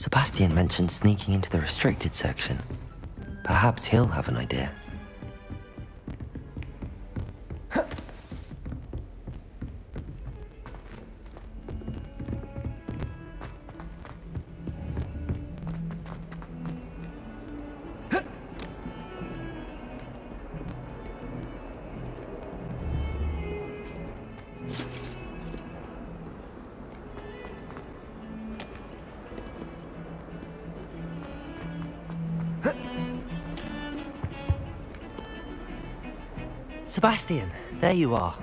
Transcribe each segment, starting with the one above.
Sebastian mentioned sneaking into the restricted section. Perhaps he'll have an idea. Sebastian, there you are.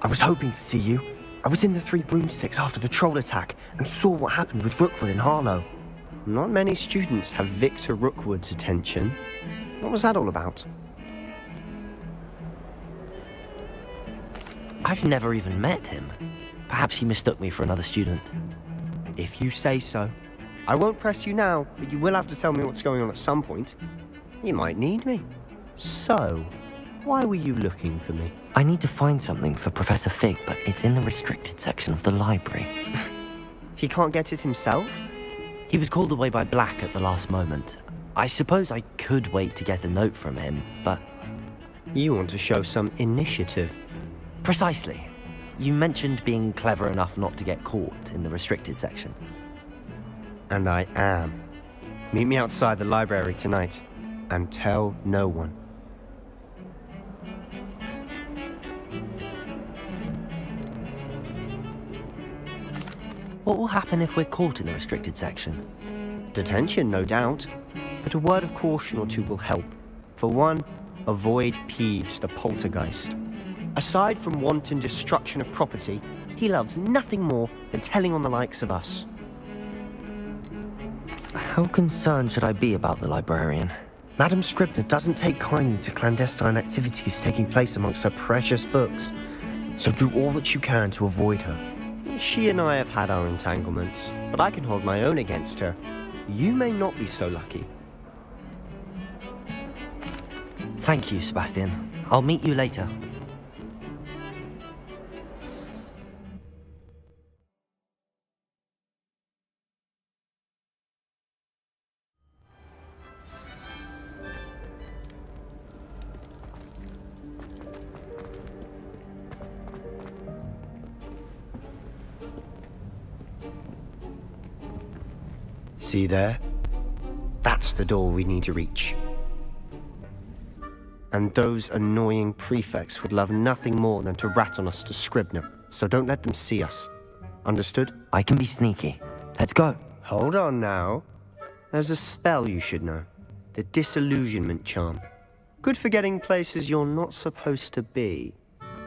I was hoping to see you. I was in the Three Broomsticks after the troll attack and saw what happened with Rookwood in Harlow. Not many students have Victor Rookwood's attention. What was that all about? I've never even met him. Perhaps he mistook me for another student. If you say so. I won't press you now, but you will have to tell me what's going on at some point. You might need me. So, why were you looking for me? I need to find something for Professor Fig, but it's in the restricted section of the library. He can't get it himself? He was called away by Black at the last moment. I suppose I could wait to get a note from him, but... You want to show some initiative. Precisely. You mentioned being clever enough not to get caught in the restricted section. And I am. Meet me outside the library tonight, and tell no one. What will happen if we're caught in the restricted section? Detention, no doubt. But a word of caution or two will help. For one, avoid Peeves, the poltergeist. Aside from wanton destruction of property, he loves nothing more than telling on the likes of us. How concerned should I be about the librarian? Madam Scribner doesn't take kindly to clandestine activities taking place amongst her precious books. So do all that you can to avoid her. She and I have had our entanglements, but I can hold my own against her. You may not be so lucky. Thank you, Sebastian. I'll meet you later. See there? That's the door we need to reach. And those annoying prefects would love nothing more than to rat on us to Scribner, so don't let them see us. Understood? I can be sneaky. Let's go. Hold on now. There's a spell you should know. The Disillusionment Charm. Good for getting places you're not supposed to be.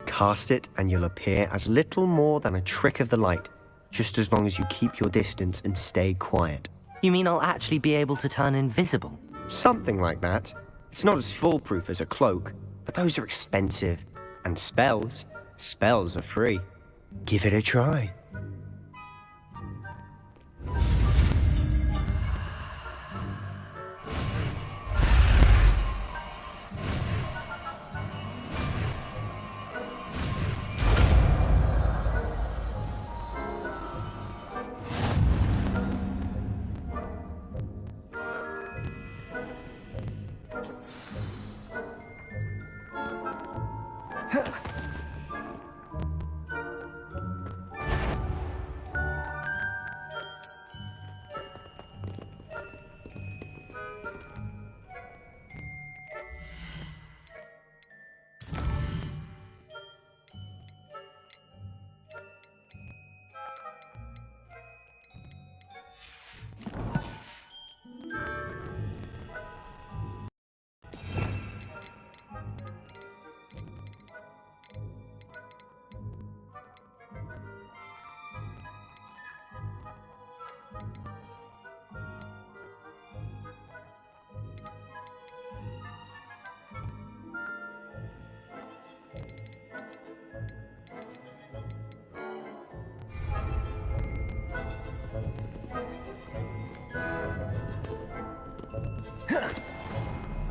Cast it and you'll appear as little more than a trick of the light, just as long as you keep your distance and stay quiet. You mean I'll actually be able to turn invisible? Something like that. It's not as foolproof as a cloak, but those are expensive. And spells are free. Give it a try.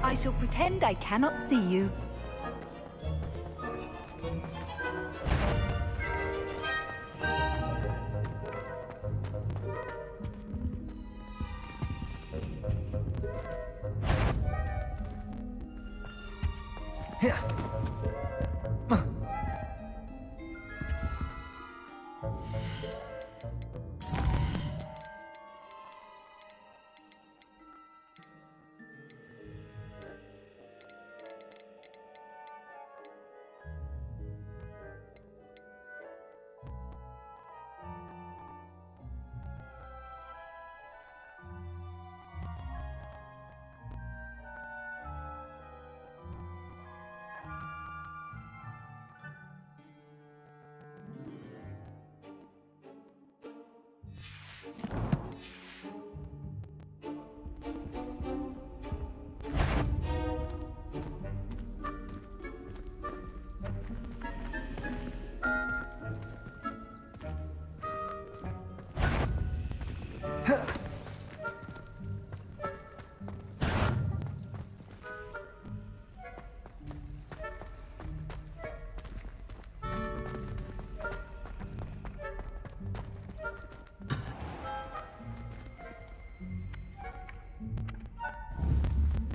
I shall pretend I cannot see you.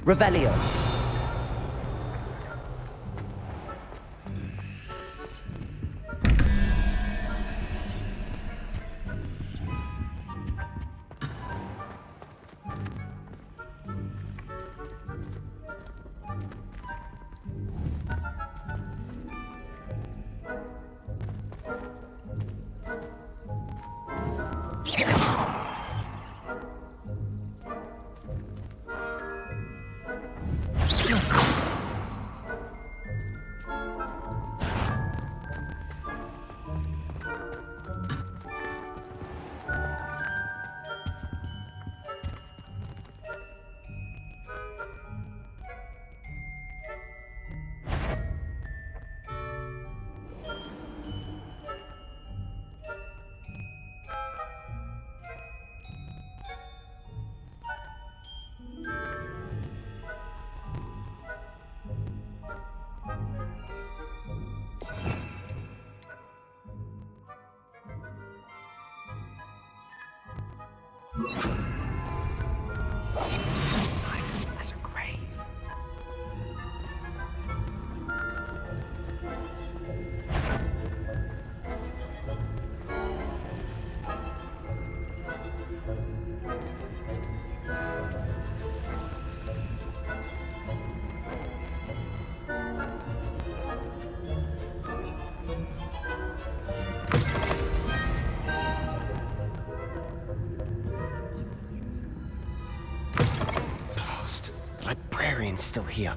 Revelio. Silent as a grave. Blast. The librarian's still here.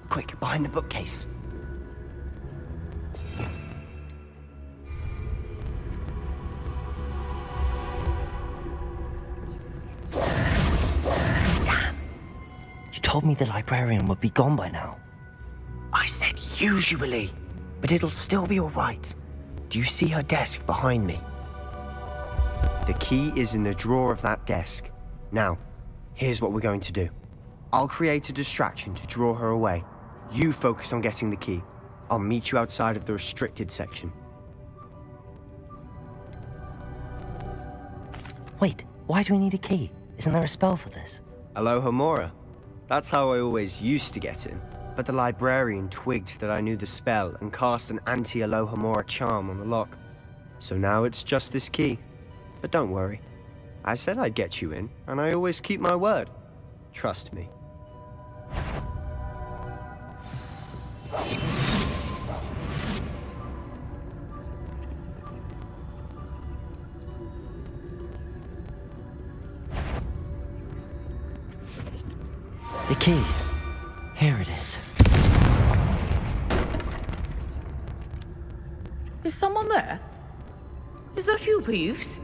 Quick, behind the bookcase. You told me the librarian would be gone by now. I said usually, but it'll still be all right. Do you see her desk behind me? The key is in the drawer of that desk. Now, here's what we're going to do. I'll create a distraction to draw her away. You focus on getting the key. I'll meet you outside of the restricted section. Wait, why do we need a key? Isn't there a spell for this? Alohomora. That's how I always used to get in. But the librarian twigged that I knew the spell and cast an anti-Alohomora charm on the lock. So now it's just this key. But don't worry. I said I'd get you in, and I always keep my word. Trust me. The key. Here it is. Is someone there? Is that you, Peeves?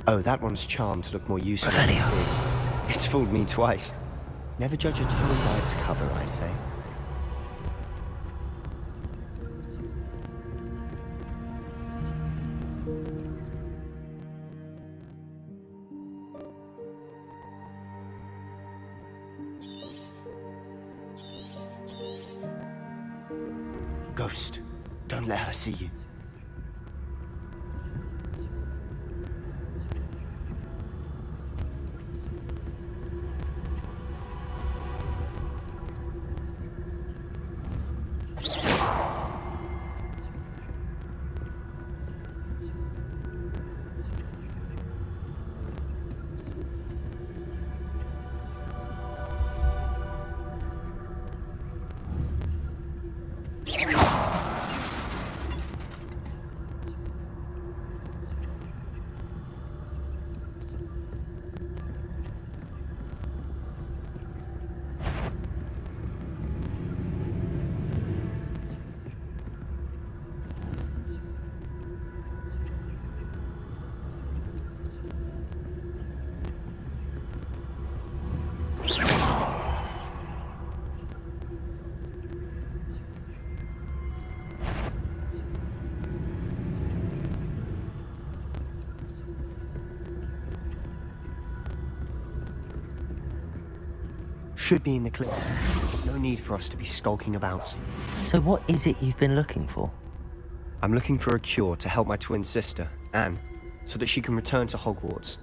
Oh, that one's charmed to look more useful Revelio. than it is. It's fooled me twice. Never judge a tome by its cover, I say. Ghost, don't let her see you. Should be in the clip. There's no need for us to be skulking about. So what is it you've been looking for? I'm looking for a cure to help my twin sister, Anne, so that she can return to Hogwarts.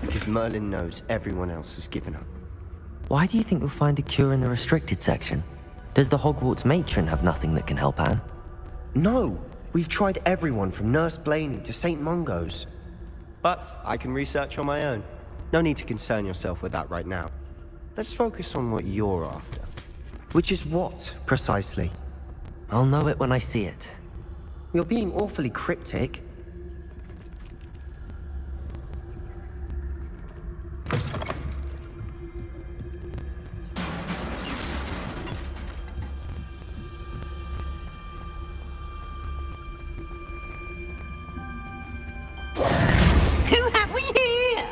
Because Merlin knows everyone else has given up. Why do you think you'll find a cure in the restricted section? Does the Hogwarts matron have nothing that can help Anne? No! We've tried everyone from Nurse Blaney to St. Mungo's. But I can research on my own. No need to concern yourself with that right now. Let's focus on what you're after. Which is what, precisely? I'll know it when I see it. You're being awfully cryptic. Who have we here?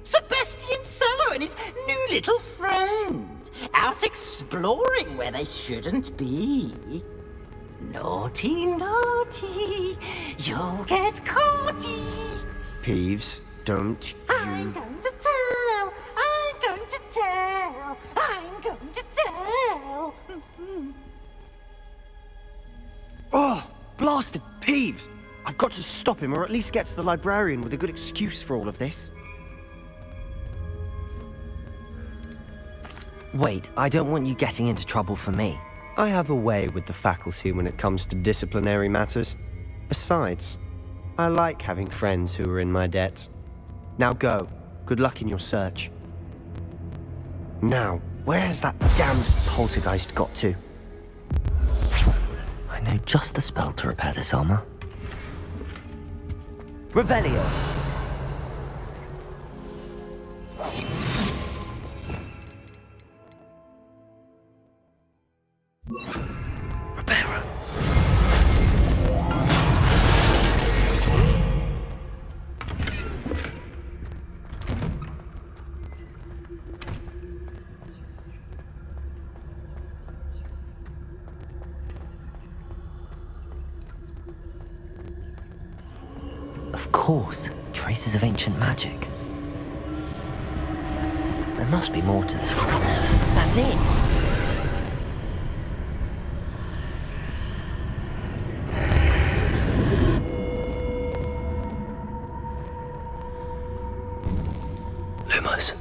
Sebastian Sallow and his new little friend. Out exploring where they shouldn't be. Naughty, naughty, you'll get caughty. Peeves, don't I'm you... going to tell, I'm going to tell, I'm going to tell. Oh, blasted Peeves! I've got to stop him, or at least get to the librarian with a good excuse for all of this. Wait, I don't want you getting into trouble for me. I have a way with the faculty when it comes to disciplinary matters. Besides, I like having friends who are in my debt. Now go. Good luck in your search. Now, where's that damned poltergeist got to? I know just the spell to repair this armor. Revelio! Reparo. Of course, traces of ancient magic. There must be more to this one. That's it! Lumos.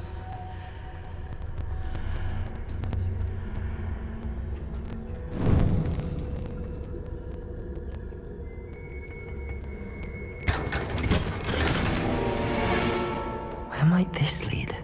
Where might this lead?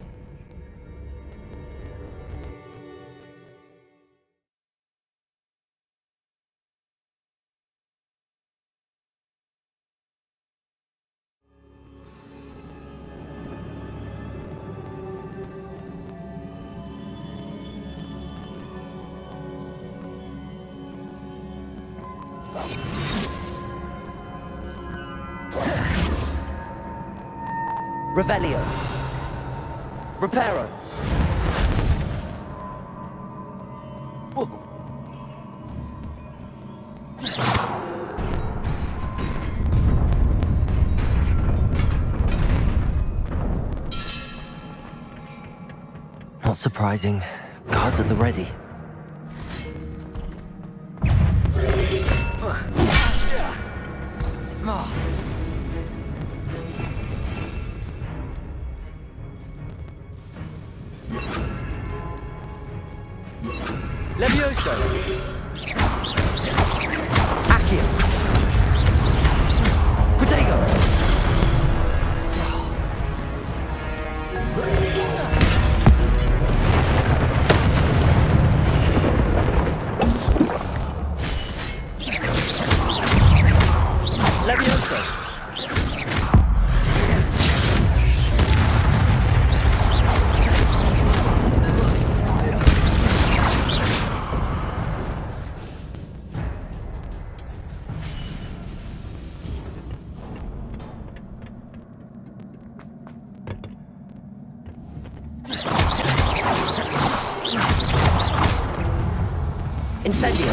Revelio. Reparo. Not surprising. Guards at the ready. Levioso! Accio! Protego! Levioso! Incendio!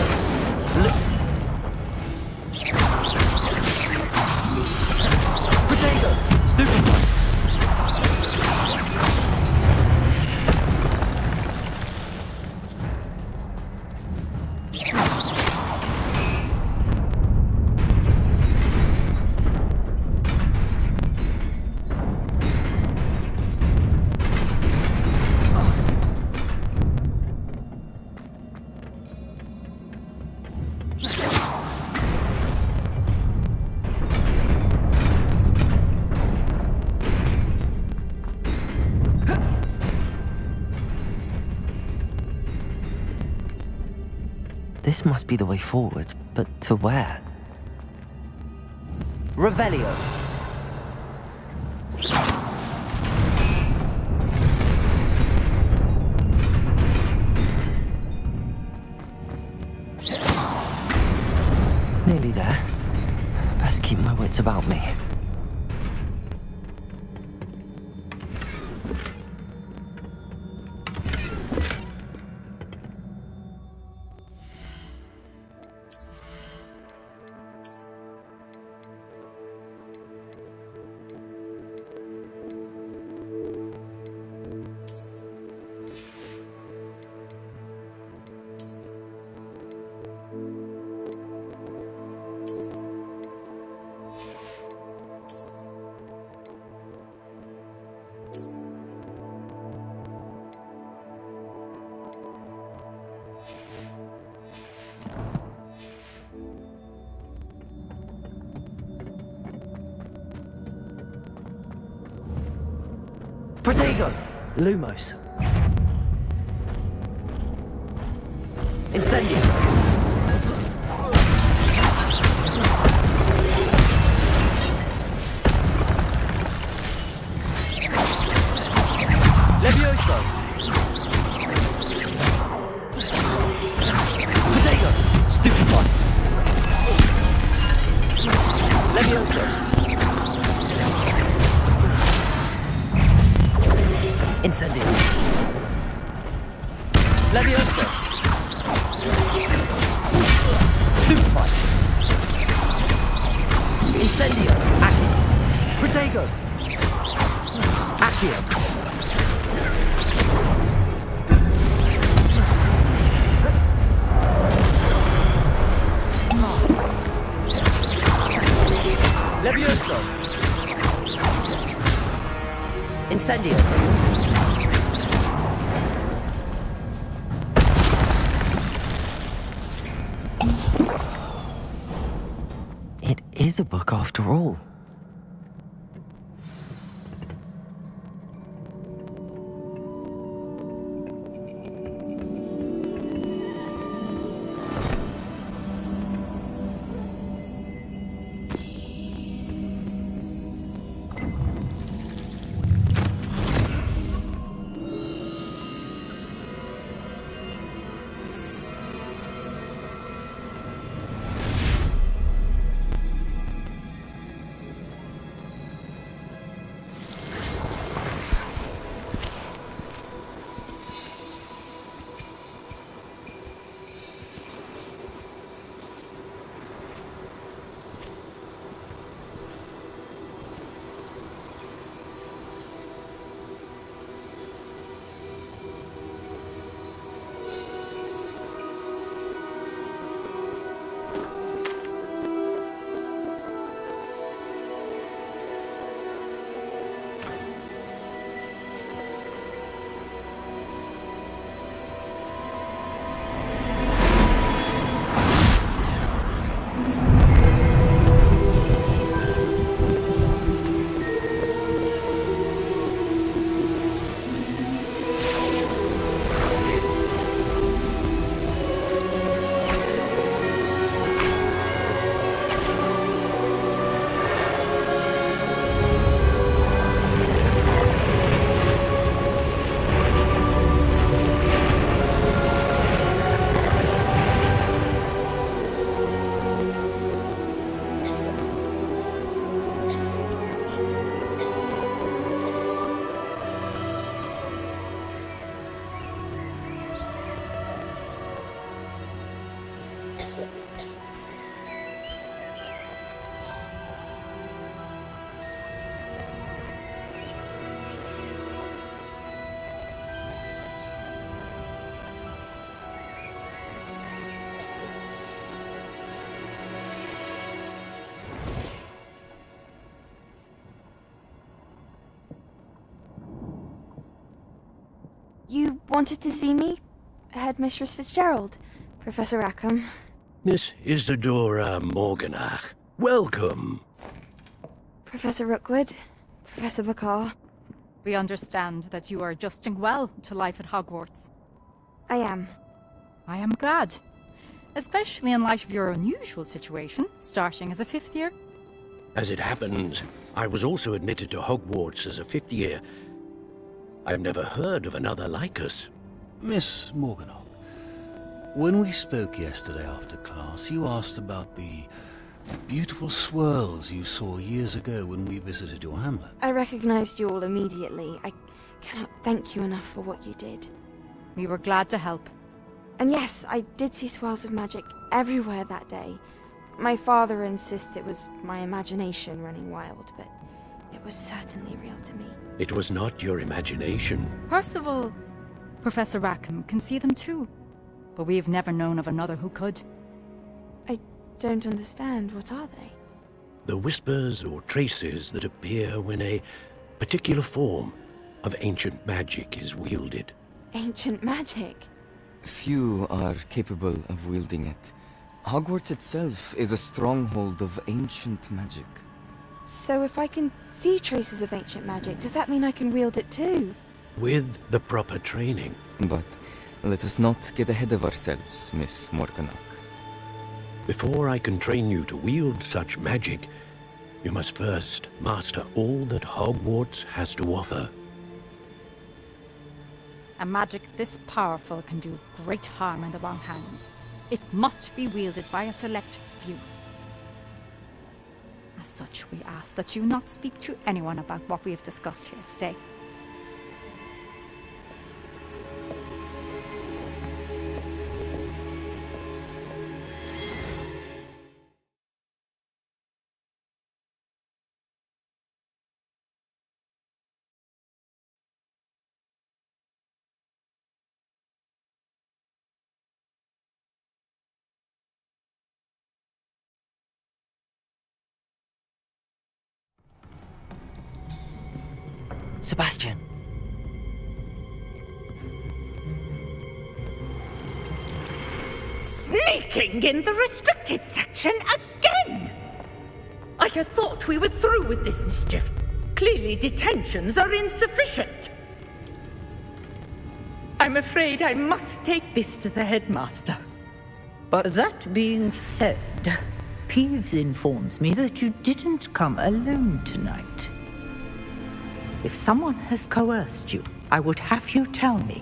Protego! Stupefy! This must be the way forward, but to where? Revelio! Nearly there. Best keep my wits about me. Protego! Lumos. Incendio! Levioso! Protego! Stupefy! Levioso! Incendio! Levioso! Stupefy! Incendio! Accio! Protego! Accio! Levioso! Incendio! It is a book after all. You wanted to see me? Headmistress Fitzgerald, Professor Rackham. Miss Isadora Morganach, welcome. Professor Rookwood, Professor Bakar. We understand that you are adjusting well to life at Hogwarts. I am. I am glad. Especially in light of your unusual situation, starting as a 5th year. As it happens, I was also admitted to Hogwarts as a 5th year. I've never heard of another like us. Miss Morganach, when we spoke yesterday after class, you asked about the beautiful swirls you saw years ago when we visited your hamlet. I recognized you all immediately. I cannot thank you enough for what you did. We were glad to help. And yes, I did see swirls of magic everywhere that day. My father insists it was my imagination running wild, but it was certainly real to me. It was not your imagination. Percival, Professor Rackham can see them too. But we have never known of another who could. I don't understand. What are they? The whispers or traces that appear when a particular form of ancient magic is wielded. Ancient magic? Few are capable of wielding it. Hogwarts itself is a stronghold of ancient magic. So if I can see traces of ancient magic, does that mean I can wield it too? With the proper training. But let us not get ahead of ourselves, Miss Morganach. Before I can train you to wield such magic, you must first master all that Hogwarts has to offer. A magic this powerful can do great harm in the wrong hands. It must be wielded by a select few. As such, we ask that you not speak to anyone about what we have discussed here today. Sebastian! Sneaking in the restricted section again! I had thought we were through with this mischief. Clearly detentions are insufficient. I'm afraid I must take this to the headmaster. But that being said, Peeves informs me that you didn't come alone tonight. If someone has coerced you, I would have you tell me.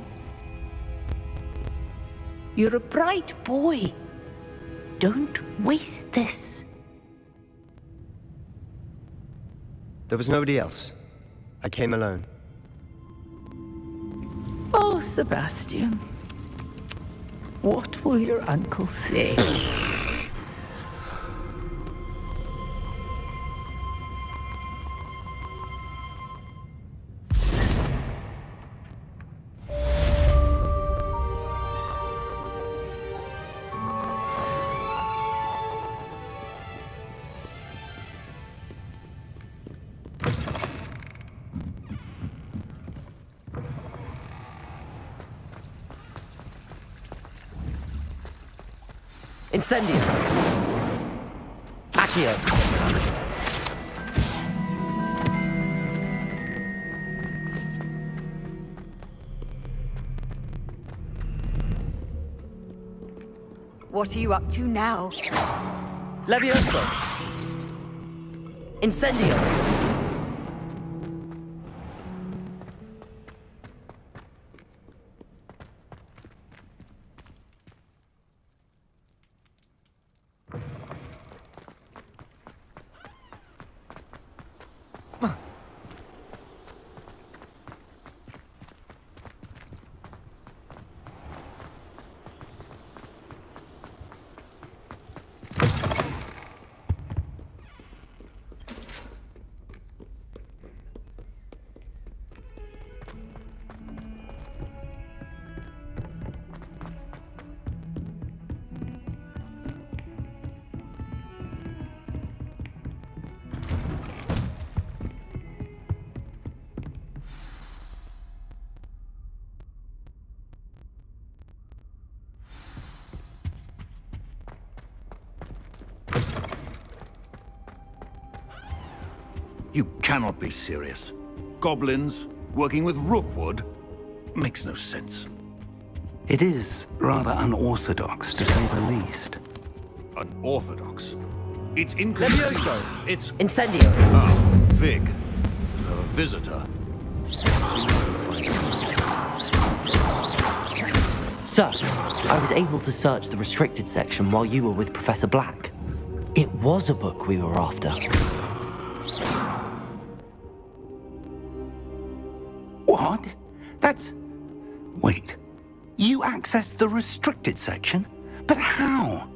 You're a bright boy. Don't waste this. There was nobody else. I came alone. Oh, Sebastian. What will your uncle say? Incendio! Accio! What are you up to now? Levioso! Incendio! You cannot be serious. Goblins working with Rookwood? Makes no sense. It is rather unorthodox, to say the least. Unorthodox? It's inconceivable. It's... Incendio! Ah, Fig. You have a visitor. Sir, I was able to search the restricted section while you were with Professor Black. It was a book we were after. What? That's... Wait. You accessed the restricted section? But how?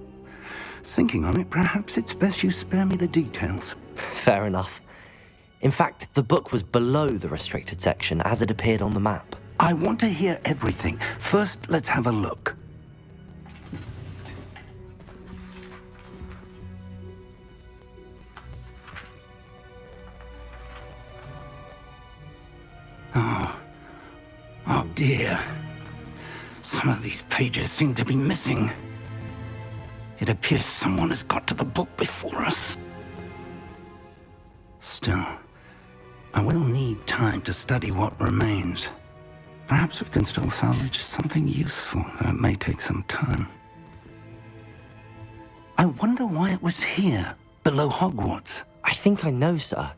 Thinking on it, perhaps it's best you spare me the details. Fair enough. In fact, the book was below the restricted section as it appeared on the map. I want to hear everything. First, let's have a look. Oh dear. Some of these pages seem to be missing. It appears someone has got to the book before us. Still, I will need time to study what remains. Perhaps we can still salvage something useful, though it may take some time. I wonder why it was here, below Hogwarts. I think I know, sir.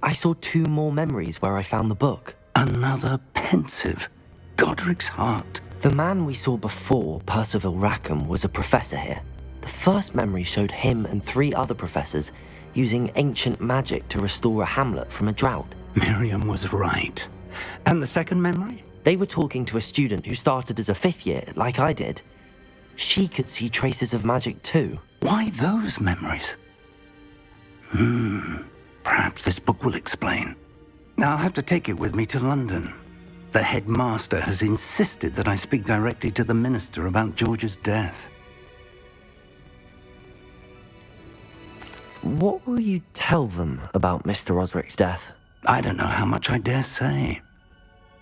I saw 2 more memories where I found the book. Another pensive Godric's heart. The man we saw before, Percival Rackham, was a professor here. The first memory showed him and 3 other professors using ancient magic to restore a hamlet from a drought. Miriam was right. And the second memory? They were talking to a student who started as a 5th year, like I did. She could see traces of magic too. Why those memories? Perhaps this book will explain. Now I'll have to take it with me to London. The headmaster has insisted that I speak directly to the minister about George's death. What will you tell them about Mr. Osric's death? I don't know how much I dare say.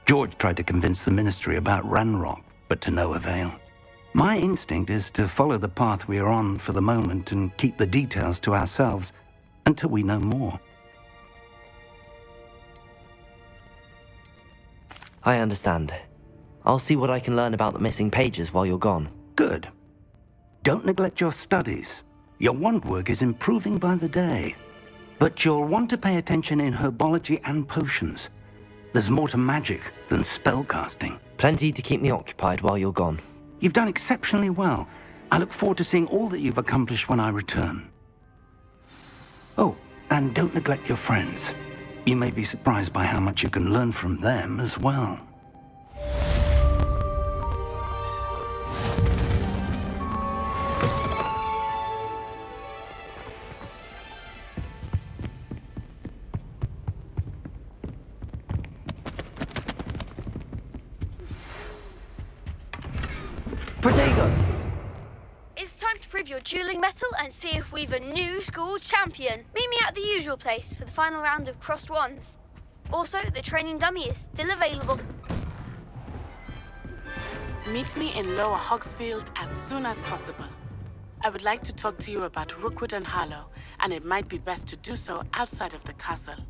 George tried to convince the ministry about Ranrock, but to no avail. My instinct is to follow the path we are on for the moment and keep the details to ourselves until we know more. I understand. I'll see what I can learn about the missing pages while you're gone. Good. Don't neglect your studies. Your wand work is improving by the day. But you'll want to pay attention in herbology and potions. There's more to magic than spellcasting. Plenty to keep me occupied while you're gone. You've done exceptionally well. I look forward to seeing all that you've accomplished when I return. Oh, and don't neglect your friends. You may be surprised by how much you can learn from them as well. Protego! It's time to prove your dueling mettle and see if we've a new school champion. Meet me at the usual place for the final round of crossed wands. Also, the training dummy is still available. Meet me in Lower Hogsfield as soon as possible. I would like to talk to you about Rookwood and Harlow, and it might be best to do so outside of the castle.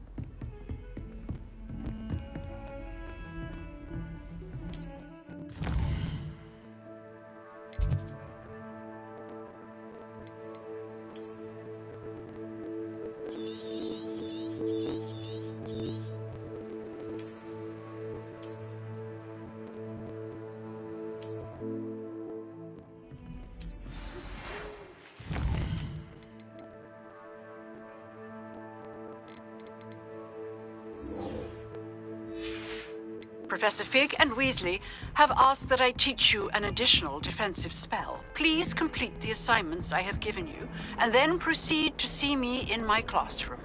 Professor Fig and Weasley have asked that I teach you an additional defensive spell. Please complete the assignments I have given you, and then proceed to see me in my classroom.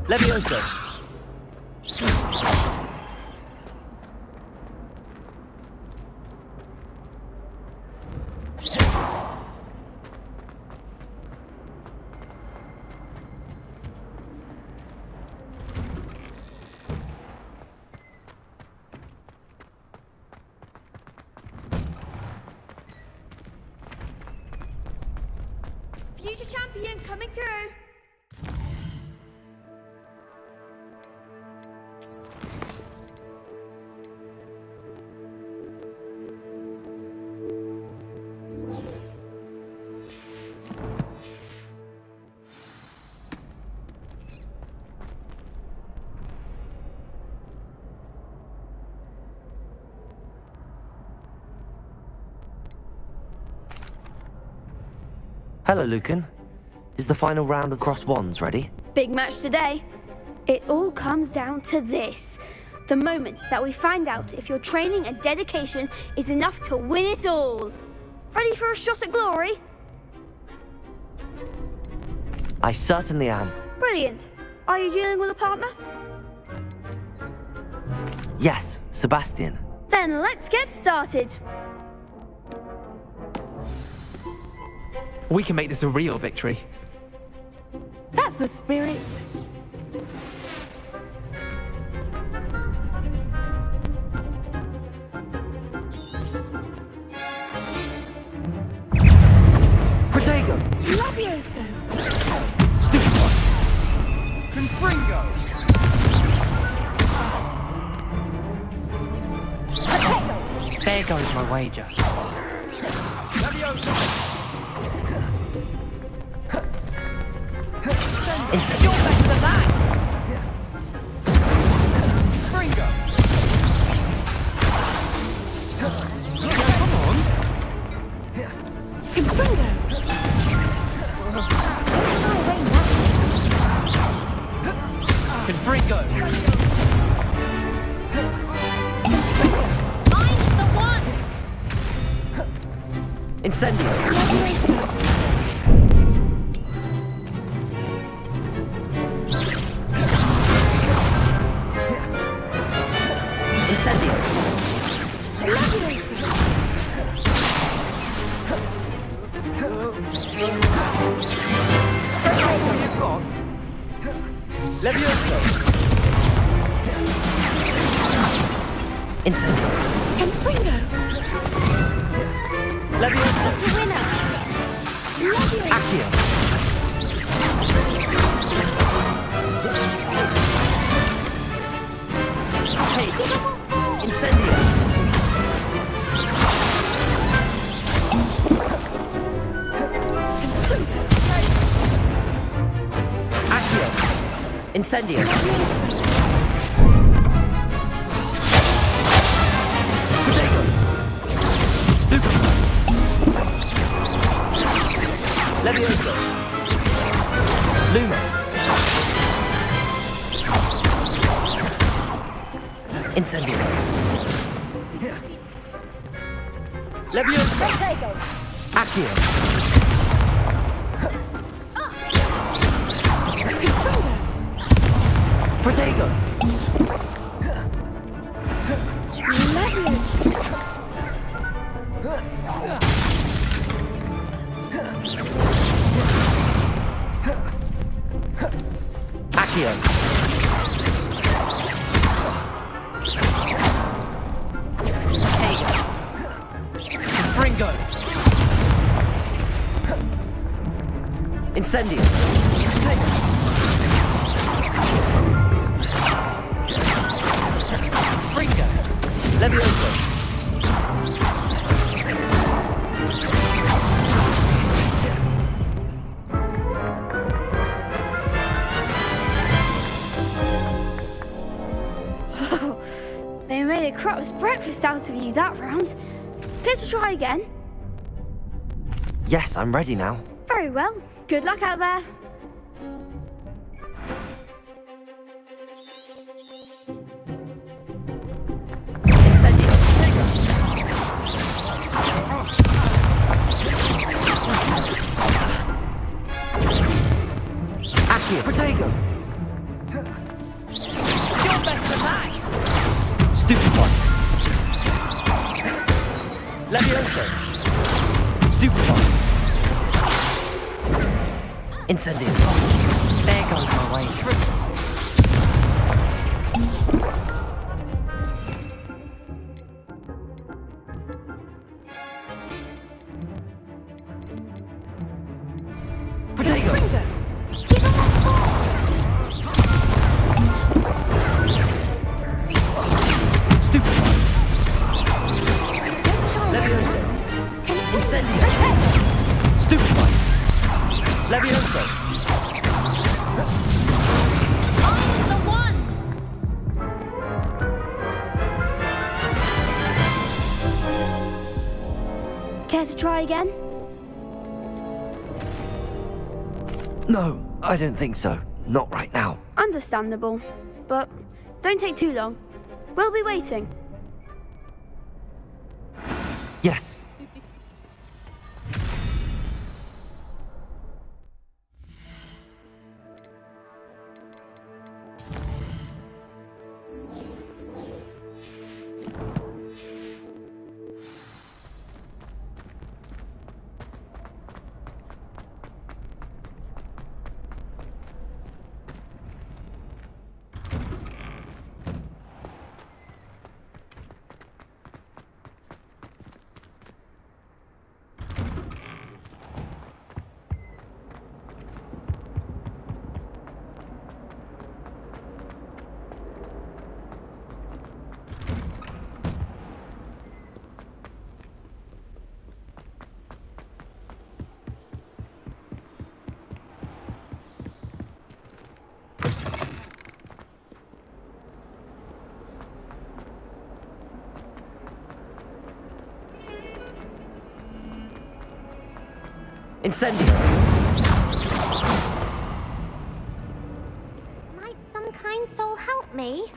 Levioso! Future champion coming through. Hello, Lucan. Is the final round of Cross Wands ready? Big match today. It all comes down to this. The moment that we find out if your training and dedication is enough to win it all. Ready for a shot at glory? I certainly am. Brilliant. Are you dealing with a partner? Yes, Sebastian. Then let's get started. We can make this a real victory. That's the spirit. Protego! Levioso! Stupid one! Confringo! There goes my wager. Insect. You're better than that! Fringo! Come on! Confringo! Confringo! I'm the one! Incendio! Incendio! That's all you've got! Levioso! Incendio! Confringo! Levioso! Winner! Accio! Hey! Incendio! Accio! Incendio! Protego! Super! Levioso! Lumos! Incendio! Levioso! Accio! Protego! Accio. Fringo. Incendio. Fringo. Levioso. They made a crap's breakfast out of you that round. Care to try again? Yes, I'm ready now. Very well. Good luck out there. Incendio. Accio. Protego. You're better than that! Stupid one. Levioso. Stupid one. Incendio. There goes my way through. Protego. Stupid one. Levioso. Incendio. Stupid one. Levioso. I'm the one! Care to try again? No, I don't think so. Not right now. Understandable. But don't take too long. We'll be waiting. Yes. Incendio. Might some kind soul help me?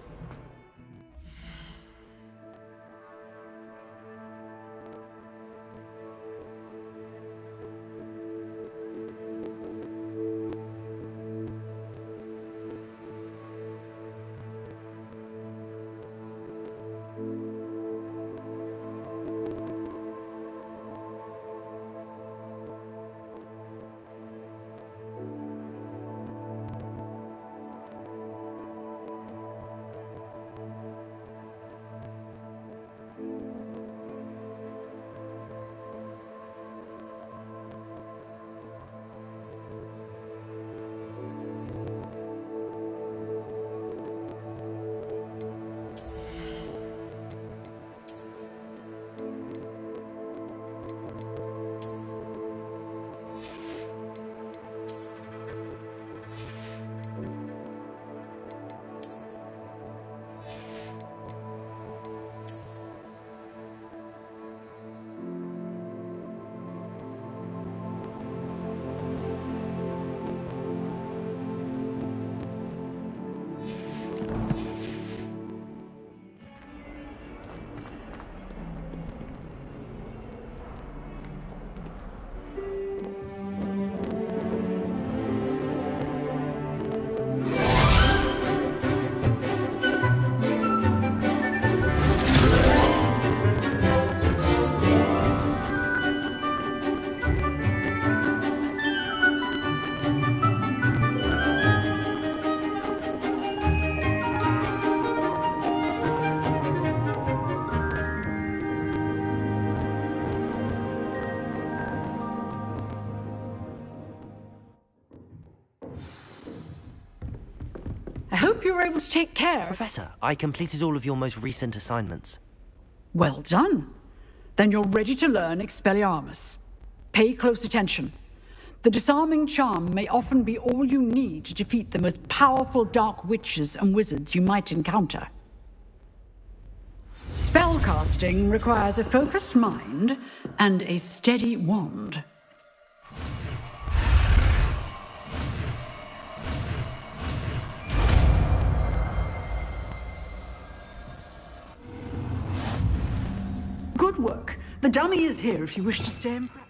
hope you were able to take care. Professor, I completed all of your most recent assignments. Well done. Then you're ready to learn Expelliarmus. Pay close attention. The disarming charm may often be all you need to defeat the most powerful dark witches and wizards you might encounter. Spellcasting requires a focused mind and a steady wand. Good work. The dummy is here if you wish to stay and practice.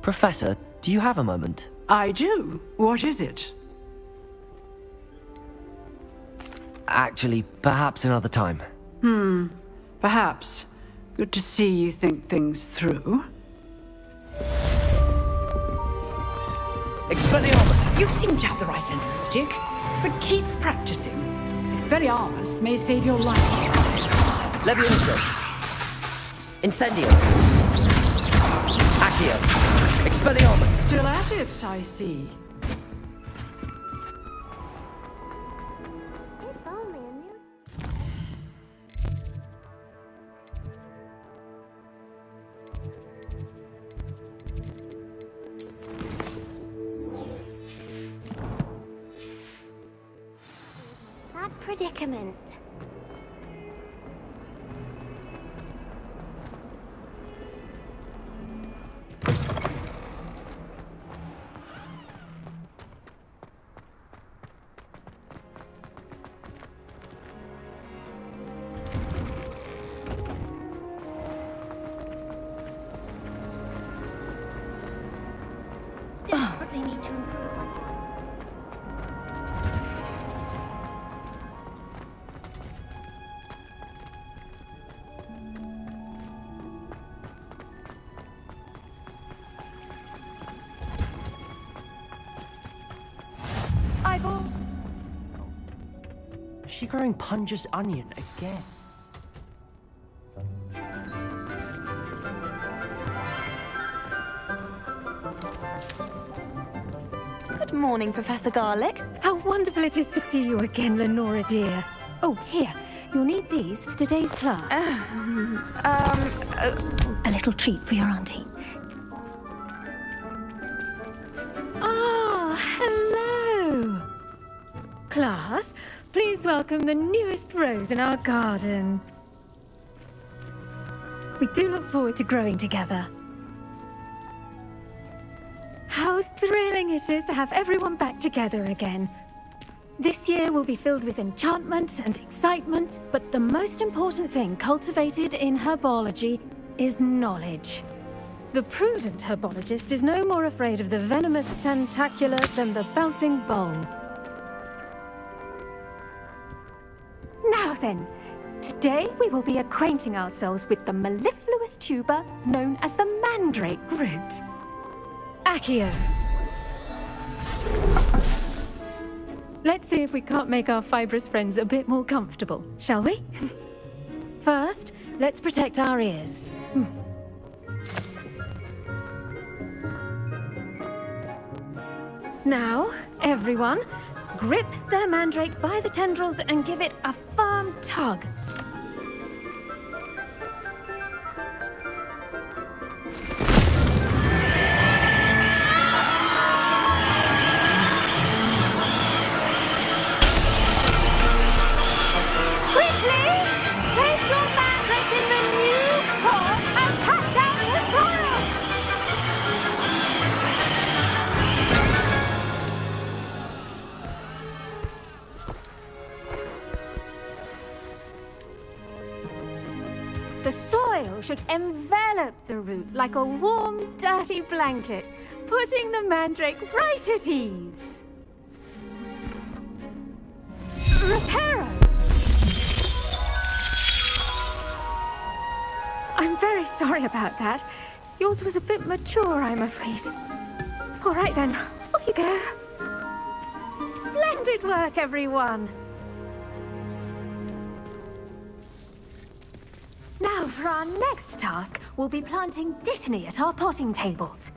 Professor, do you have a moment? I do. What is it? Actually, perhaps another time. Perhaps. Good to see you think things through. Expelliarmus! You seem to have the right end of the stick, but keep practicing. Expelliarmus may save your life. Levioso! Incendio! Accio! Expelliarmus! Still at it, I see. That predicament. Desperately need to improve on. Is she growing Punja's onion again? Good morning, Professor Garlic. How wonderful it is to see you again, Lenora dear. Oh, here. You'll need these for today's class. A little treat for your auntie. Ah, hello. Class, please welcome the newest rose in our garden. We do look forward to growing together. How thrilling it is to have everyone back together again. This year will be filled with enchantment and excitement, but the most important thing cultivated in herbology is knowledge. The prudent herbologist is no more afraid of the venomous tentacular than the bouncing bulb. Now then, today we will be acquainting ourselves with the mellifluous tuber known as the mandrake root. Accio. Let's see if we can't make our fibrous friends a bit more comfortable, shall we? First, let's protect our ears. Now, everyone, grip their mandrake by the tendrils and give it a firm tug. The soil should envelop the root like a warm, dirty blanket, putting the mandrake right at ease. Reparo! I'm very sorry about that. Yours was a bit mature, I'm afraid. All right then, off you go. Splendid work, everyone. Now, for our next task, we'll be planting Dittany at our potting tables.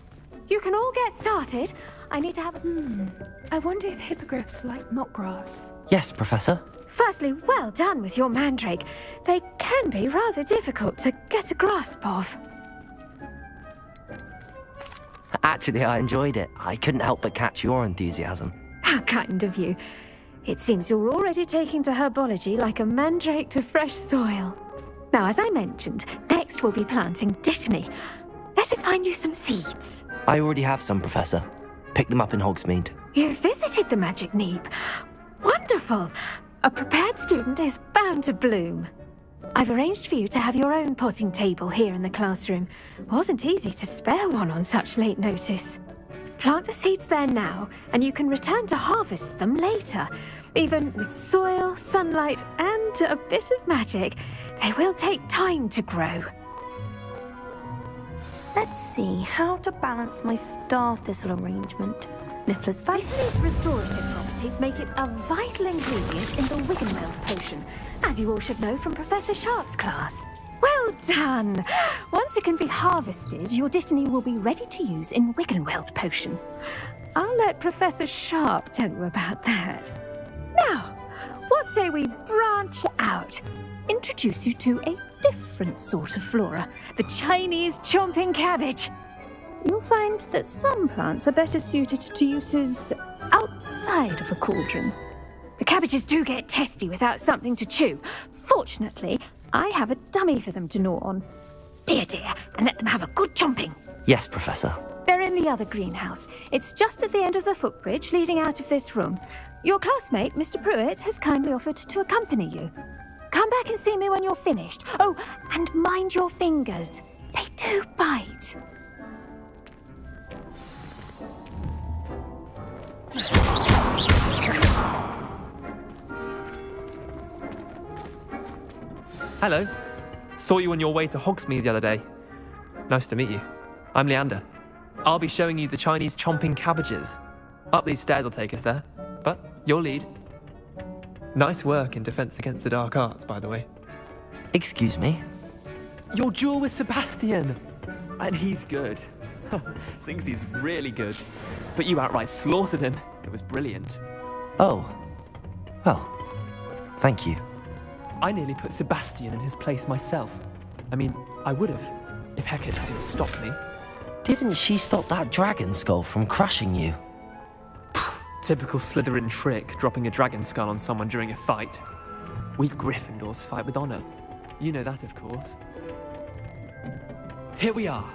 You can all get started. I need to have... I wonder if hippogriffs like knotgrass. Yes, Professor. Firstly, well done with your mandrake. They can be rather difficult to get a grasp of. Actually, I enjoyed it. I couldn't help but catch your enthusiasm. How kind of you. It seems you're already taking to herbology like a mandrake to fresh soil. Now, as I mentioned, next we'll be planting Dittany. Let us find you some seeds. I already have some, Professor. Picked them up in Hogsmeade. You visited the Magic Neep. Wonderful! A prepared student is bound to bloom. I've arranged for you to have your own potting table here in the classroom. Wasn't easy to spare one on such late notice. Plant the seeds there now, and you can return to harvest them later. Even with soil, sunlight, and a bit of magic, they will take time to grow. Let's see how to balance my star thistle arrangement. Niffler's Dittany's restorative properties make it a vital ingredient in the Wiggenweld potion, as you all should know from Professor Sharp's class. Well done! Once it can be harvested, your Dittany will be ready to use in Wiggenweld potion. I'll let Professor Sharp tell you about that. Now, what say we branch out? Introduce you to a different sort of flora, the Chinese chomping cabbage. You'll find that some plants are better suited to uses outside of a cauldron. The cabbages do get testy without something to chew. Fortunately, I have a dummy for them to gnaw on. Be a dear and let them have a good chomping. Yes, Professor. They're in the other greenhouse. It's just at the end of the footbridge leading out of this room. Your classmate, Mr. Pruitt, has kindly offered to accompany you. Come back and see me when you're finished. Oh, and mind your fingers. They do bite. Hello. Saw you on your way to Hogsmeade the other day. Nice to meet you. I'm Leander. I'll be showing you the Chinese chomping cabbages. Up these stairs will take us there, but you'll lead. Nice work in Defense Against the Dark Arts, by the way. Excuse me? Your duel with Sebastian! And he's good. Thinks he's really good. But you outright slaughtered him. It was brilliant. Oh. Well, thank you. I nearly put Sebastian in his place myself. I mean, I would have, if Hecate hadn't stopped me. Didn't she stop that dragon skull from crushing you? Typical Slytherin trick, dropping a dragon skull on someone during a fight. We Gryffindors fight with honor. You know that, of course. Here we are,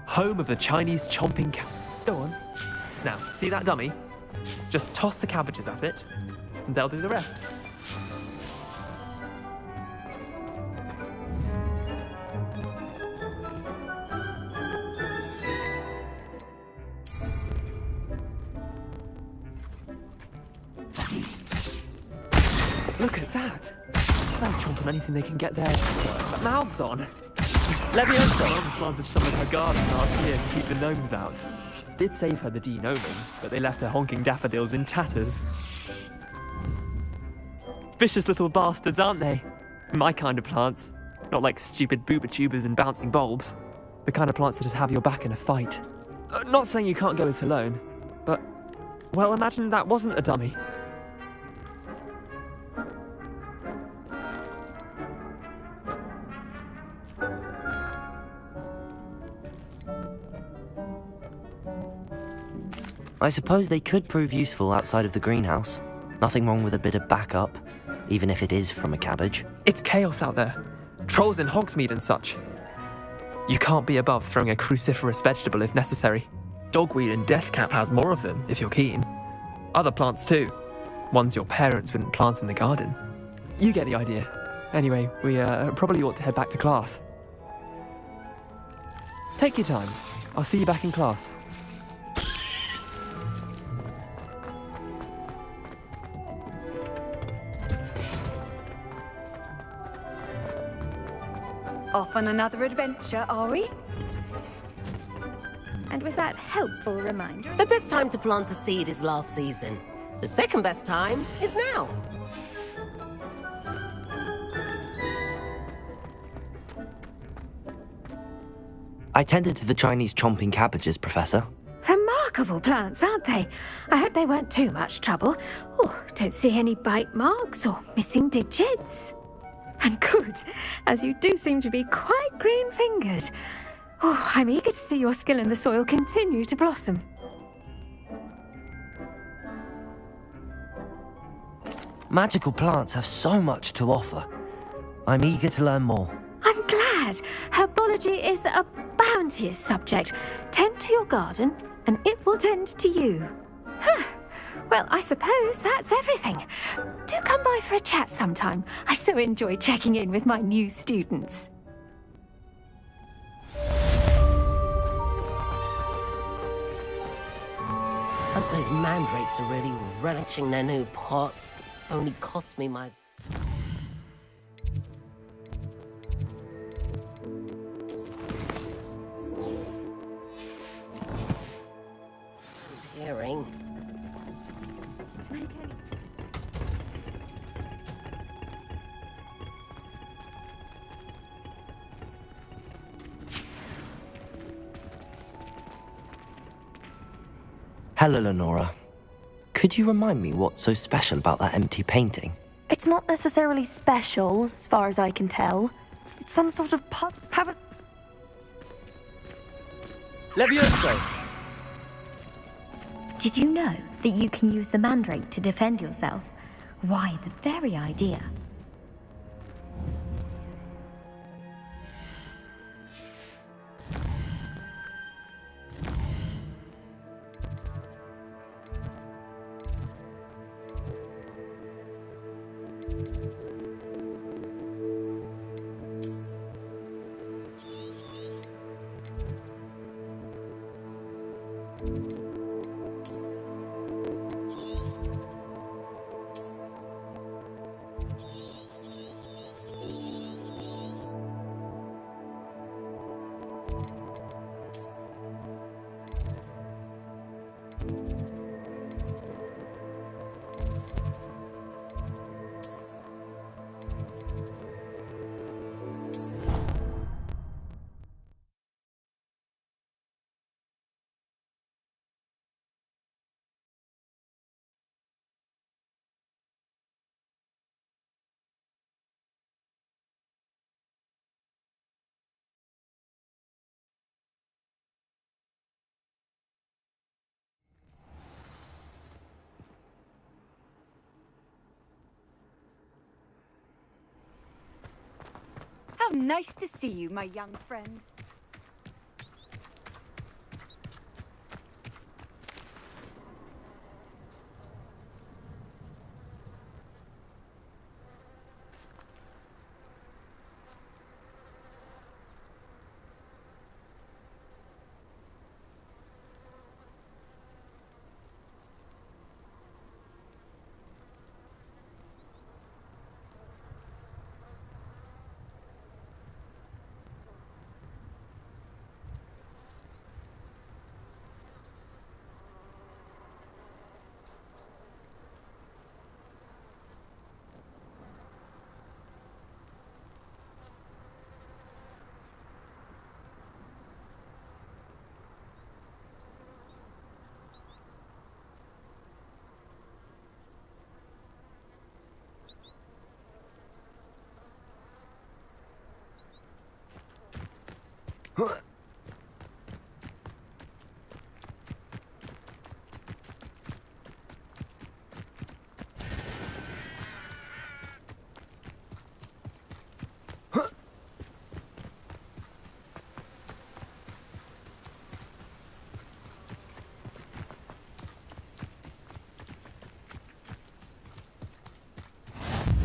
home of the Chinese chomping cabbage. Go on. Now, see that dummy? Just toss the cabbages at it, and they'll do the rest. Look at that! They'll chomp on anything they can get their mouths on. Leviosa planted some in her garden last year to keep the gnomes out. Did save her the de-gnoming, but they left her honking daffodils in tatters. Vicious little bastards, aren't they? My kind of plants. Not like stupid booba-tubers and bouncing bulbs. The kind of plants that just have your back in a fight. Not saying you can't go it alone, but... well, imagine that wasn't a dummy. I suppose they could prove useful outside of the greenhouse. Nothing wrong with a bit of backup, even if it is from a cabbage. It's chaos out there. Trolls in Hogsmeade and such. You can't be above throwing a cruciferous vegetable if necessary. Dogweed and deathcap has more of them, if you're keen. Other plants too. Ones your parents wouldn't plant in the garden. You get the idea. Anyway, we probably ought to head back to class. Take your time. I'll see you back in class. Off on another adventure, are we? And with that helpful reminder... The best time to plant a seed is last season. The second best time is now. I tended to the Chinese chomping cabbages, Professor. Remarkable plants, aren't they? I hope they weren't too much trouble. Oh, don't see any bite marks or missing digits. And good, as you do seem to be quite green-fingered. Oh, I'm eager to see your skill in the soil continue to blossom. Magical plants have so much to offer. I'm eager to learn more. I'm glad. Herbology is a bounteous subject. Tend to your garden, and it will tend to you. Huh. Well, I suppose that's everything. Do come by for a chat sometime. I so enjoy checking in with my new students. Hope those mandrakes are really relishing their new pots. Only cost me my... hearing. Hello, Lenora. Could you remind me what's so special about that empty painting? It's not necessarily special, as far as I can tell. It's some sort of Levioso! Did you know that you can use the mandrake to defend yourself? Why, the very idea. How nice to see you, my young friend.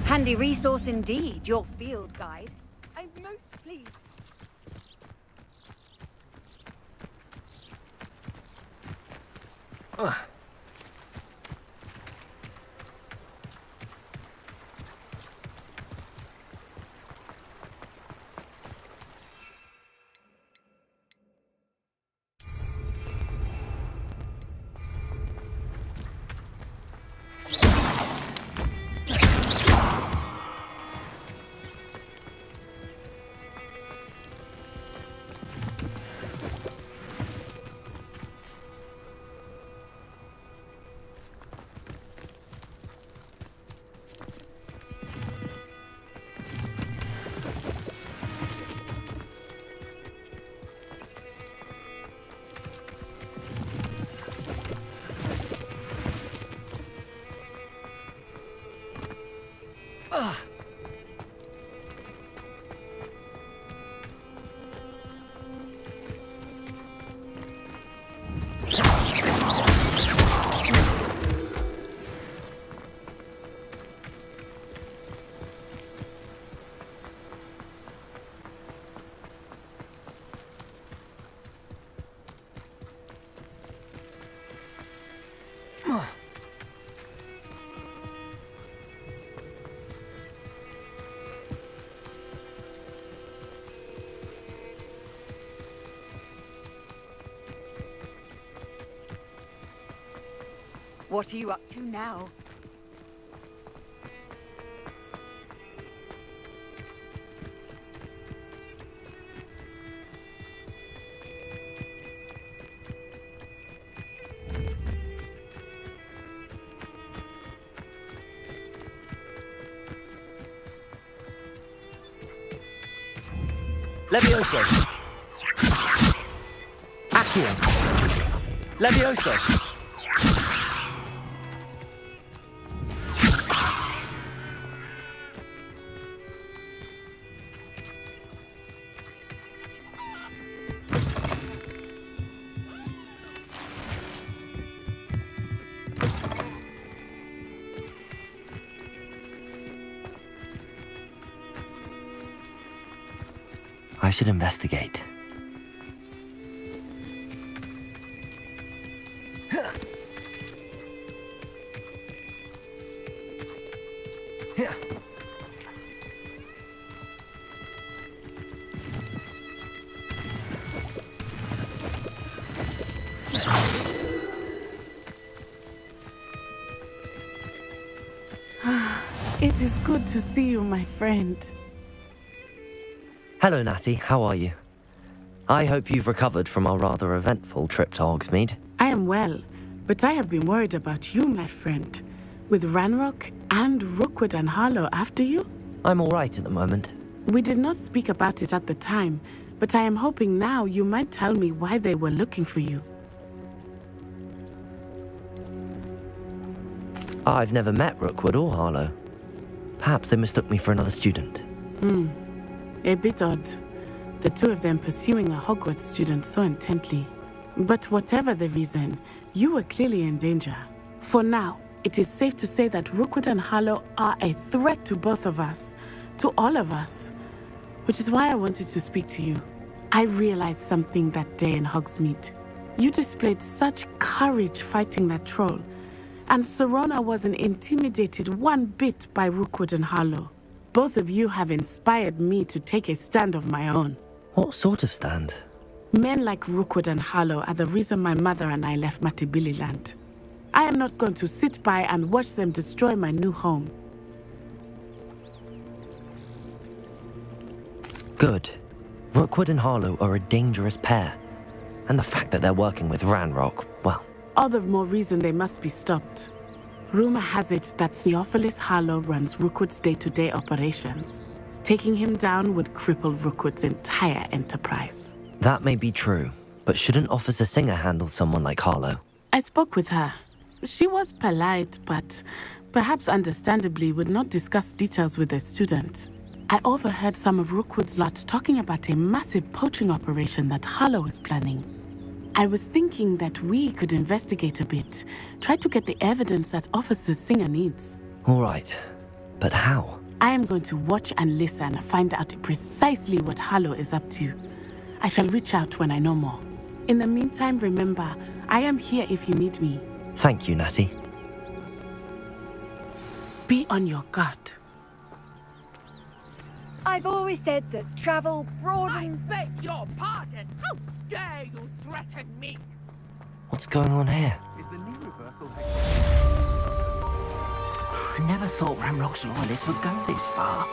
Handy resource indeed, your field guide. I'm most pleased. What are you up to now? Levioso! Accio! Levioso! I should investigate. It is good to see you, my friend. Hello, Natty. How are you? I hope you've recovered from our rather eventful trip to Hogsmeade. I am well, but I have been worried about you, my friend. With Ranrock and Rookwood and Harlow after you? I'm all right at the moment. We did not speak about it at the time, but I am hoping now you might tell me why they were looking for you. I've never met Rookwood or Harlow. Perhaps they mistook me for another student. A bit odd. The two of them pursuing a Hogwarts student so intently. But whatever the reason, you were clearly in danger. For now, it is safe to say that Rookwood and Harlow are a threat to both of us, to all of us. Which is why I wanted to speak to you. I realized something that day in Hogsmeade. You displayed such courage fighting that troll, and Serona wasn't intimidated one bit by Rookwood and Harlow. Both of you have inspired me to take a stand of my own. What sort of stand? Men like Rookwood and Harlow are the reason my mother and I left Matibili land. I am not going to sit by and watch them destroy my new home. Good. Rookwood and Harlow are a dangerous pair. And the fact that they're working with Ranrock, well... All the more reason they must be stopped. Rumor has it that Theophilus Harlow runs Rookwood's day-to-day operations. Taking him down would cripple Rookwood's entire enterprise. That may be true, but shouldn't Officer Singer handle someone like Harlow? I spoke with her. She was polite, but perhaps understandably would not discuss details with a student. I overheard some of Rookwood's lot talking about a massive poaching operation that Harlow is planning. I was thinking that we could investigate a bit, try to get the evidence that Officer Singer needs. All right, but how? I am going to watch and listen, find out precisely what Harlow is up to. I shall reach out when I know more. In the meantime, remember, I am here if you need me. Thank you, Natty. Be on your guard. I've always said that travel broadens... I beg your pardon! How dare you threaten me? What's going on here? I never thought Ranrock's loyalists would go this far.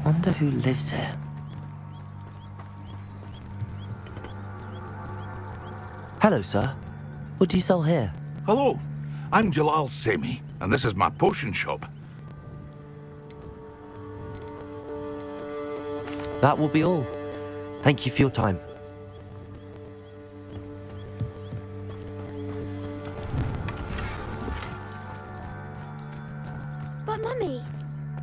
Wonder who lives here. Hello, sir. What do you sell here? Hello, I'm Jalal Semi, and this is my potion shop. That will be all. Thank you for your time. But Mummy...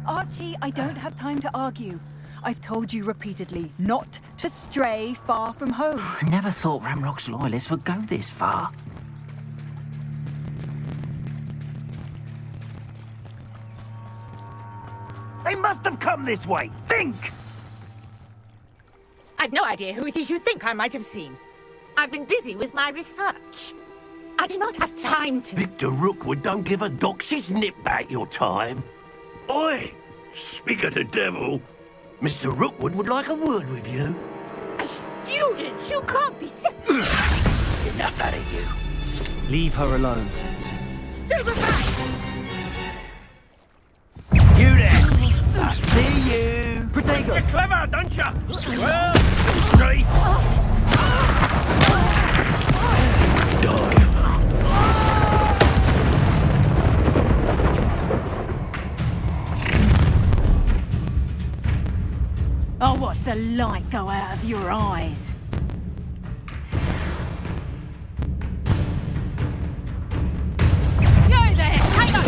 Archie, I don't have time to argue. I've told you repeatedly not to stray far from home. I never thought Ranrock's loyalists would go this far. They must have come this way! Think! I've no idea who it is you think I might have seen. I've been busy with my research. I do not have time to... Victor Rookwood don't give a doxy's nip back your time. Oi! Speak of the devil. Mr. Rookwood would like a word with you. A student? You can't be Enough out of you. Leave her alone. Stupefy! You there! I see you! Protego! You're clever, don't you? Well, see? I'll watch the light go out of your eyes. Yo there! Hang on!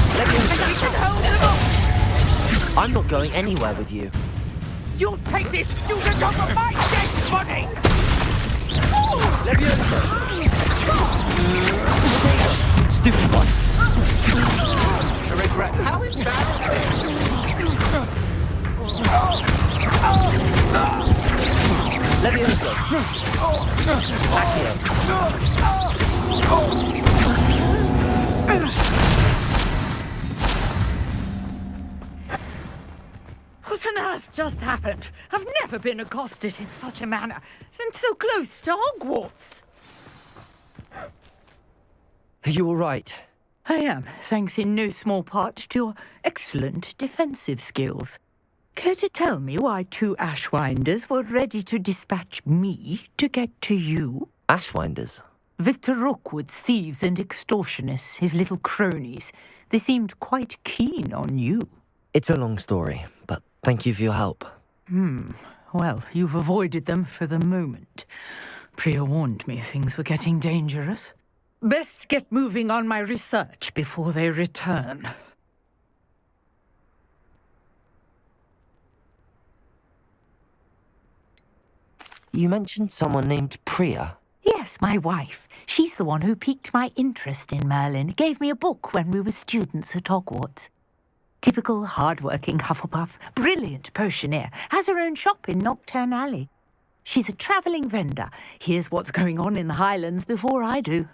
You should hold them off! I'm not going anywhere with you. You'll take this student off of my dead body! Levioso! Stupid one! I regret how embarrassing! Levioso! What on earth just happened? I've never been accosted in such a manner, and so close to Hogwarts. Are you all right? I am, thanks in no small part to your excellent defensive skills. Care to tell me why 2 Ashwinders were ready to dispatch me to get to you? Ashwinders? Victor Rookwood's thieves and extortionists, his little cronies. They seemed quite keen on you. It's a long story, but thank you for your help. Well, you've avoided them for the moment. Priya warned me things were getting dangerous. Best get moving on my research before they return. You mentioned someone named Priya. Yes, my wife. She's the one who piqued my interest in Merlin. Gave me a book when we were students at Hogwarts. Typical hard-working Hufflepuff, brilliant potioneer, has her own shop in Knockturn Alley. She's a travelling vendor. Hears what's going on in the Highlands before I do.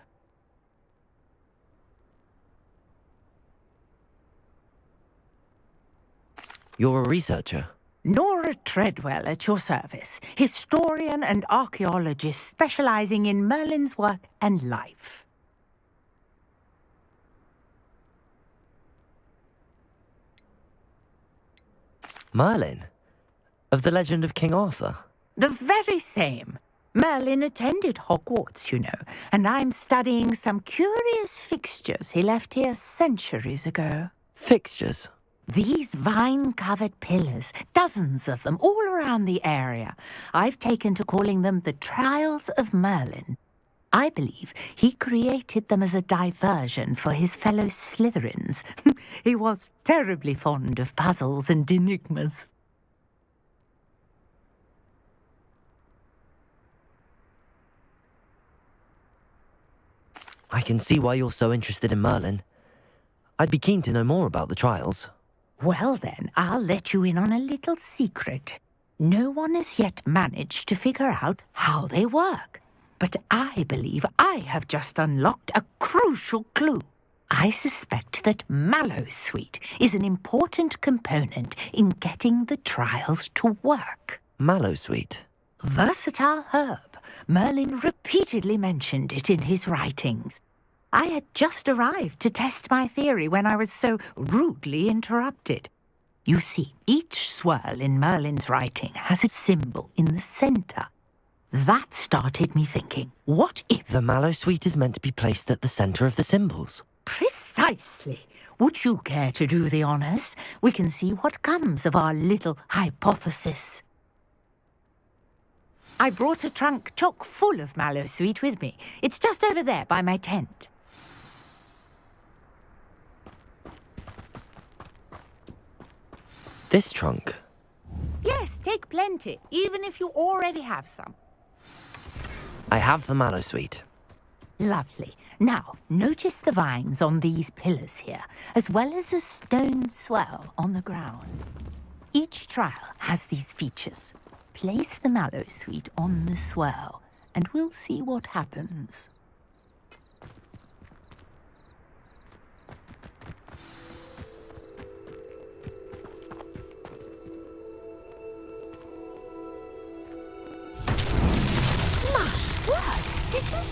You're a researcher? Nora Treadwell at your service, historian and archaeologist specialising in Merlin's work and life. Merlin? Of the legend of King Arthur? The very same. Merlin attended Hogwarts, you know, and I'm studying some curious fixtures he left here centuries ago. Fixtures? These vine-covered pillars, dozens of them, all around the area. I've taken to calling them the Trials of Merlin. I believe he created them as a diversion for his fellow Slytherins. He was terribly fond of puzzles and enigmas. I can see why you're so interested in Merlin. I'd be keen to know more about the trials. Well then, I'll let you in on a little secret. No one has yet managed to figure out how they work. But I believe I have just unlocked a crucial clue. I suspect that Mallowsweet is an important component in getting the trials to work. Mallowsweet? Versatile herb. Merlin repeatedly mentioned it in his writings. I had just arrived to test my theory when I was so rudely interrupted. You see, each swirl in Merlin's writing has a symbol in the centre. That started me thinking, what if... The Mallowsweet is meant to be placed at the centre of the symbols. Precisely. Would you care to do the honours? We can see what comes of our little hypothesis. I brought a trunk chock full of Mallowsweet with me. It's just over there by my tent. This trunk? Yes, take plenty, even if you already have some. I have the Mallowsweet. Lovely. Now, notice the vines on these pillars here, as well as a stone swell on the ground. Each trial has these features. Place the Mallowsweet on the swell, and we'll see what happens.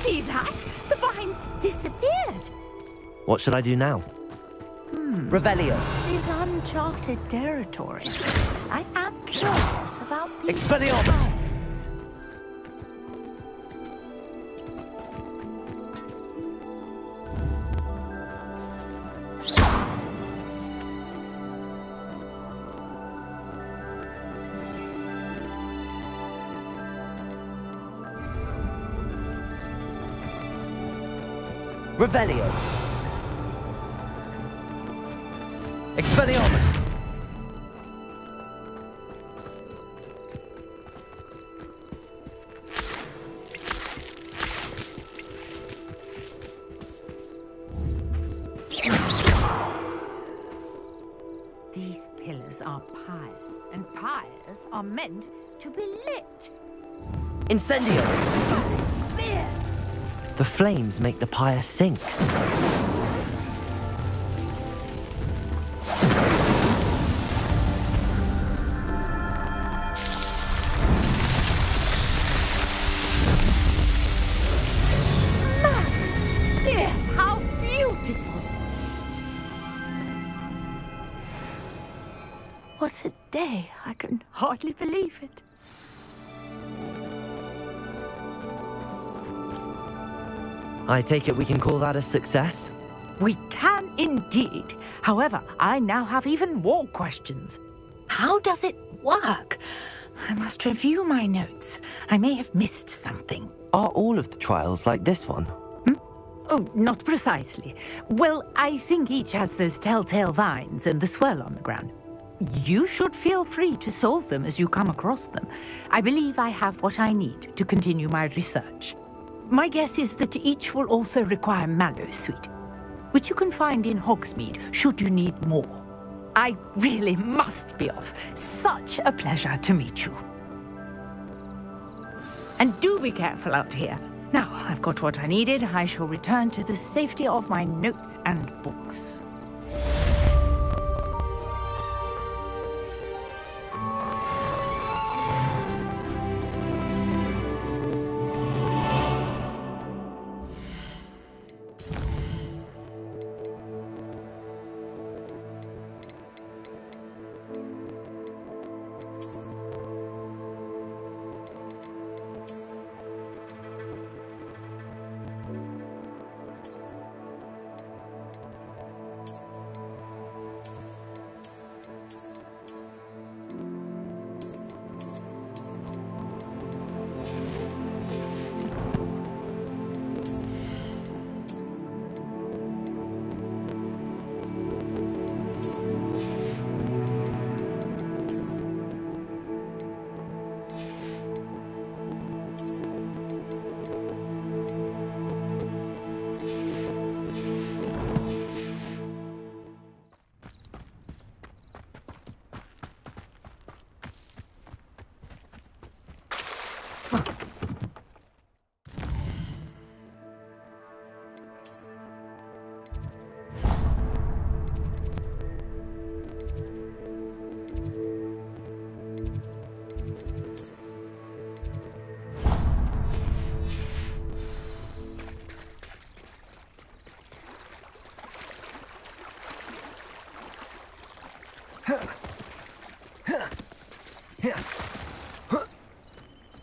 See that? The vines disappeared. What should I do now? Revelio. This is uncharted territory. I am curious about the Expelliarmus. vines. Revelio. Expelliarmus. These pillars are pyres, and pyres are meant to be lit. Incendio. The flames make the pyre sink. Yes, how beautiful! What a day! I can hardly believe it. I take it we can call that a success? We can indeed. However, I now have even more questions. How does it work? I must review my notes. I may have missed something. Are all of the trials like this one? Oh, not precisely. Well, I think each has those telltale vines and the swirl on the ground. You should feel free to solve them as you come across them. I believe I have what I need to continue my research. My guess is that each will also require Mallow Sweet, which you can find in Hogsmeade should you need more. I really must be off. Such a pleasure to meet you. And do be careful out here. Now I've got what I needed, I shall return to the safety of my notes and books.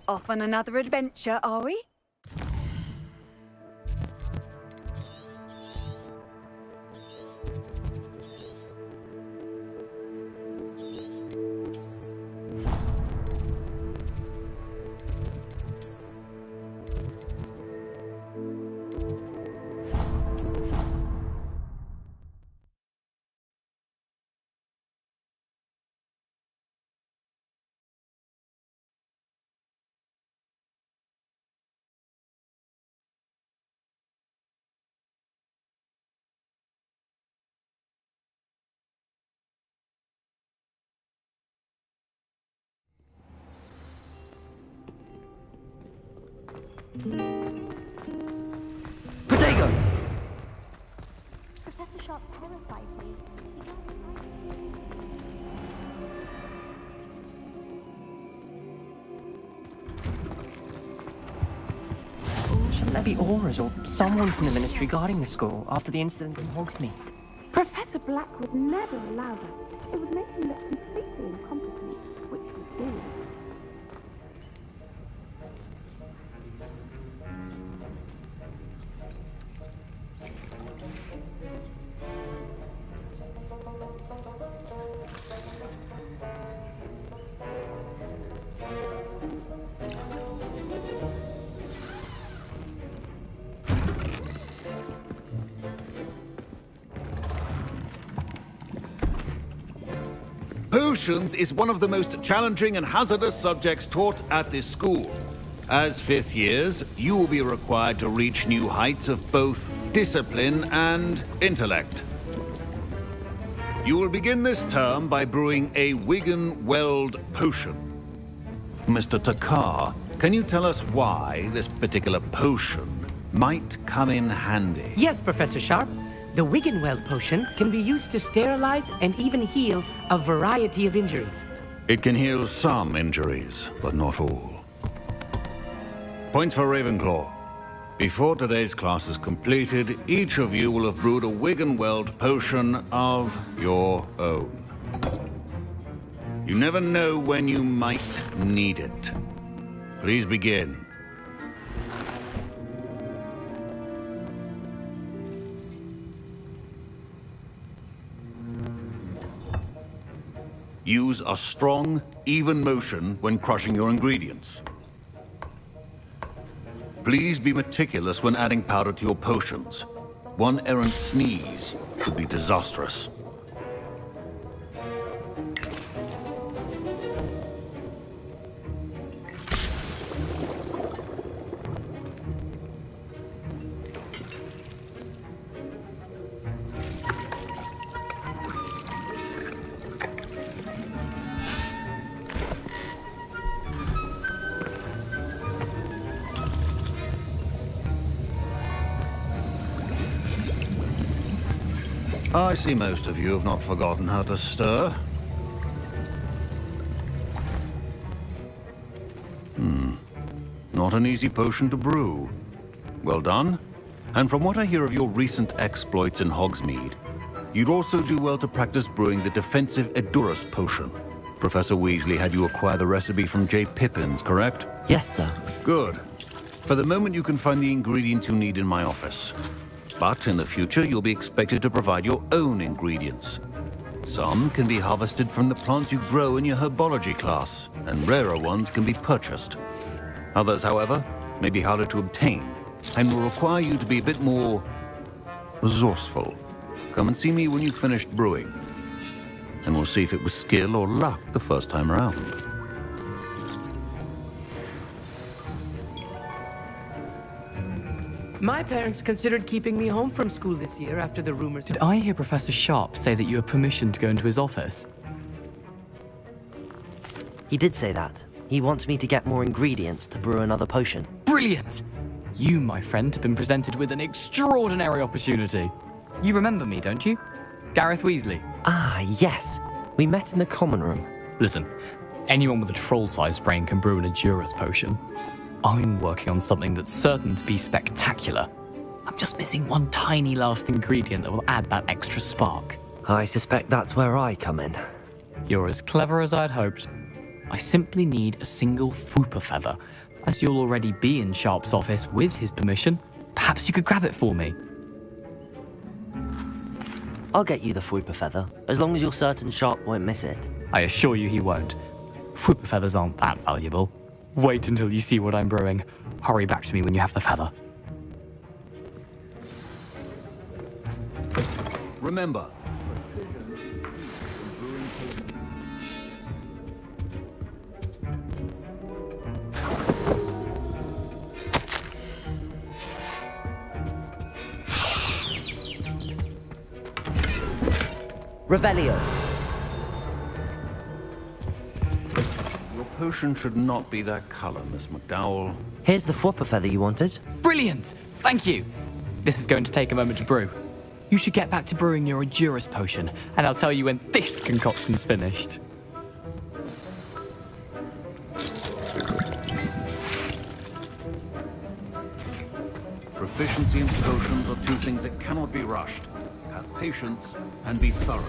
Off on another adventure, are we? Protego! Professor Sharp terrified me. Oh, shall I be Aura's or someone from the Ministry guarding the school after the incident in Hogsmeade. Professor Black would never allow that. It would make him look completely incompetent, which he did. Potions is one of the most challenging and hazardous subjects taught at this school. As fifth years, you will be required to reach new heights of both discipline and intellect. You will begin this term by brewing a Wigan-Weld potion. Mr. Takar, can you tell us why this particular potion might come in handy? Yes, Professor Sharp. The Wigan-Weld potion can be used to sterilize and even heal a variety of injuries. It can heal some injuries, but not all. Points for Ravenclaw. Before today's class is completed, each of you will have brewed a Wigan-Weld potion of your own. You never know when you might need it. Please begin. Use a strong, even motion when crushing your ingredients. Please be meticulous when adding powder to your potions. One errant sneeze could be disastrous. I see most of you have not forgotten how to stir. Not an easy potion to brew. Well done. And from what I hear of your recent exploits in Hogsmeade, you'd also do well to practice brewing the defensive Edurus potion. Professor Weasley had you acquire the recipe from J. Pippins, correct? Yes, sir. Good. For the moment, you can find the ingredients you need in my office. But in the future, you'll be expected to provide your own ingredients. Some can be harvested from the plants you grow in your herbology class, and rarer ones can be purchased. Others, however, may be harder to obtain, and will require you to be a bit more resourceful. Come and see me when you've finished brewing, and we'll see if it was skill or luck the first time around. My parents considered keeping me home from school this year after the rumors. Did I hear Professor Sharp say that you have permission to go into his office? He did say that. He wants me to get more ingredients to brew another potion. Brilliant! You, my friend, have been presented with an extraordinary opportunity. You remember me, don't you? Gareth Weasley. Ah, yes. We met in the common room. Listen, anyone with a troll-sized brain can brew an Edurus potion. I'm working on something that's certain to be spectacular. I'm just missing one tiny last ingredient that will add that extra spark. I suspect that's where I come in. You're as clever as I'd hoped. I simply need a single Fwooper feather. As you'll already be in Sharp's office with his permission, perhaps you could grab it for me. I'll get you the Fwooper feather, as long as you're certain Sharp won't miss it. I assure you he won't. Fwooper feathers aren't that valuable. Wait until you see what I'm brewing. Hurry back to me when you have the feather. Remember, Revelio. Your potion should not be that color, Miss McDowell. Here's the Fwooper feather you wanted. Brilliant! Thank you! This is going to take a moment to brew. You should get back to brewing your Edurus potion, and I'll tell you when this concoction's finished. Efficiency and potions are two things that cannot be rushed. Have patience and be thorough.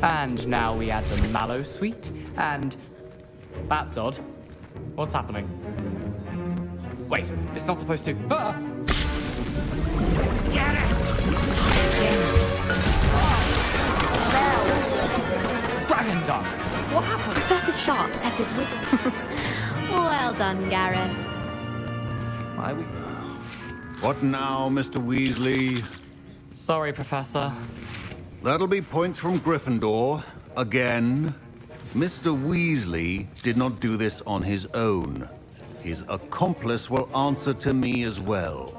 And now we add the mallow sweet, and that's odd. What's happening? Wait, it's not supposed to. Ah! Get it! Dragon Dung! What happened? Professor Sharp said that we... Well done, Gareth. Why we... What now, Mr. Weasley? Sorry, Professor. That'll be points from Gryffindor. Again. Mr. Weasley did not do this on his own. His accomplice will answer to me as well.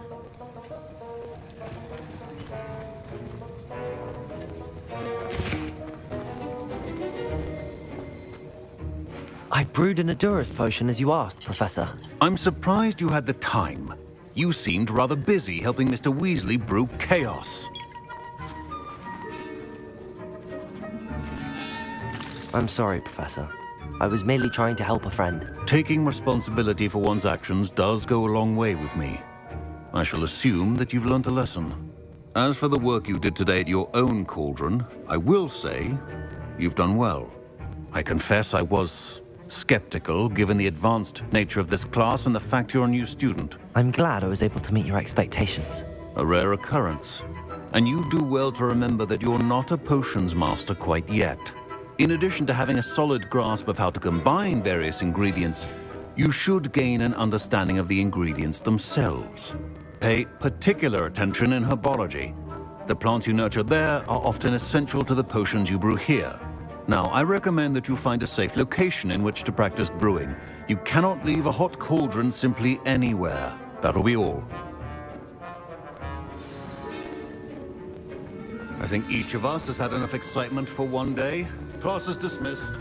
I brewed an Adurus potion as you asked, Professor. I'm surprised you had the time. You seemed rather busy helping Mr. Weasley brew chaos. I'm sorry, Professor. I was merely trying to help a friend. Taking responsibility for one's actions does go a long way with me. I shall assume that you've learnt a lesson. As for the work you did today at your own cauldron, I will say you've done well. I confess I was skeptical, given the advanced nature of this class and the fact you're a new student. I'm glad I was able to meet your expectations. A rare occurrence. And you do well to remember that you're not a potions master quite yet. In addition to having a solid grasp of how to combine various ingredients, you should gain an understanding of the ingredients themselves. Pay particular attention in herbology. The plants you nurture there are often essential to the potions you brew here. Now, I recommend that you find a safe location in which to practice brewing. You cannot leave a hot cauldron simply anywhere. That'll be all. I think each of us has had enough excitement for one day. Class is dismissed.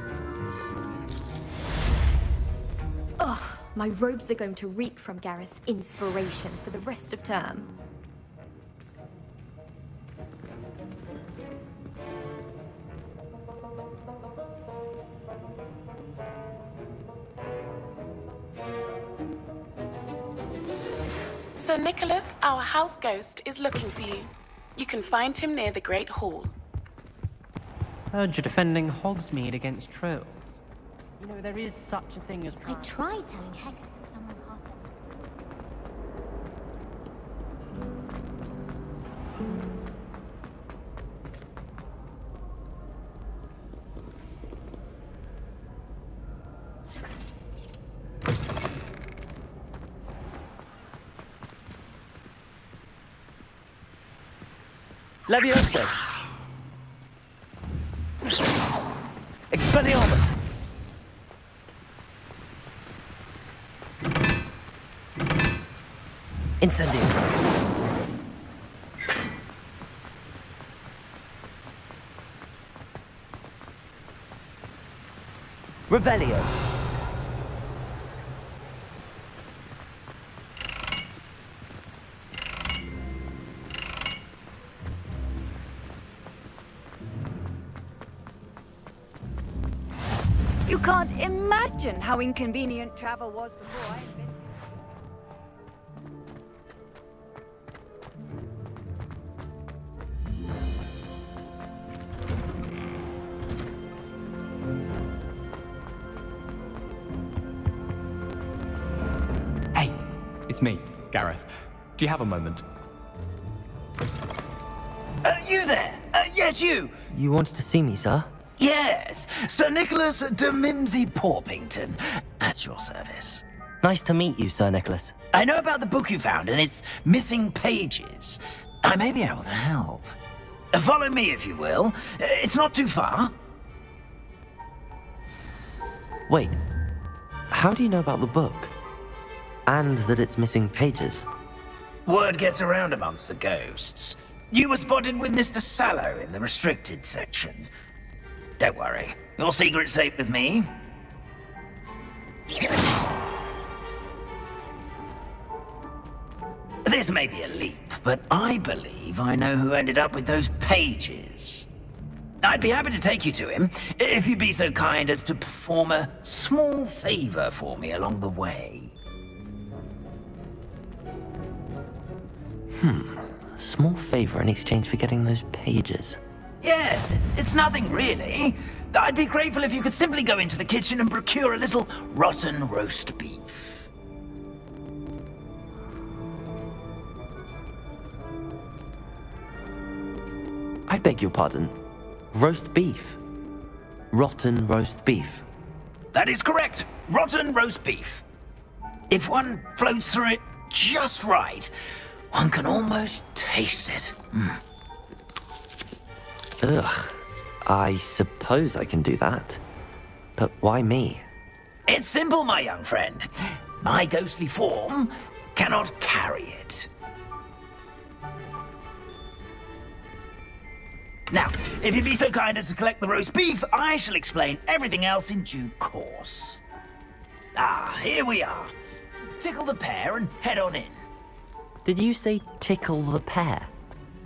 Ugh, my robes are going to reek from Gareth's inspiration for the rest of term. Sir Nicholas, our house ghost, is looking for you. You can find him near the Great Hall. Heard you're defending Hogsmeade against trolls. You know, there is such a thing as... I tried telling Hector that someone caught them. Levioso! Expelliarmus! Incendio! Revelio! You can't imagine how inconvenient travel was before I invented Hey, it's me, Gareth. Do you have a moment? You there? Yes, you. You wanted to see me, sir? Yes, Sir Nicholas de Mimsy Porpington, at your service. Nice to meet you, Sir Nicholas. I know about the book you found and its missing pages. I may be able to help. Follow me, if you will. It's not too far. Wait, how do you know about the book? And that it's missing pages? Word gets around amongst the ghosts. You were spotted with Mr. Sallow in the restricted section. Don't worry, your secret's safe with me. This may be a leap, but I believe I know who ended up with those pages. I'd be happy to take you to him, if you'd be so kind as to perform a small favor for me along the way. A small favor in exchange for getting those pages. Yes, it's nothing really. I'd be grateful if you could simply go into the kitchen and procure a little rotten roast beef. I beg your pardon. Roast beef. Rotten roast beef. That is correct. Rotten roast beef. If one floats through it just right, one can almost taste it. Ugh. I suppose I can do that. But why me? It's simple, my young friend. My ghostly form cannot carry it. Now, if you'd be so kind as to collect the roast beef, I shall explain everything else in due course. Ah, here we are. Tickle the pear and head on in. Did you say tickle the pear?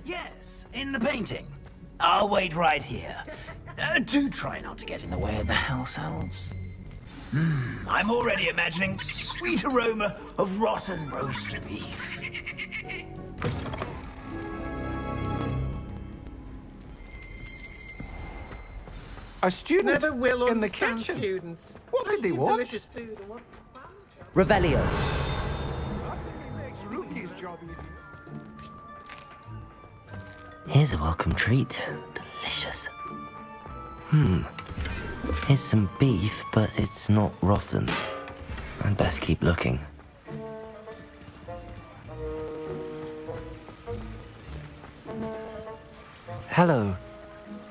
Yes, in the painting. I'll wait right here. Do try not to get in the way of the house elves. I'm already imagining the sweet aroma of rotten roast beef. A student Never will in the understand kitchen. students. What did they want? Delicious food and what? Revelio. Here's a welcome treat. Delicious. Here's some beef, but it's not rotten. I'd best keep looking. Hello.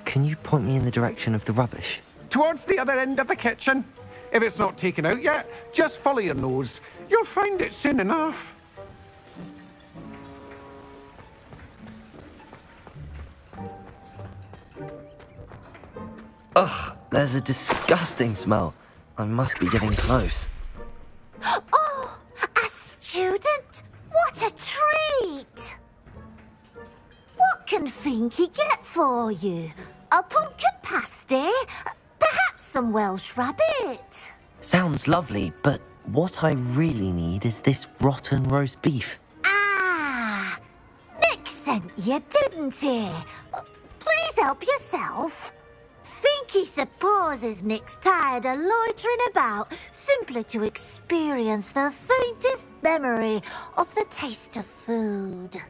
Can you point me in the direction of the rubbish? Towards the other end of the kitchen. If it's not taken out yet, just follow your nose. You'll find it soon enough. Ugh, there's a disgusting smell. I must be getting close. Oh, a student? What a treat! What can Finky get for you? A pumpkin pasty? Perhaps some Welsh rabbit? Sounds lovely, but what I really need is this rotten roast beef. Ah, Nick sent you, didn't he? Please help yourself. Finky supposes Nick's tired of loitering about simply to experience the faintest memory of the taste of food.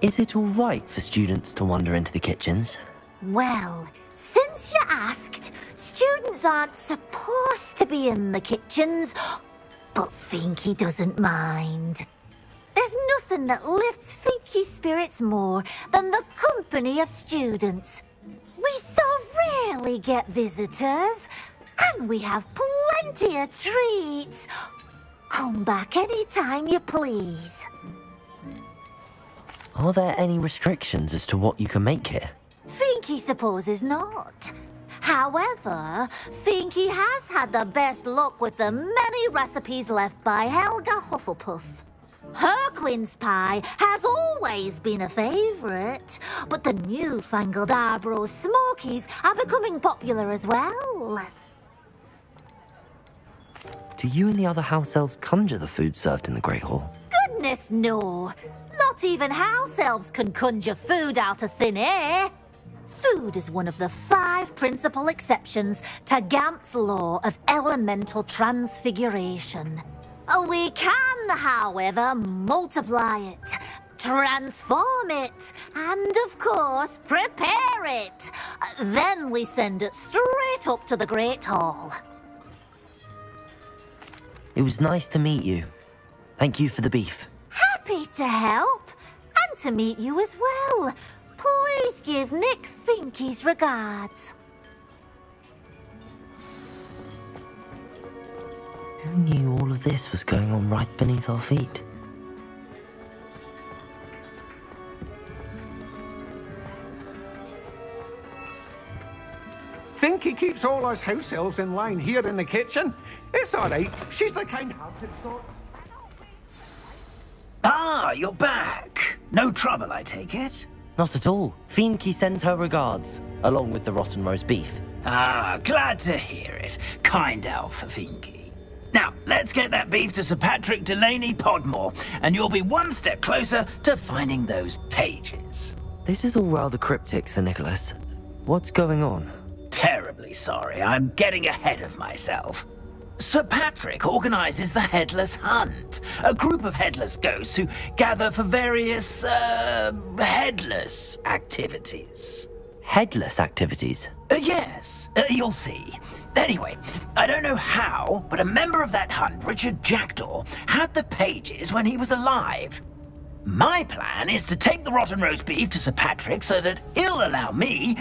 Is it all right for students to wander into the kitchens? Well, since you asked, students aren't supposed to be in the kitchens, but Finky doesn't mind. There's nothing that lifts Finky's spirits more than the company of students. We so rarely get visitors, and we have plenty of treats. Come back any time you please. Are there any restrictions as to what you can make here? Finky supposes not. However, Finky has had the best luck with the many recipes left by Helga Hufflepuff. Her quince pie has always been a favourite, but the newfangled Arborough Smokies are becoming popular as well. Do you and the other house elves conjure the food served in the Great Hall? Goodness no! Not even house elves can conjure food out of thin air. Food is one of the 5 principal exceptions to Gamp's law of elemental transfiguration. We can, however, multiply it, transform it, and of course, prepare it. Then we send it straight up to the Great Hall. It was nice to meet you. Thank you for the beef. Happy to help, and to meet you as well. Please give Nick Finky's regards. Who knew all of this was going on right beneath our feet? Finky keeps all us house elves in line here in the kitchen. It's all right. She's the kind-hearted sort. Ah, you're back. No trouble, I take it? Not at all. Finky sends her regards, along with the rotten roast beef. Ah, glad to hear it. Kind elf for Finky. Now, let's get that beef to Sir Patrick Delaney Podmore, and you'll be one step closer to finding those pages. This is all rather cryptic, Sir Nicholas. What's going on? Terribly sorry, I'm getting ahead of myself. Sir Patrick organizes the Headless Hunt, a group of headless ghosts who gather for various, headless activities. Headless activities? Yes, you'll see. Anyway, I don't know how, but a member of that hunt, Richard Jackdaw, had the pages when he was alive. My plan is to take the rotten roast beef to Sir Patrick so that he'll allow me,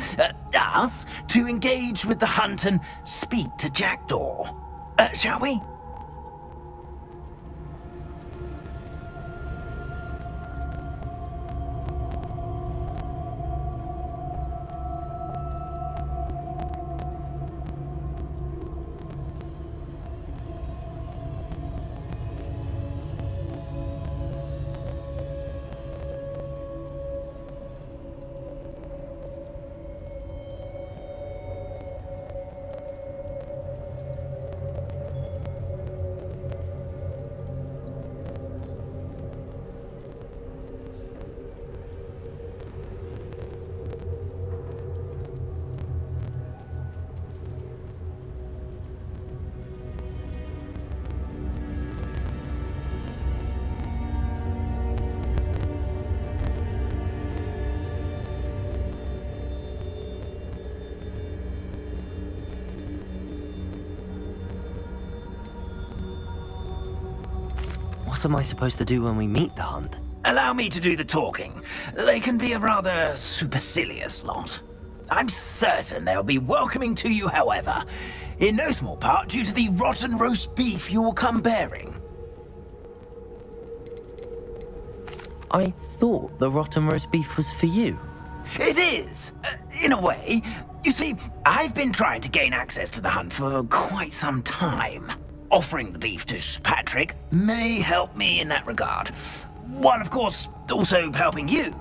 us, to engage with the hunt and speak to Jackdaw. Shall we? What am I supposed to do when we meet the hunt? Allow me to do the talking. They can be a rather supercilious lot. I'm certain they'll be welcoming to you, however, in no small part due to the rotten roast beef you will come bearing. I thought the rotten roast beef was for you. It is, in a way. You see, I've been trying to gain access to the hunt for quite some time. Offering the beef to Patrick may help me in that regard. While, of course, also helping you.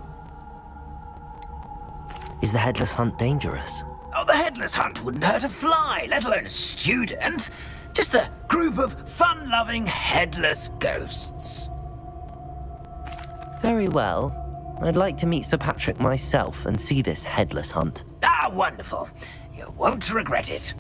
Is the headless hunt dangerous? Oh, the headless hunt wouldn't hurt a fly, let alone a student. Just a group of fun-loving headless ghosts. Very well. I'd like to meet Sir Patrick myself and see this headless hunt. Ah, wonderful. You won't regret it.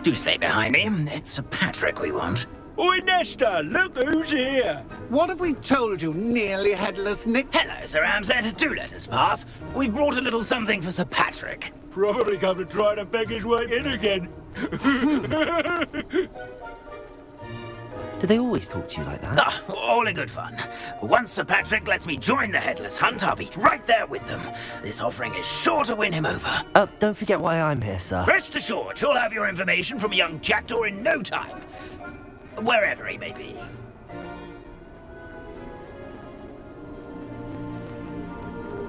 Do stay behind me. It's Sir Patrick we want. Oi, Nesta, look who's here. What have we told you, nearly headless Nick? Hello, Sir Ramsett. Do let us pass. We've brought a little something for Sir Patrick. Probably come to try to beg his way in again. Do they always talk to you like that? Ah, all in good fun. Once Sir Patrick lets me join the Headless Hunt, I'll be right there with them. This offering is sure to win him over. Don't forget why I'm here, sir. Rest assured, you'll have your information from a young Jackdaw in no time. Wherever he may be.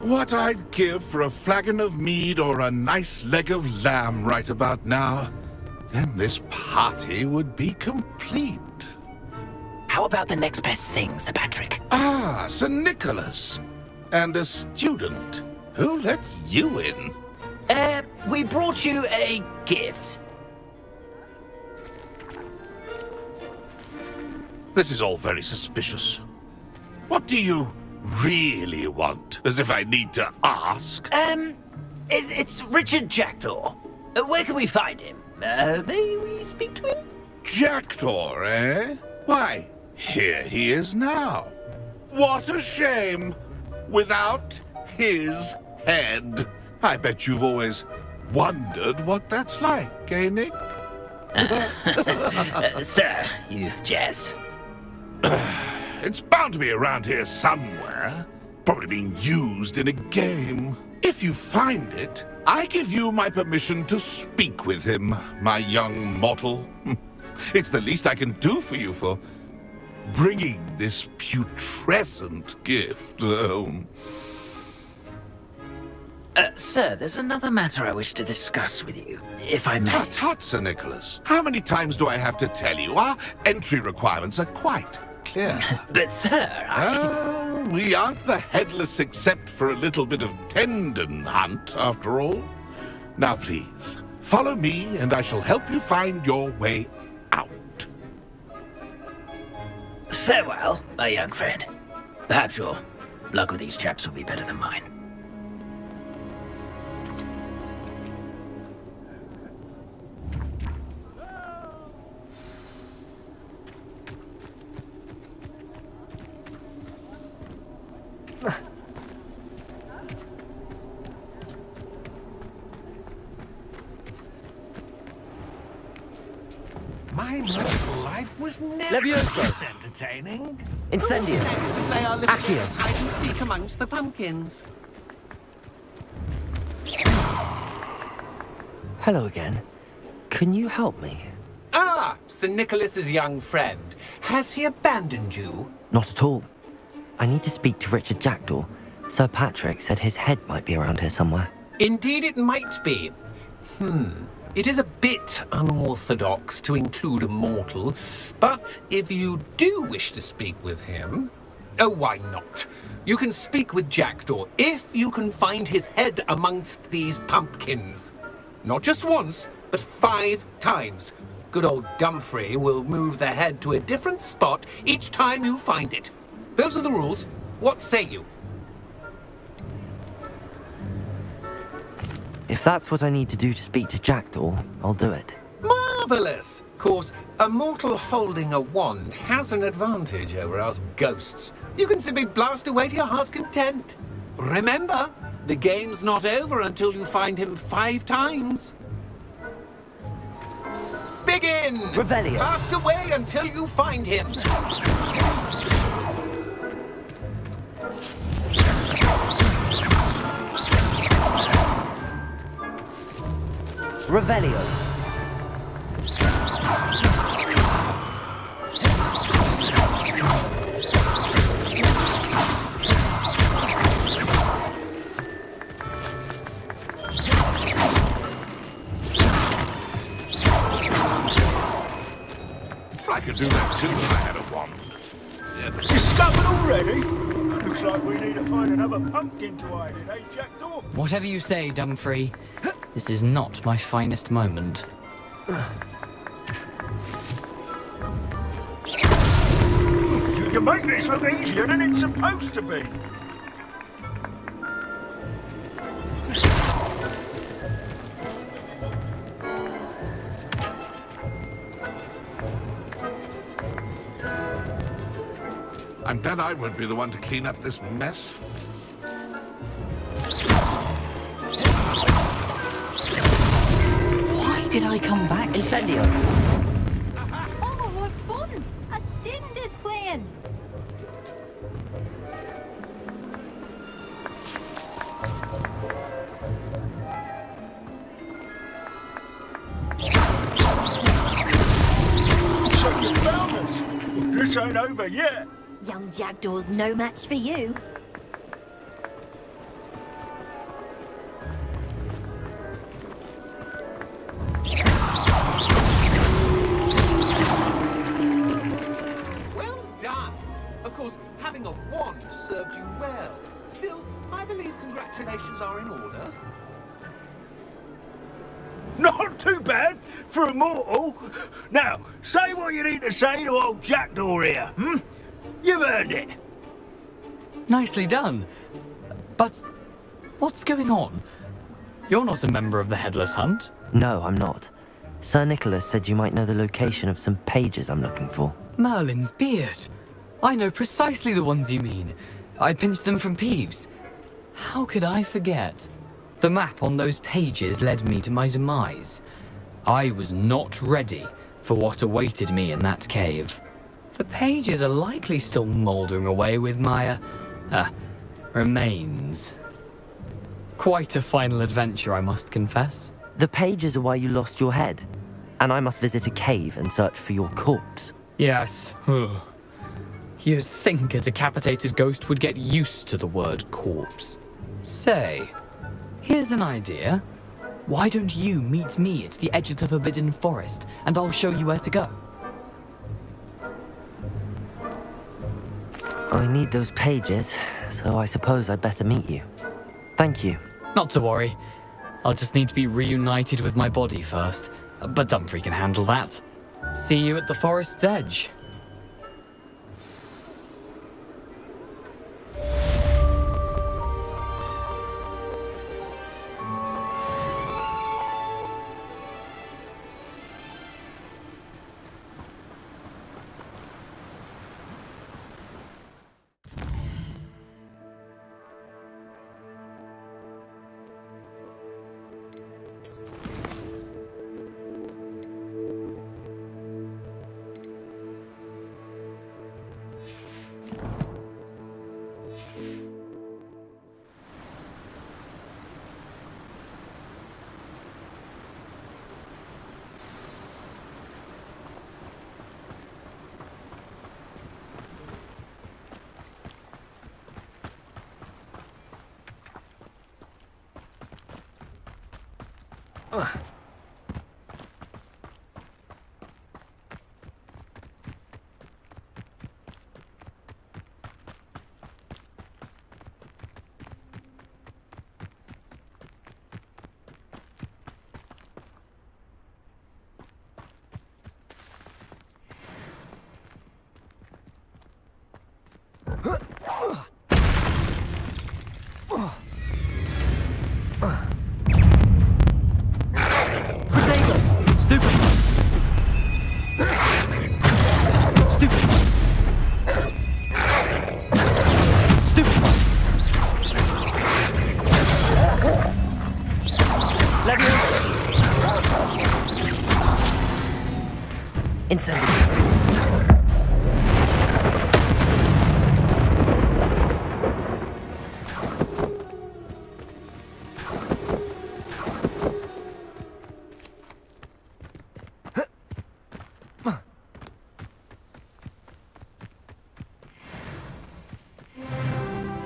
What I'd give for a flagon of mead or a nice leg of lamb right about now. Then this party would be complete. How about the next best thing, Sir Patrick? Ah, Sir Nicholas. And a student. Who let you in? We brought you a gift. This is all very suspicious. What do you really want? As if I need to ask. It's Richard Jackdaw. Where can we find him? May we speak to him? Jackdaw, eh? Why, here he is now. What a shame! Without his head. I bet you've always wondered what that's like, eh, Nick? Sir, you jest. It's bound to be around here somewhere. Probably being used in a game. If you find it, I give you my permission to speak with him, my young mortal. It's the least I can do for you for bringing this putrescent gift home. Sir, there's another matter I wish to discuss with you, if I may. Tut, Sir Nicholas. How many times do I have to tell you? Our entry requirements are quite clear. But, sir, we aren't the headless except for a little bit of tendon hunt, after all. Now, please, follow me, and I shall help you find your way out. Farewell, my young friend. Perhaps your luck with these chaps will be better than mine. My mortal life was never Levioso. this entertaining. Incendio. Next to play our little Accio. hide and seek amongst the pumpkins. Hello again. Can you help me? Ah, Sir Nicholas's young friend. Has he abandoned you? Not at all. I need to speak to Richard Jackdaw. Sir Patrick said his head might be around here somewhere. Indeed it might be. It is a bit unorthodox to include a mortal, but if you do wish to speak with him, oh, why not? You can speak with Jackdaw if you can find his head amongst these pumpkins. Not just once, but 5 times. Good old Dumfrey will move the head to a different spot each time you find it. Those are the rules. What say you? If that's what I need to do to speak to Jackdaw, I'll do it. Marvelous! Of course, a mortal holding a wand has an advantage over us ghosts. You can simply blast away to your heart's content. Remember, the game's not over until you find him 5 times. Begin! Revelio. Blast away until you find him. Revelio. I could do that too if I had a wand. Discovered already? Looks like we need to find another pumpkin to hide in, eh, Jackdaw? Whatever you say, Dumfrey. This is not my finest moment. You make this look easier than it's supposed to be. I'm glad I won't be the one to clean up this mess. Why did I come back? Incendio. Oh, what fun! A student is playing! So you found us. Well, this ain't over yet. Young Jackdaw's no match for you. Well done. Of course, having a wand served you well. Still, I believe congratulations are in order. Not too bad for a mortal. Now, say what you need to say to old Jackdaw here, hmm? You've earned it. Nicely done. But what's going on? You're not a member of the Headless Hunt. No, I'm not. Sir Nicholas said you might know the location of some pages I'm looking for. Merlin's beard. I know precisely the ones you mean. I pinched them from Peeves. How could I forget? The map on those pages led me to my demise. I was not ready for what awaited me in that cave. The pages are likely still mouldering away with my, remains. Quite a final adventure, I must confess. The pages are why you lost your head, and I must visit a cave and search for your corpse. Yes. You'd think a decapitated ghost would get used to the word corpse. Say, here's an idea. Why don't you meet me at the edge of the Forbidden Forest, and I'll show you where to go? I need those pages, so I suppose I'd better meet you. Thank you. Not to worry. I'll just need to be reunited with my body first, but Dumfries can handle that. See you at the forest's edge.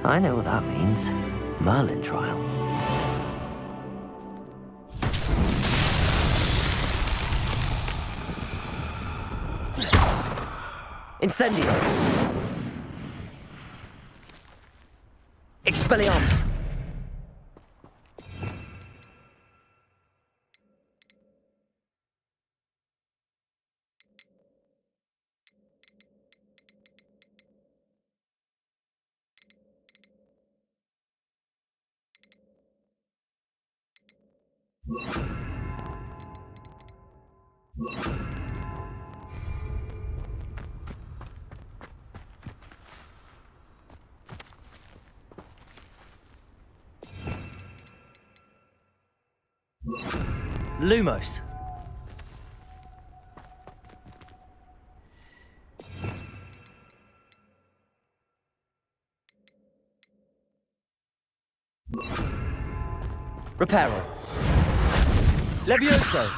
I know what that means. Merlin trial. Incendio! Expelliarmus! Lumos. Reparo. Levioso.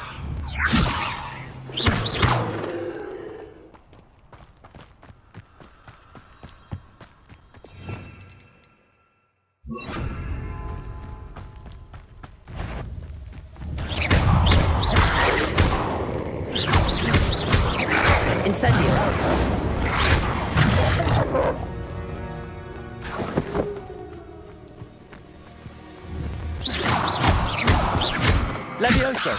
Incendio. Levioso.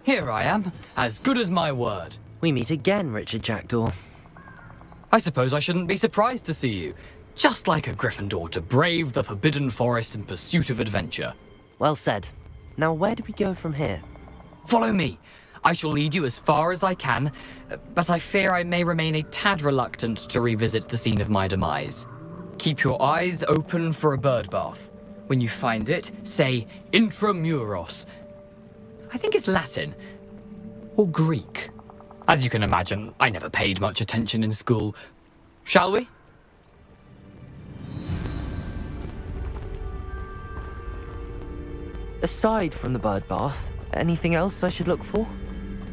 Here I am, as good as my word. We meet again, Richard Jackdaw. I suppose I shouldn't be surprised to see you. Just like a Gryffindor to brave the Forbidden Forest in pursuit of adventure. Well said. Now where do we go from here? Follow me. I shall lead you as far as I can, but I fear I may remain a tad reluctant to revisit the scene of my demise. Keep your eyes open for a bird bath. When you find it, say Intramuros. I think it's Latin. Or Greek. As you can imagine, I never paid much attention in school. Shall we? Aside from the bird bath, anything else I should look for?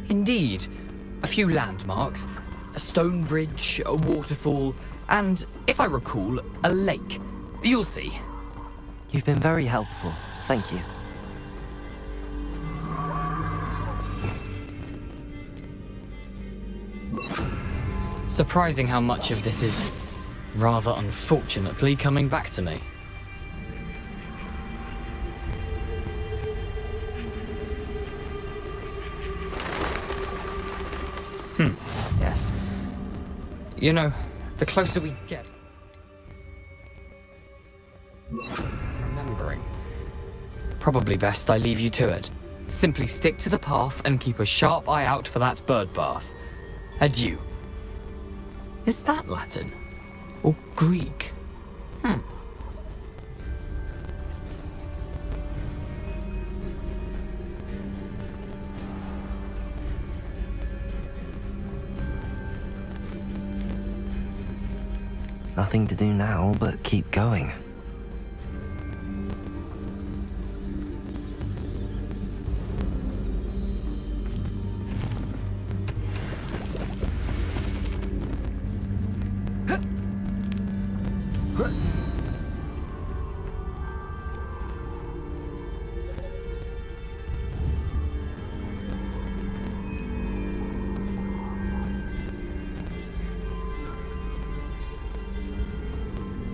Indeed. A few landmarks, a stone bridge, a waterfall, and, if I recall, a lake. You'll see. You've been very helpful. Thank you. Surprising how much of this is, rather unfortunately, coming back to me. Yes. You know, the closer we get... Remembering. Probably best I leave you to it. Simply stick to the path and keep a sharp eye out for that bird bath. Adieu. Is that Latin? Or Greek? Nothing to do now but keep going.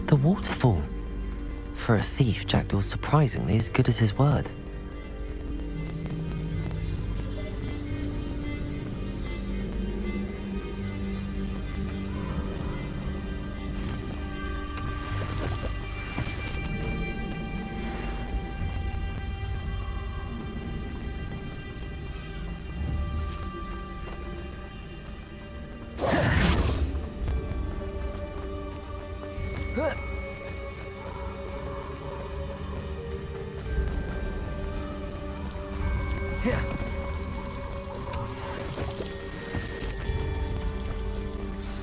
The waterfall. For a thief, Jackdaw's surprisingly as good as his word.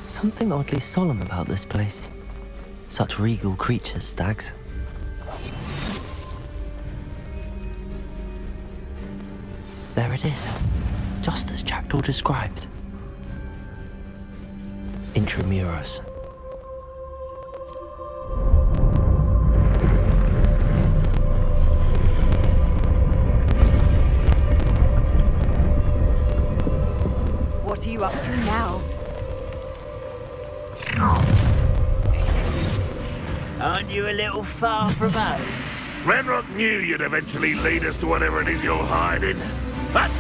Something oddly solemn about this place. Such regal creatures, stags. There it is, just as Jackdaw described. Intramuros. What are you up to now? Aren't you a little far from home? Ranrock knew you'd eventually lead us to whatever it is you're hiding. But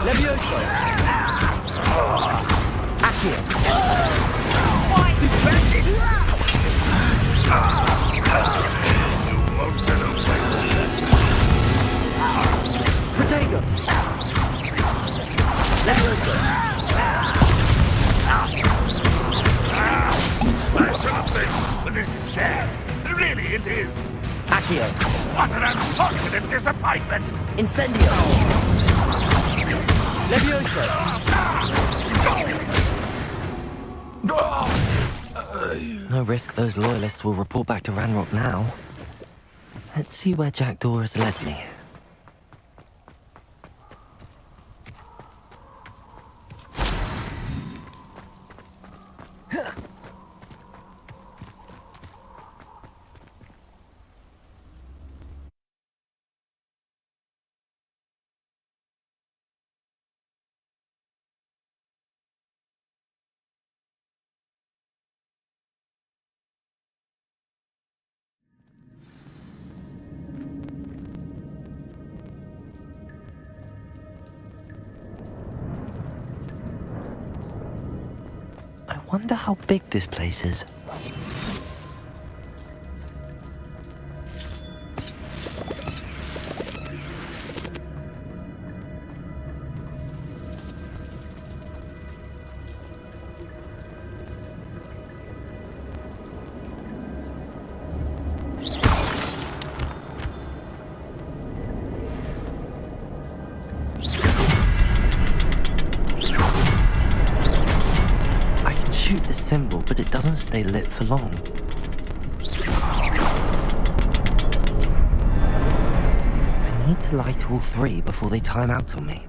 Levioso! Accio! Protego! Levioso! But this is sad. Really, it is. Accio! What an unfortunate disappointment! Incendio! Levioso! No risk those loyalists will report back to Ranrock now. Let's see where Jackdaw has led me. Wonder how big this place is. Shoot the symbol, but it doesn't stay lit for long. I need to light all three before they time out on me.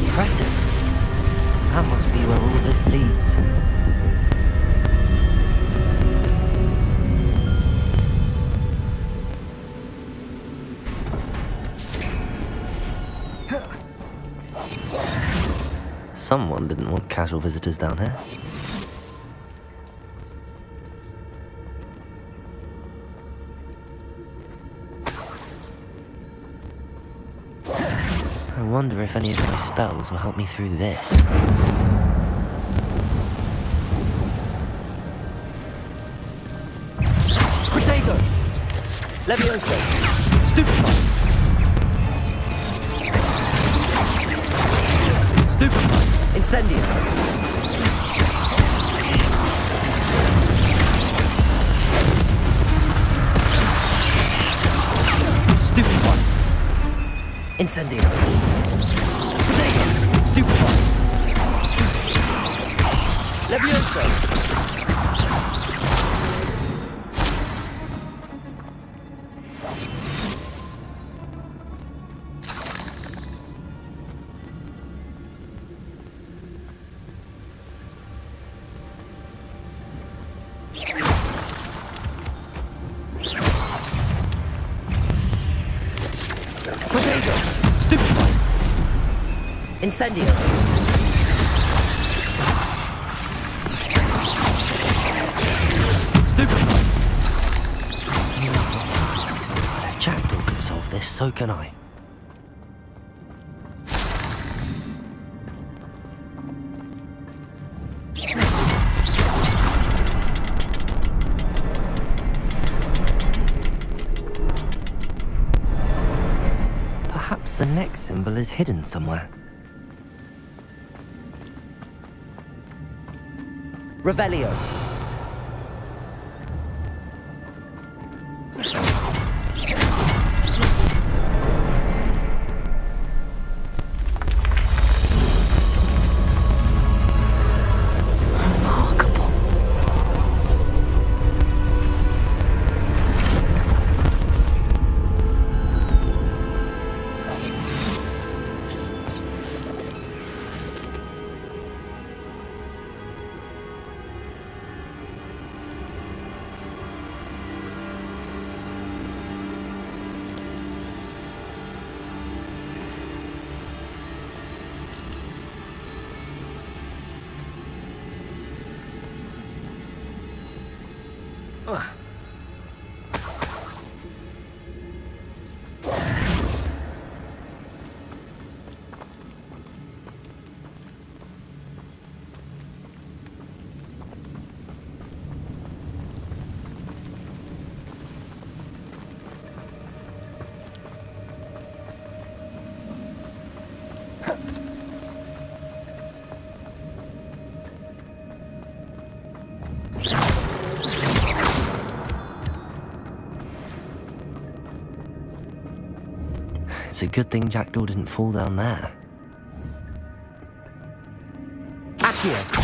Impressive. That must be where all this leads. Someone didn't want casual visitors down here. I wonder if any of my spells will help me through this. Potato! Levioso! Stupefy! Stupefy! Incendio! Stupefy! Incendio! Potato! Stupefy! Levioso! Potato! Stupefy! Incendio! Stupefy! You know what? If Jackdaw can solve this, so can I. Perhaps the next symbol is hidden somewhere. Revelio! It's a good thing Jackdaw didn't fall down there. Accio!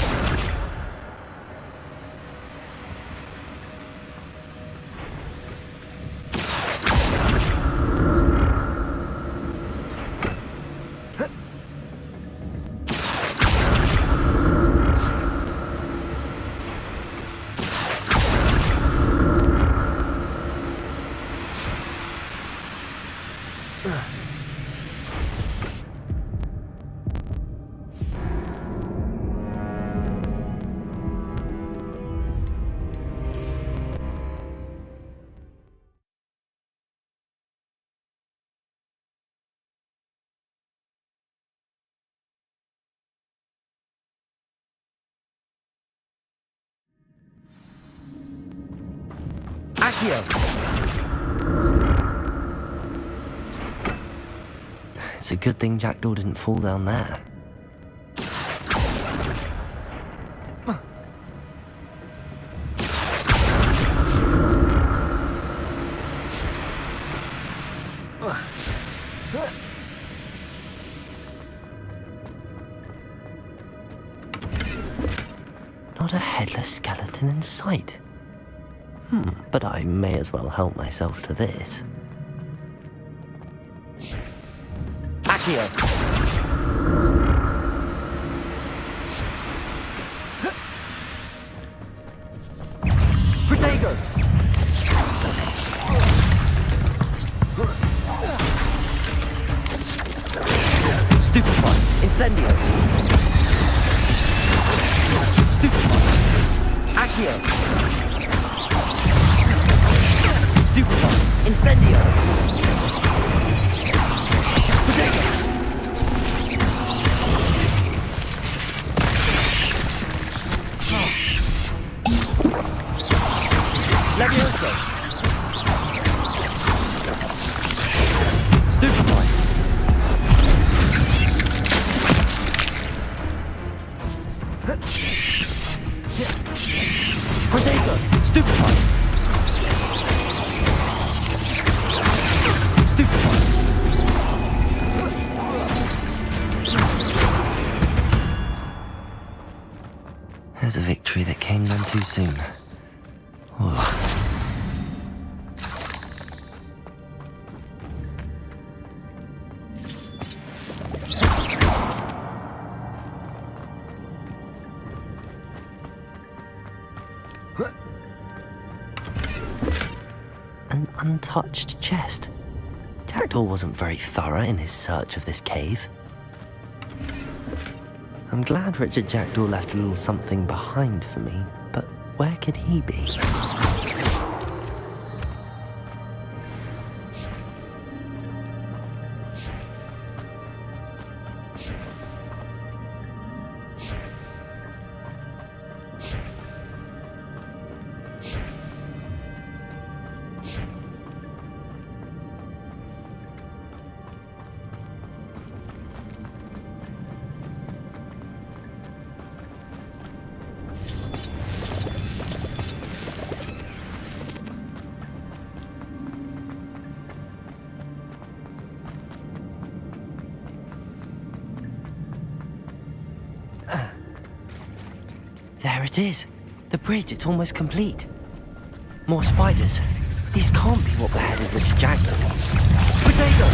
It's a good thing Jackdaw didn't fall down there. Not a headless skeleton in sight. But I may as well help myself to this. Accio. Protego. Stupefy. Incendio. Stupefy. Accio. Stupefy. Incendio. Protego. Levioso. Stupefy. Protego. Stupefy. Stupefy. There's a victory that came none too soon. Oh. An untouched chest. Jackdaw wasn't very thorough in his search of this cave. I'm glad Richard Jackdaw left a little something behind for me, but where could he be? There it is. The bridge, it's almost complete. More spiders. These can't be what beheaded Richard Jackdaw. Potato!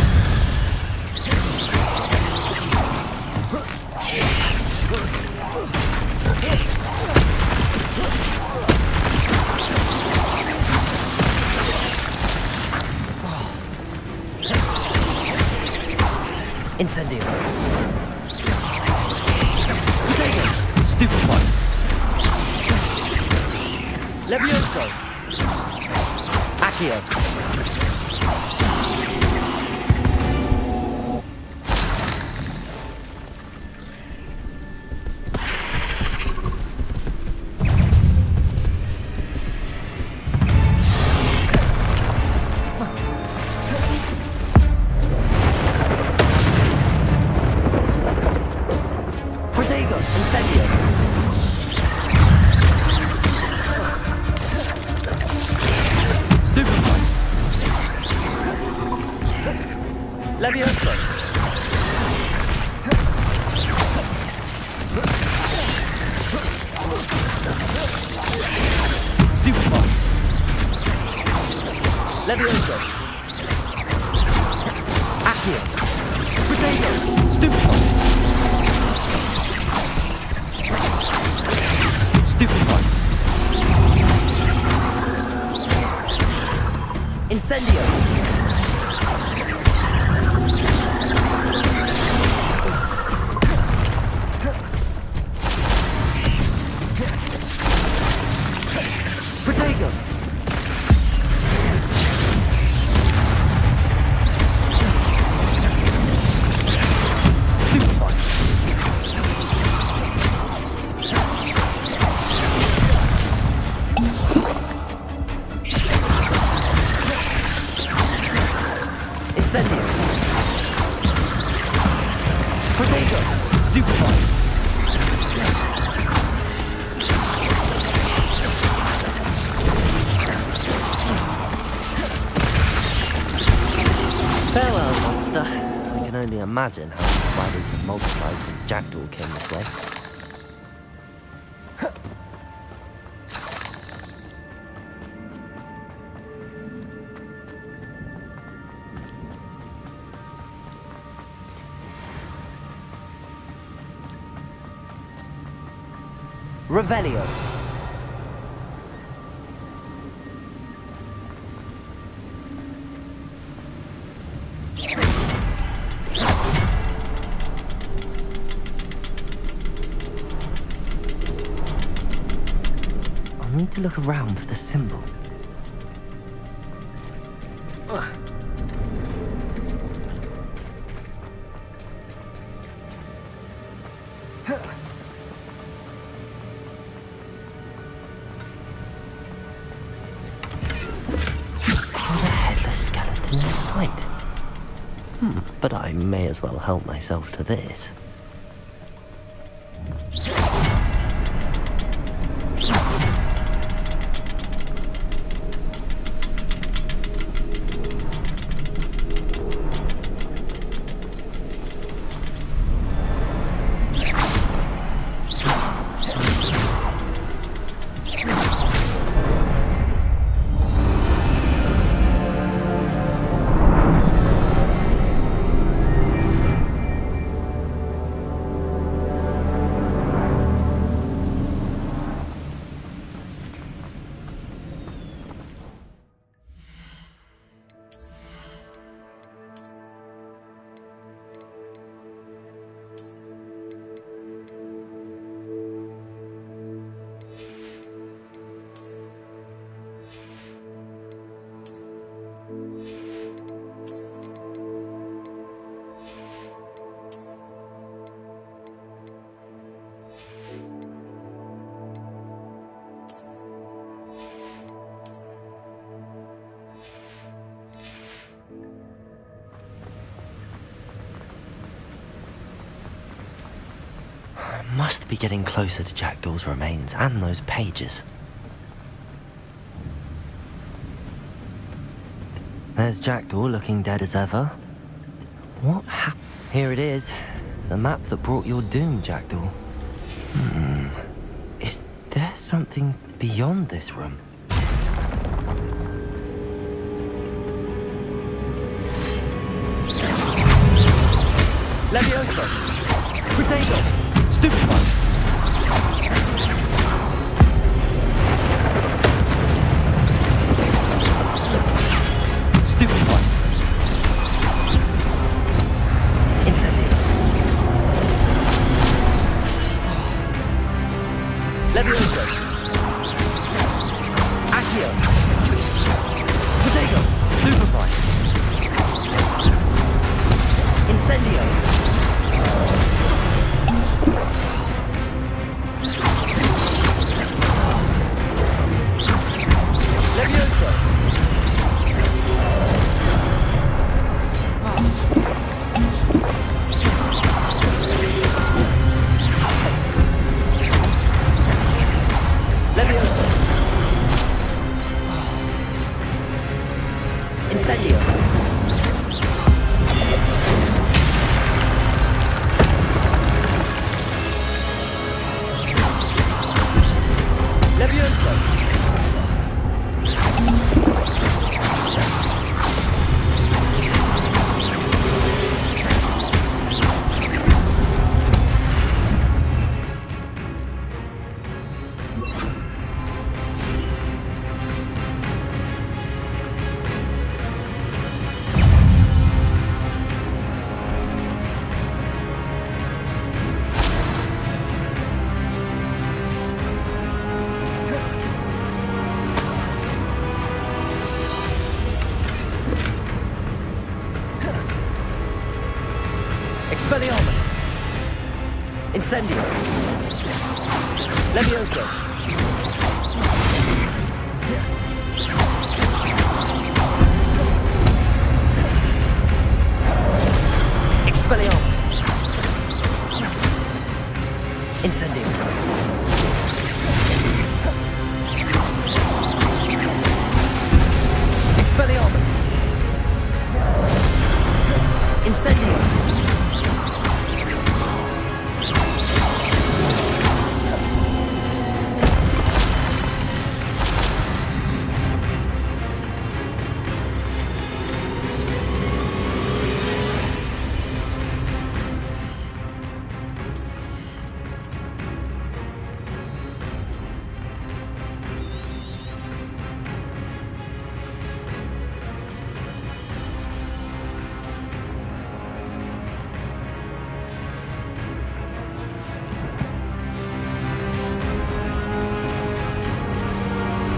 Incendio. Potato! Stupefy. Levioso. Accio. Protego. Incendio. Levioso. Stupefy. Levioso. Accio. Potato. Stupefy. Stupefy. Incendio. Incendio. Protego. Stupefy. Farewell, monster. I can only imagine how the spiders have multiplied since Jackdaw came this way. Revelio. I'll need to look around for the symbol. Skeleton in sight. But I may as well help myself to this. Must be getting closer to Jackdaw's remains and those pages. There's Jackdaw looking dead as ever. What happened? Here it is. The map that brought your doom, Jackdaw. Is there something beyond this room? Levioso. Protego. Stupefy. Stupefy. Incendio. Levioso. Accio. Protego. Stupefy. Incendio. Expelliarmus. Incendio. Levioso. Incendio. Expelliarmus. Incendio.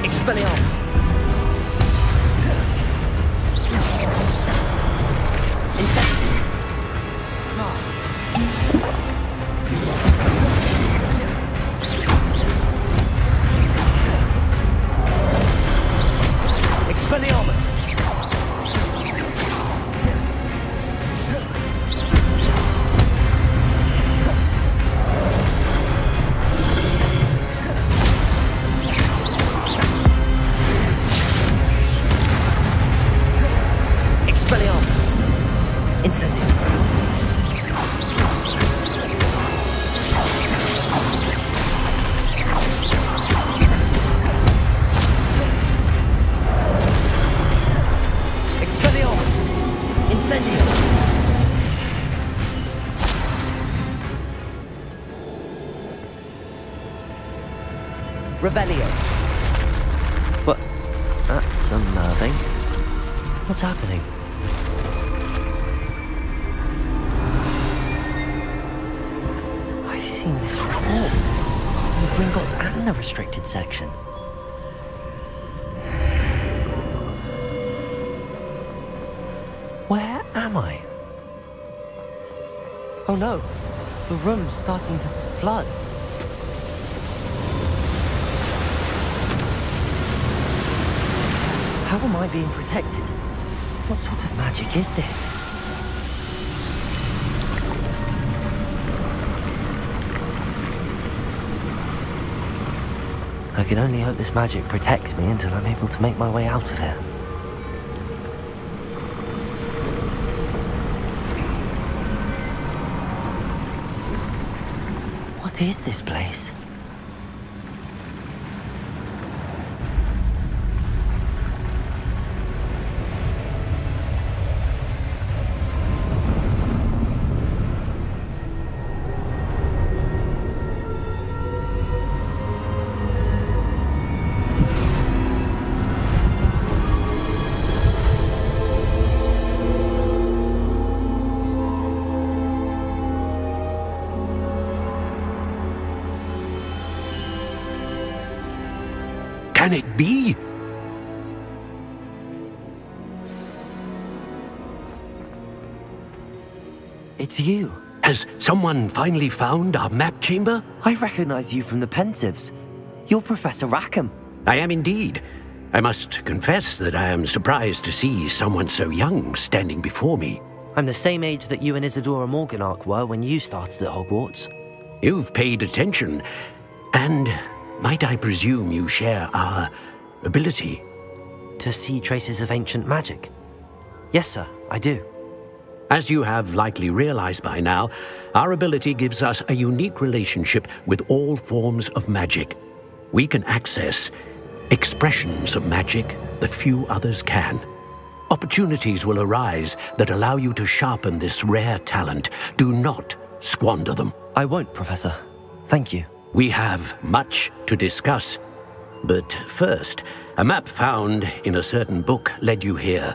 Expelliarmus. Incendio. Expelliarmus. Expelliarmus. Incendio. Expelliarmus. Incendio. Revelio. What? That's unnerving. What's happening? I've seen this before. In Gringotts and the restricted section. Where am I? Oh no, the room's starting to flood. How am I being protected? What sort of magic is this? I can only hope this magic protects me until I'm able to make my way out of here. What is this place? Can it be? It's you. Has someone finally found our map chamber? I recognize you from the Pensives. You're Professor Rackham. I am indeed. I must confess that I am surprised to see someone so young standing before me. I'm the same age that you and Isadora Morganach were when you started at Hogwarts. You've paid attention, and might I presume you share our ability? To see traces of ancient magic? Yes, sir, I do. As you have likely realized by now, our ability gives us a unique relationship with all forms of magic. We can access expressions of magic that few others can. Opportunities will arise that allow you to sharpen this rare talent. Do not squander them. I won't, Professor. Thank you. We have much to discuss. But first, a map found in a certain book led you here.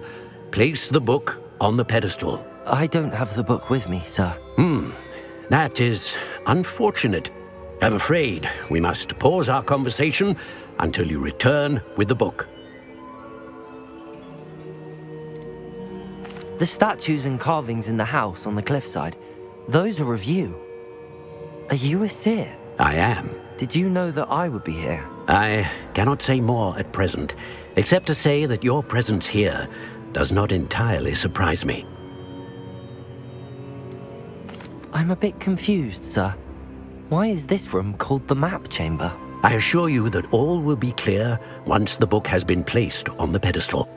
Place the book on the pedestal. I don't have the book with me, sir. That is unfortunate. I'm afraid we must pause our conversation until you return with the book. The statues and carvings in the house on the cliffside, those are of you. Are you a seer? I am. Did you know that I would be here? I cannot say more at present, except to say that your presence here does not entirely surprise me. I'm a bit confused, sir. Why is this room called the map chamber? I assure you that all will be clear once the book has been placed on the pedestal.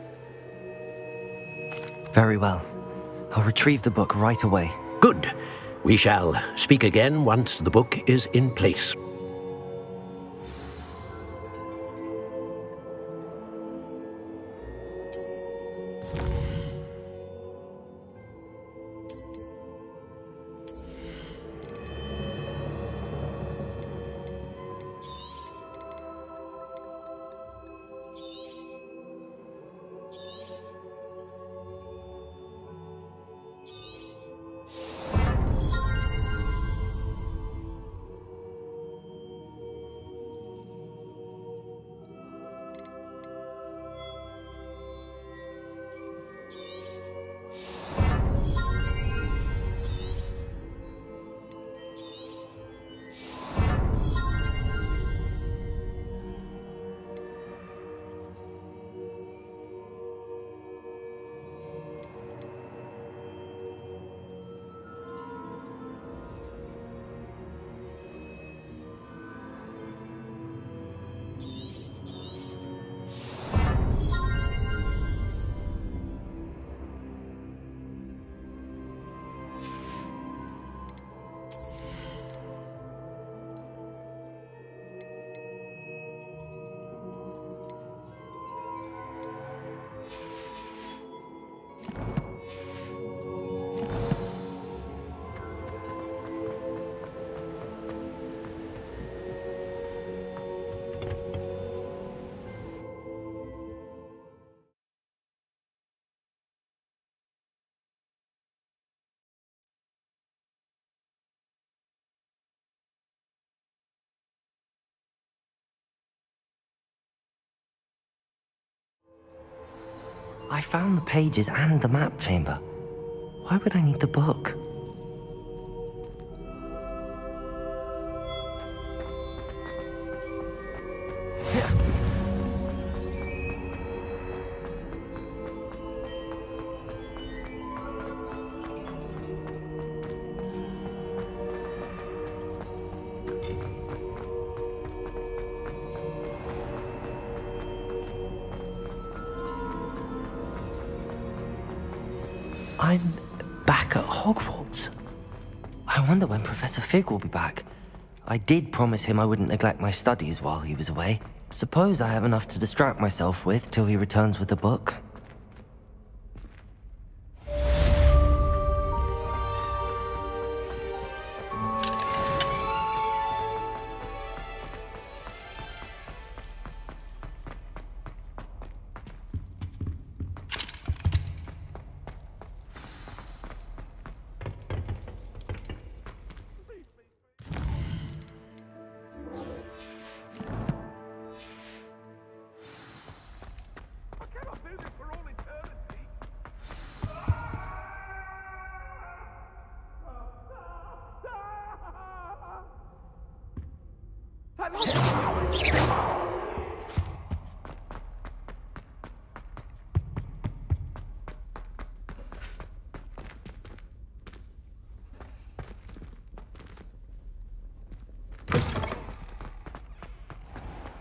Very well. I'll retrieve the book right away. Good. We shall speak again once the book is in place. I found the pages and the map chamber. Why would I need the book? I'm back at Hogwarts. I wonder when Professor Fig will be back. I did promise him I wouldn't neglect my studies while he was away. Suppose I have enough to distract myself with till he returns with the book.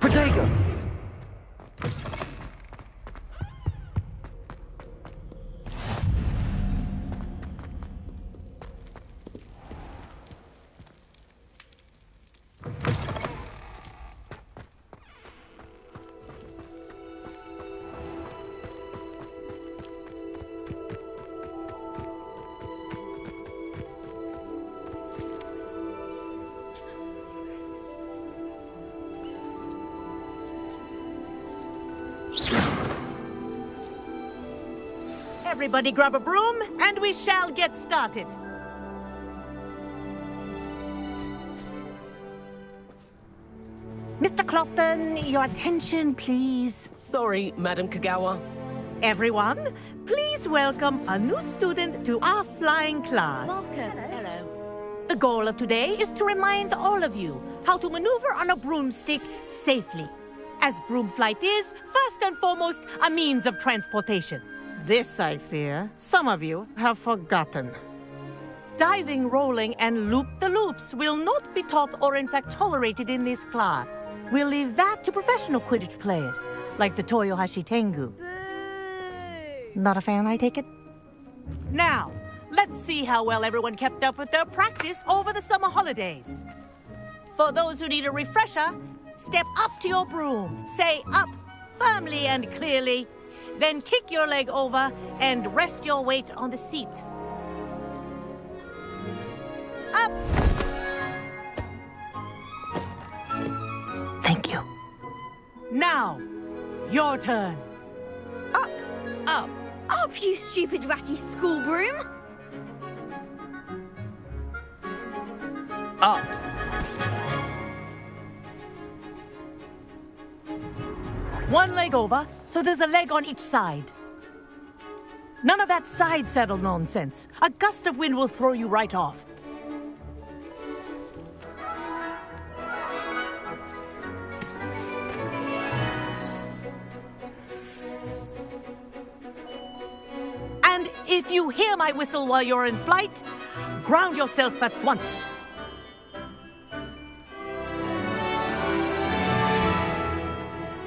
Protego! Everybody grab a broom, and we shall get started. Mr. Clopton, your attention, please. Sorry, Madam Kagawa. Everyone, please welcome a new student to our flying class. Welcome. Hello. The goal of today is to remind all of you how to maneuver on a broomstick safely, as broom flight is, first and foremost, a means of transportation. This, I fear, some of you have forgotten. Diving, rolling, and loop-the-loops will not be taught or in fact tolerated in this class. We'll leave that to professional Quidditch players, like the Toyohashi Tengu. Not a fan, I take it? Now, let's see how well everyone kept up with their practice over the summer holidays. For those who need a refresher, step up to your broom, say up firmly and clearly, then kick your leg over and rest your weight on the seat. Up! Thank you. Now, your turn. Up! Up! Up, you stupid ratty school broom! Up. One leg over, so there's a leg on each side. None of that side saddle nonsense. A gust of wind will throw you right off. And if you hear my whistle while you're in flight, ground yourself at once.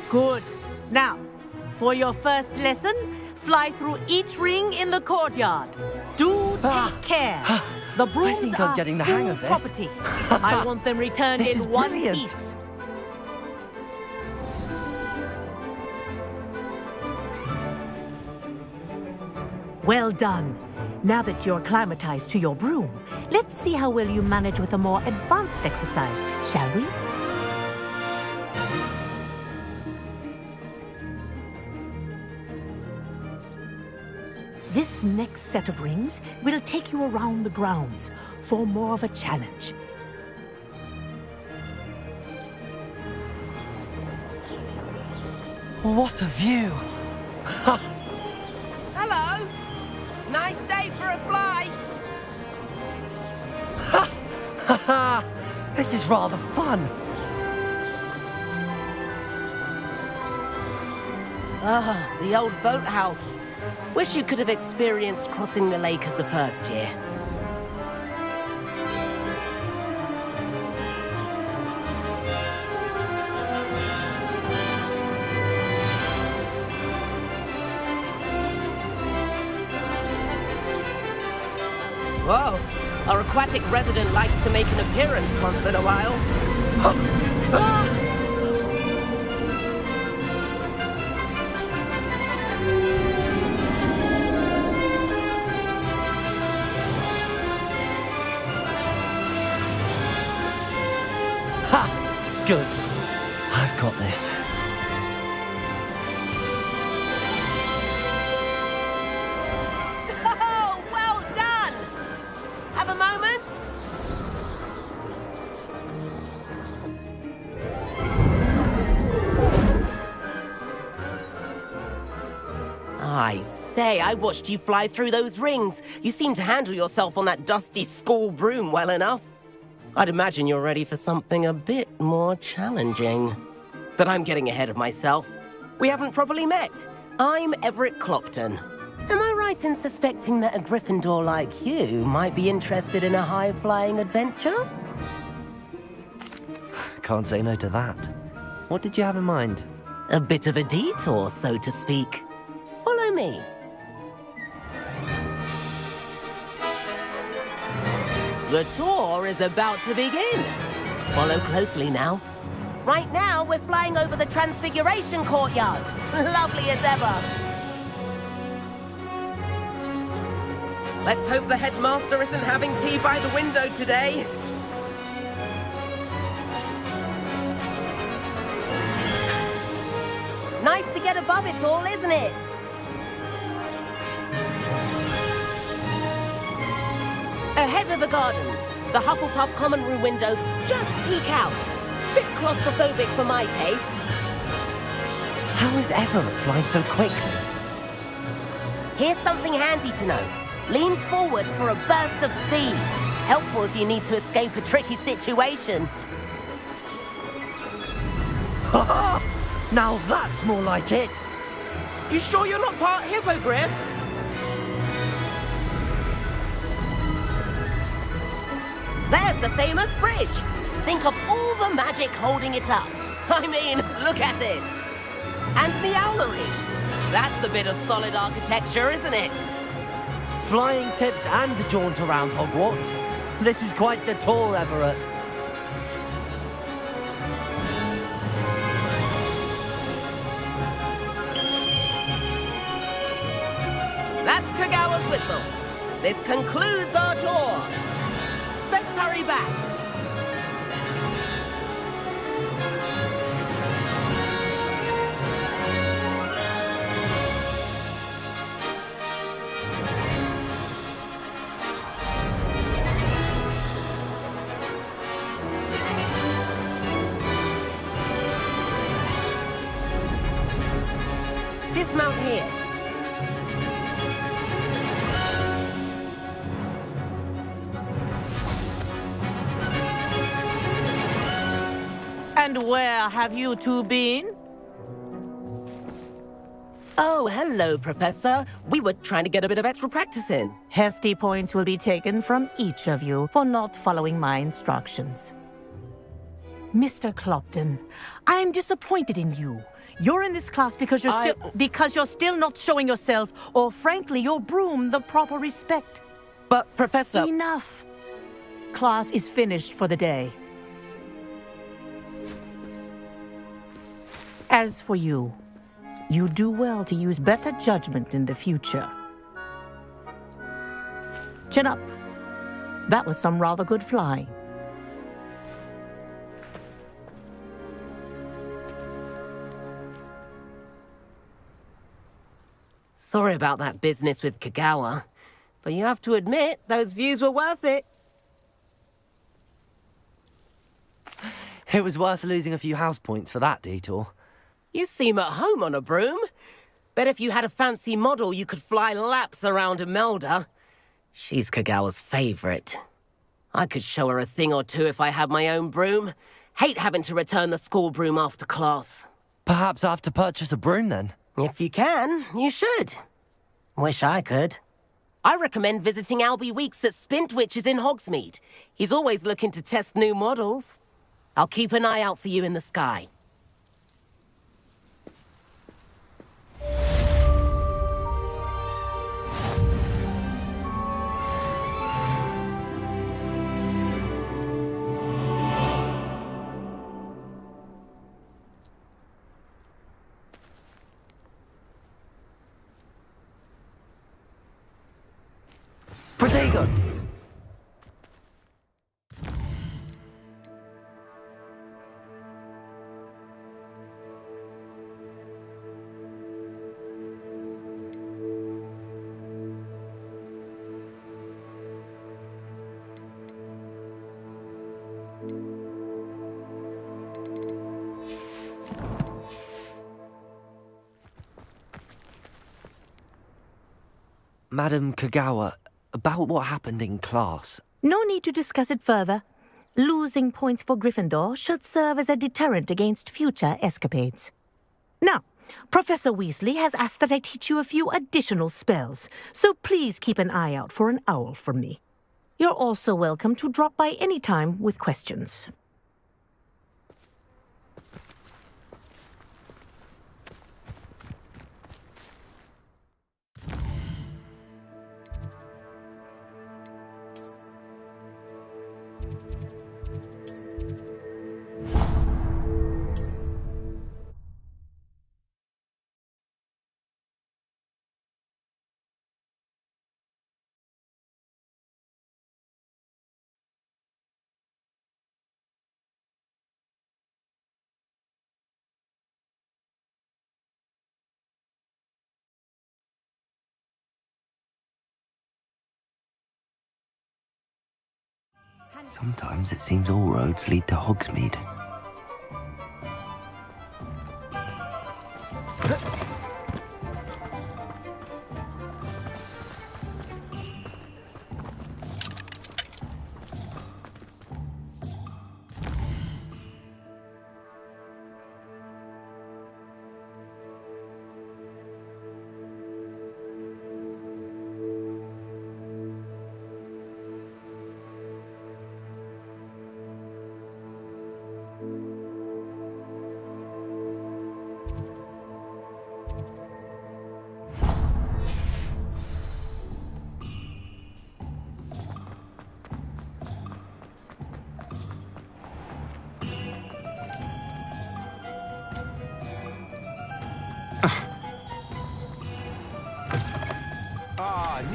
Good. Now, for your first lesson, fly through each ring in the courtyard. Do take care. The brooms think are I'm getting the hang of school this. property. I want them returned This in is one brilliant. piece. Well done. Now that you're acclimatized to your broom, let's see how well you manage with a more advanced exercise, shall we? This next set of rings will take you around the grounds for more of a challenge. What a view! Hello. Nice day for a flight. This is rather fun. Ah, the old boathouse. Wish you could have experienced crossing the lake as a first year. Whoa, our aquatic resident likes to make an appearance once in a while. Ha! Good. I've got this. Oh, well done! Have a moment? I say, I watched you fly through those rings. You seem to handle yourself on that dusty school broom well enough. I'd imagine you're ready for something a bit more challenging. But I'm getting ahead of myself. We haven't properly met. I'm Everett Clopton. Am I right in suspecting that a Gryffindor like you might be interested in a high-flying adventure? Can't say no to that. What did you have in mind? A bit of a detour, so to speak. Follow me. The tour is about to begin. Follow closely now. Right now, we're flying over the Transfiguration Courtyard. Lovely as ever. Let's hope the headmaster isn't having tea by the window today. Nice to get above it all, isn't it? Ahead of the gardens, the Hufflepuff common room windows just peek out. Bit claustrophobic for my taste. How is Everett flying so quickly? Here's something handy to know. Lean forward for a burst of speed. Helpful if you need to escape a tricky situation. Now that's more like it. You sure you're not part hippogriff? There's the famous bridge. Think of all the magic holding it up. I mean, look at it. And the owlery. That's a bit of solid architecture, isn't it? Flying tips and a jaunt around Hogwarts. This is quite the tour, Everett. That's Kagawa's whistle. This concludes our tour. Best hurry back. Dismount here. And where have you two been? Oh, hello, Professor. We were trying to get a bit of extra practice in. Hefty points will be taken from each of you for not following my instructions. Mr. Clopton, I'm disappointed in you. You're in this class because you're still not showing yourself, or frankly, your broom, the proper respect. But, Professor... Enough. Class is finished for the day. As for you, you do well to use better judgment in the future. Chin up. That was some rather good flying. Sorry about that business with Kagawa, but you have to admit, those views were worth it. It was worth losing a few house points for that detour. You seem at home on a broom. Bet if you had a fancy model, you could fly laps around Imelda. She's Kagawa's favorite. I could show her a thing or two if I had my own broom. Hate having to return the school broom after class. Perhaps I have to purchase a broom then? If you can, you should. Wish I could. I recommend visiting Albie Weeks at Spintwitches in Hogsmeade. He's always looking to test new models. I'll keep an eye out for you in the sky. Protego! Madam Kagawa, about what happened in class. No need to discuss it further. Losing points for Gryffindor should serve as a deterrent against future escapades. Now, Professor Weasley has asked that I teach you a few additional spells, so please keep an eye out for an owl from me. You're also welcome to drop by any time with questions. Sometimes it seems all roads lead to Hogsmeade.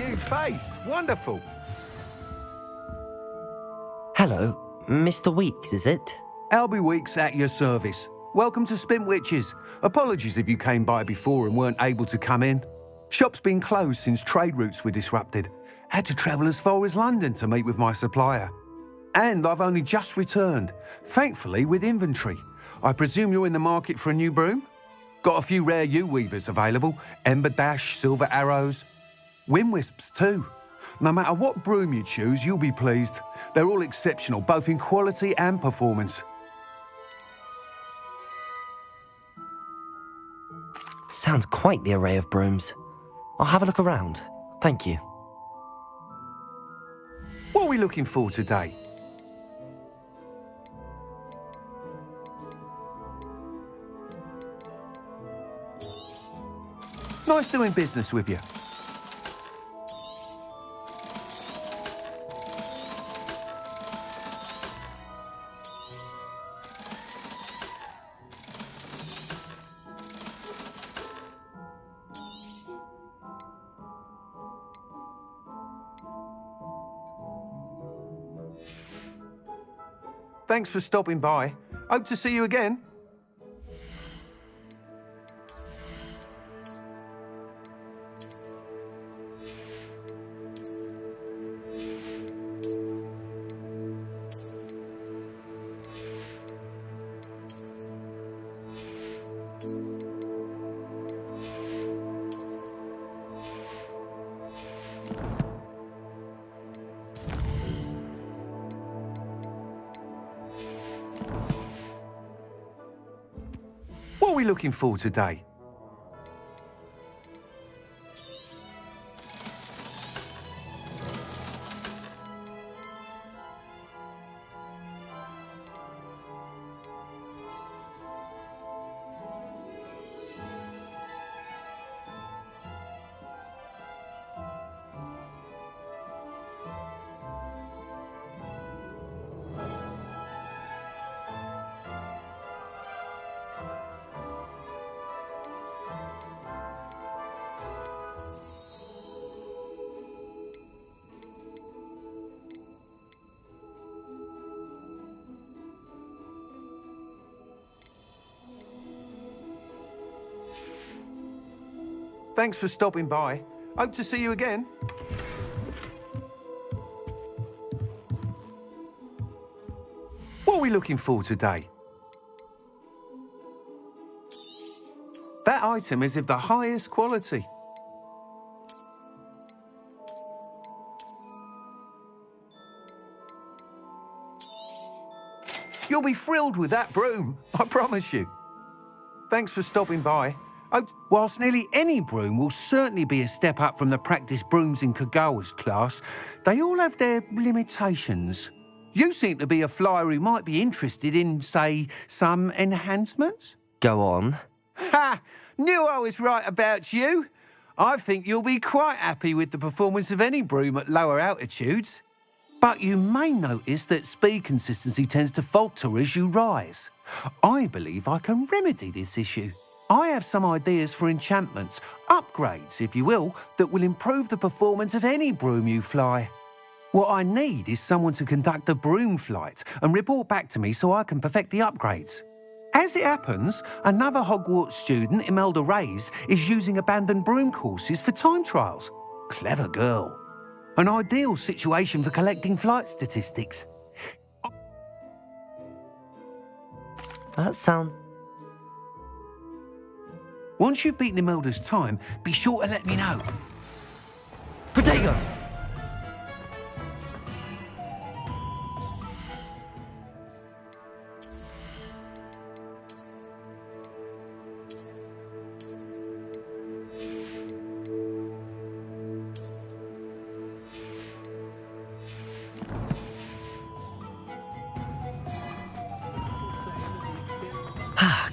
new face. Wonderful. Hello, Mr. Weeks, is it? Albie Weeks at your service. Welcome to Spintwitches. Apologies if you came by before and weren't able to come in. Shop's been closed since trade routes were disrupted. Had to travel as far as London to meet with my supplier. And I've only just returned, thankfully with inventory. I presume you're in the market for a new broom? Got a few rare U-weavers available, Ember Dash, Silver Arrows. Wind Wisps too. No matter what broom you choose, you'll be pleased. They're all exceptional, both in quality and performance. Sounds quite the array of brooms. I'll have a look around. Thank you. What are we looking for today? Nice doing business with you. Thanks for stopping by. Hope to see you again. What are we looking for today? Thanks for stopping by. Hope to see you again. What are we looking for today? That item is of the highest quality. You'll be thrilled with that broom, I promise you. Thanks for stopping by. Whilst nearly any broom will certainly be a step up from the practice brooms in Kagawa's class, they all have their limitations. You seem to be a flyer who might be interested in, say, some enhancements? Go on. Ha! Knew I was right about you. I think you'll be quite happy with the performance of any broom at lower altitudes. But you may notice that speed consistency tends to falter as you rise. I believe I can remedy this issue. I have some ideas for enchantments, upgrades, if you will, that will improve the performance of any broom you fly. What I need is someone to conduct a broom flight and report back to me so I can perfect the upgrades. As it happens, another Hogwarts student, Imelda Reyes, is using abandoned broom courses for time trials. Clever girl. An ideal situation for collecting flight statistics. That sounds... Once you've beaten Imelda's time, be sure to let me know. Protego!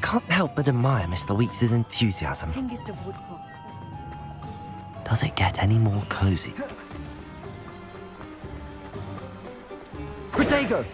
Can't help but admire Mr. Weeks' enthusiasm. Does it get any more cozy? Protego!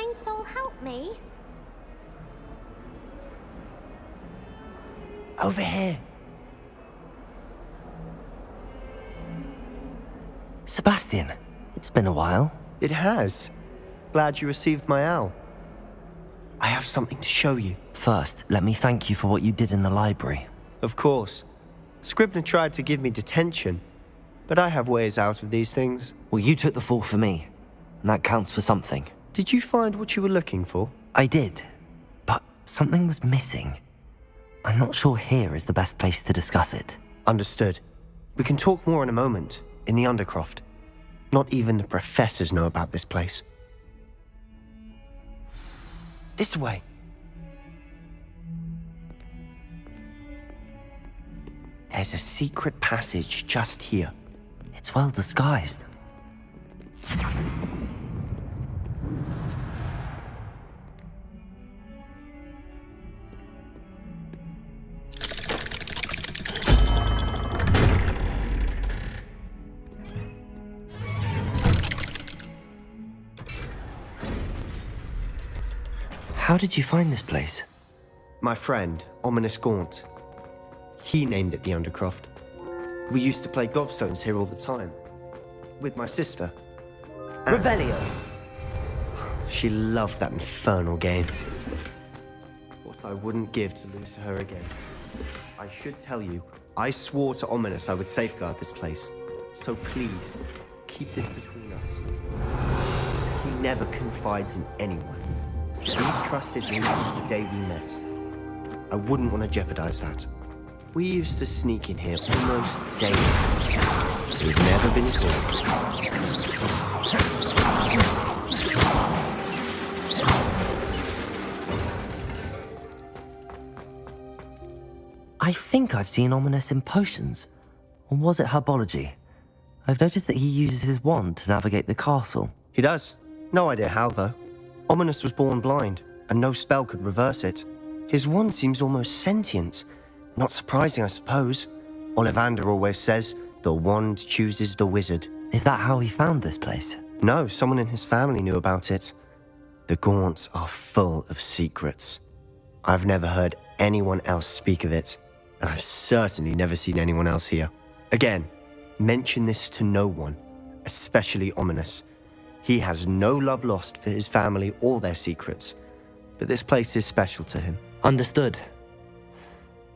kind soul help me? Over here. Sebastian, it's been a while. It has. Glad you received my owl. I have something to show you. First, let me thank you for what you did in the library. Of course. Scribner tried to give me detention, but I have ways out of these things. Well, you took the fall for me, and that counts for something. Did you find what you were looking for? I did, but something was missing. I'm not sure here is the best place to discuss it. Understood. We can talk more in a moment, in the Undercroft. Not even the professors know about this place. This way. There's a secret passage just here. It's well disguised. How did you find this place? My friend, Ominous Gaunt. He named it the Undercroft. We used to play gobstones here all the time. With my sister. Revelio. She loved that infernal game. What I wouldn't give to lose to her again. I should tell you, I swore to Ominous I would safeguard this place. So please, keep this between us. He never confides in anyone. He trusted me since the day we met. I wouldn't want to jeopardize that. We used to sneak in here almost daily. We've never been caught. I think I've seen Ominous in potions. Or was it herbology? I've noticed that he uses his wand to navigate the castle. He does. No idea how, though. Ominous was born blind, and no spell could reverse it. His wand seems almost sentient. Not surprising, I suppose. Ollivander always says, the wand chooses the wizard. Is that how he found this place? No, someone in his family knew about it. The Gaunts are full of secrets. I've never heard anyone else speak of it, and I've certainly never seen anyone else here. Again, mention this to no one, especially Ominous. He has no love lost for his family or their secrets, but this place is special to him. Understood.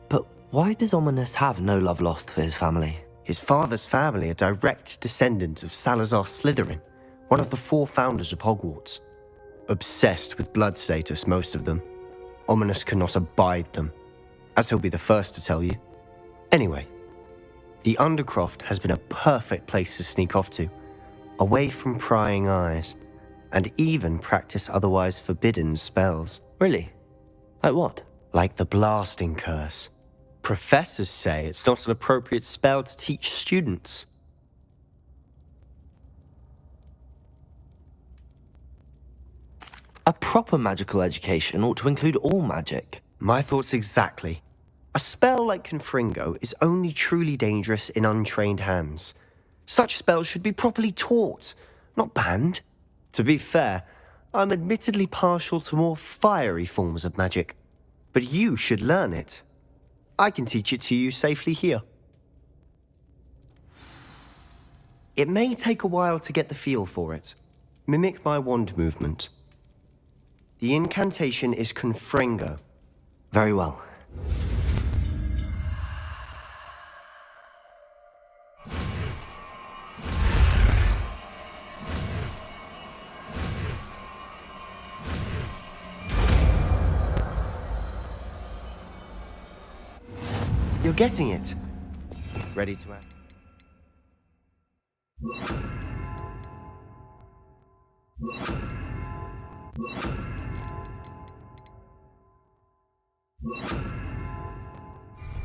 But why does Ominous have no love lost for his family? His father's family are direct descendants of Salazar Slytherin, one of the 4 founders of Hogwarts. Obsessed with blood status, most of them. Ominous cannot abide them, as he'll be the first to tell you. Anyway, the Undercroft has been a perfect place to sneak off to, away from prying eyes, and even practice otherwise forbidden spells. Really? Like what? Like the blasting curse. Professors say it's not an appropriate spell to teach students. A proper magical education ought to include all magic. My thoughts exactly. A spell like Confringo is only truly dangerous in untrained hands. Such spells should be properly taught, not banned. To be fair, I'm admittedly partial to more fiery forms of magic. But you should learn it. I can teach it to you safely here. It may take a while to get the feel for it. Mimic my wand movement. The incantation is Confringo. Very well. You're getting it. Ready to act?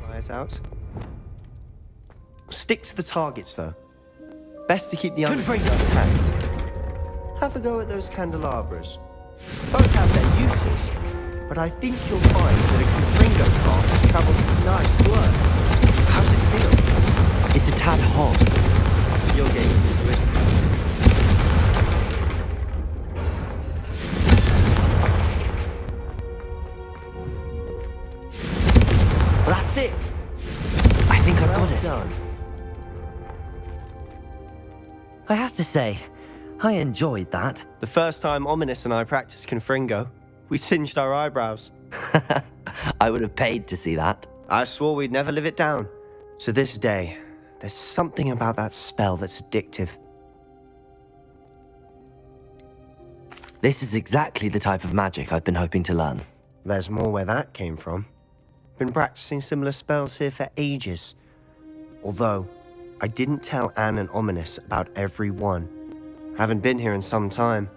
Try it out. Stick to the targets, though. Best to keep the Undercroft intact. Have a go at those candelabras. Both have their uses, but I think you'll find that a Confringo path travels with nice work. How's it feel? It's a tad hot. You'll get used to it. it! I think I've got it. Done. I have to say, I enjoyed that. The first time Ominous and I practiced Confringo, we singed our eyebrows. I would have paid to see that. I swore we'd never live it down. To this day, there's something about that spell that's addictive. This is exactly the type of magic I've been hoping to learn. There's more where that came from. Been practicing similar spells here for ages. Although, I didn't tell Anne and Ominous about every one. Haven't been here in some time.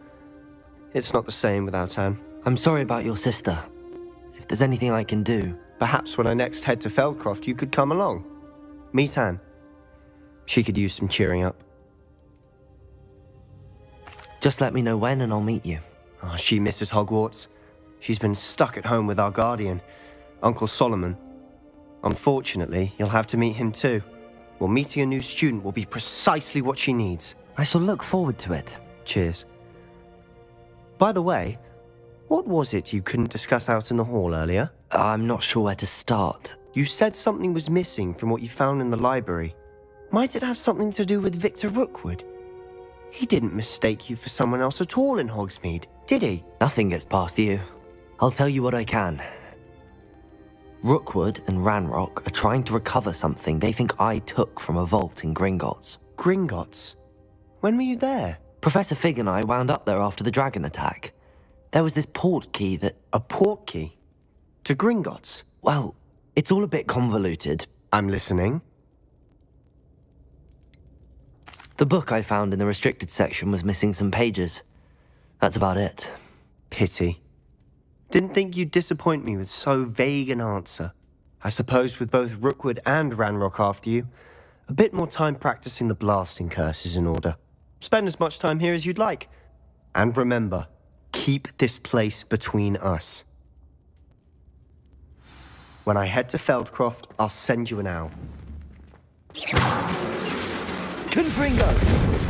It's not the same without Anne. I'm sorry about your sister. If there's anything I can do... Perhaps when I next head to Feldcroft, you could come along. Meet Anne. She could use some cheering up. Just let me know when and I'll meet you. Oh, she misses Hogwarts. She's been stuck at home with our guardian, Uncle Solomon. Unfortunately, you'll have to meet him too. Well, meeting a new student will be precisely what she needs. I shall look forward to it. Cheers. By the way, what was it you couldn't discuss out in the hall earlier? I'm not sure where to start. You said something was missing from what you found in the library. Might it have something to do with Victor Rookwood? He didn't mistake you for someone else at all in Hogsmeade, did he? Nothing gets past you. I'll tell you what I can. Rookwood and Ranrock are trying to recover something they think I took from a vault in Gringotts. Gringotts? When were you there? Professor Fig and I wound up there after the dragon attack. There was this port key that... A port key? To Gringotts? Well, it's all a bit convoluted. I'm listening. The book I found in the restricted section was missing some pages. That's about it. Pity. Didn't think you'd disappoint me with so vague an answer. I suppose with both Rookwood and Ranrock after you, a bit more time practicing the blasting curse is in order. Spend as much time here as you'd like. And remember, keep this place between us. When I head to Feldcroft, I'll send you an owl. Confringo!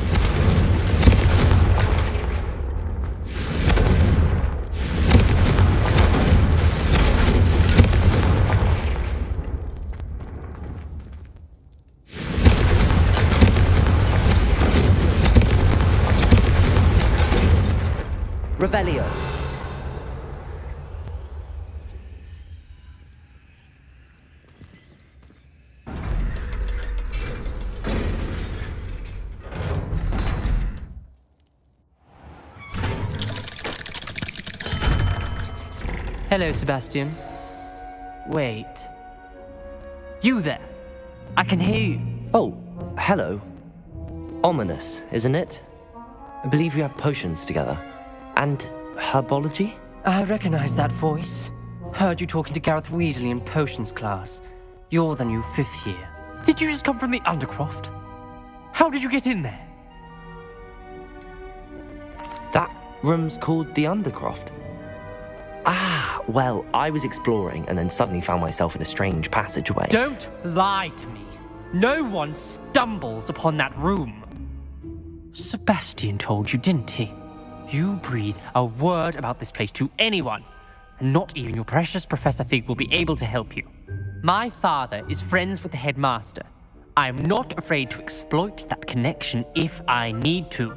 Revelio. Hello, Sebastian. Wait. You there? I can hear you. Oh, hello. Ominous, isn't it? I believe you have potions together. And herbology? I recognize that voice. Heard you talking to Gareth Weasley in potions class. You're the new 5th year. Did you just come from the Undercroft? How did you get in there? That room's called the Undercroft. Ah, well, I was exploring and then suddenly found myself in a strange passageway. Don't lie to me. No one stumbles upon that room. Sebastian told you, didn't he? You breathe a word about this place to anyone, and not even your precious Professor Fig will be able to help you. My father is friends with the headmaster. I am not afraid to exploit that connection if I need to.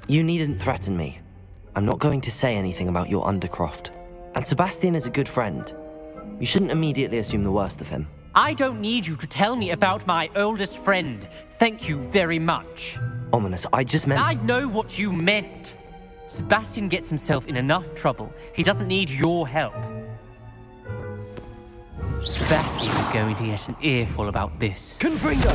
You needn't threaten me. I'm not going to say anything about your Undercroft. And Sebastian is a good friend. You shouldn't immediately assume the worst of him. I don't need you to tell me about my oldest friend. Thank you very much. Ominous, I just meant... I know what you meant. Sebastian gets himself in enough trouble. He doesn't need your help. Sebastian is going to get an earful about this. Confringo!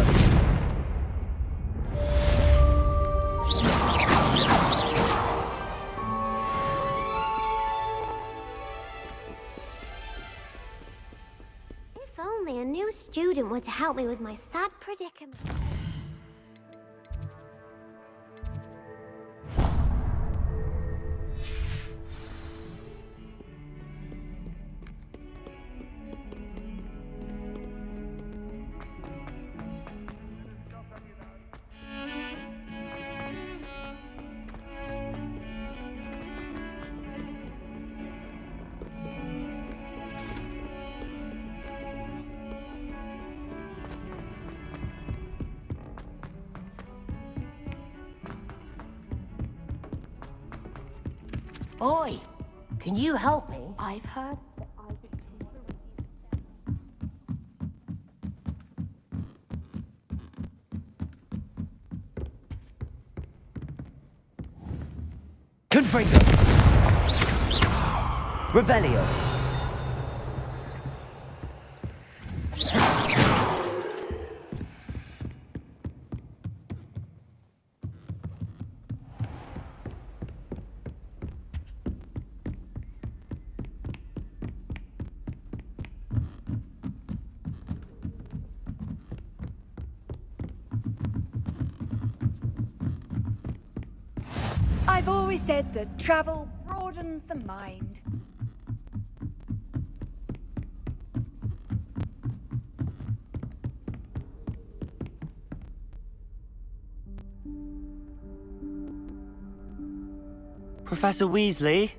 If only a new student were to help me with my sad predicament. Oi, can you help me? I've heard. Confringo! Revelio! I've always said that travel broadens the mind. Professor Weasley?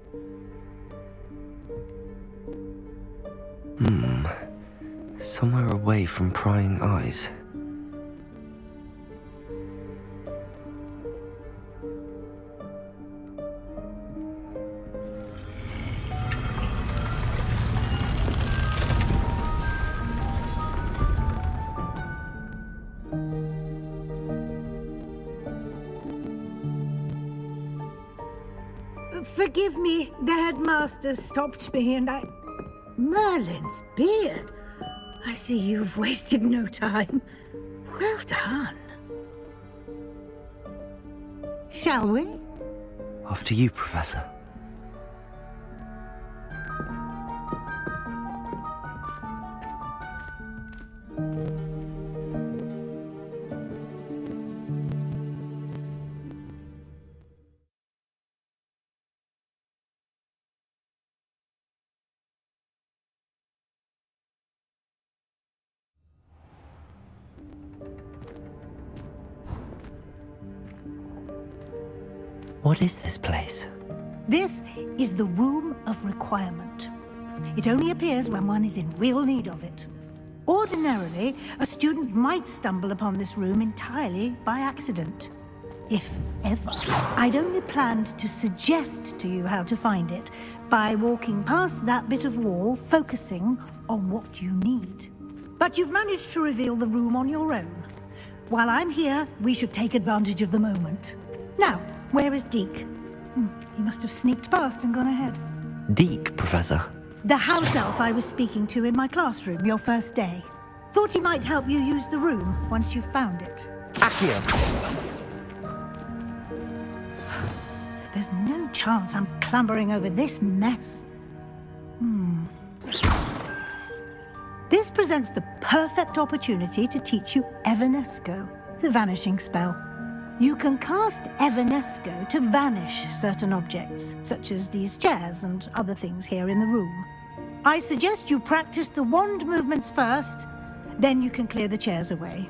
Somewhere away from prying eyes. Forgive me, the headmaster stopped me and I... Merlin's beard. I see you've wasted no time. Well done. Shall we? After you, Professor. What is this place? This is the Room of Requirement. It only appears when one is in real need of it. Ordinarily, a student might stumble upon this room entirely by accident. If ever. I'd only planned to suggest to you how to find it by walking past that bit of wall, focusing on what you need. But you've managed to reveal the room on your own. While I'm here, we should take advantage of the moment. Now, where is Deke? He must have sneaked past and gone ahead. Deke, Professor. The house elf I was speaking to in my classroom your first day. Thought he might help you use the room once you found it. Accio! There's no chance I'm clambering over this mess. This presents the perfect opportunity to teach you Evanesco, the vanishing spell. You can cast Evanesco to vanish certain objects, such as these chairs and other things here in the room. I suggest you practice the wand movements first, then you can clear the chairs away.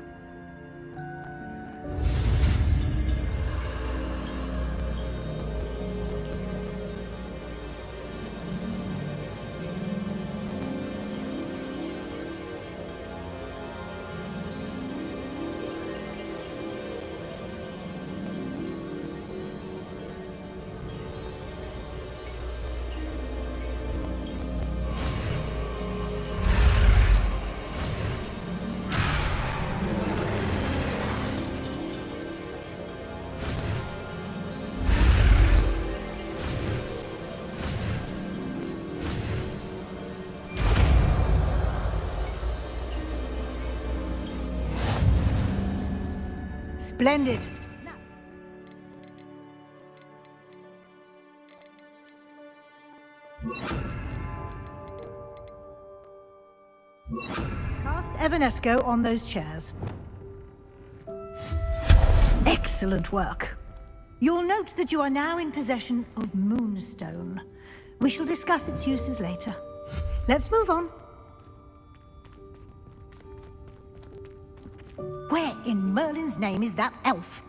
Splendid. Cast Evanesco on those chairs. Excellent work. You'll note that you are now in possession of Moonstone. We shall discuss its uses later. Let's move on. Where in Merlin's name is that elf?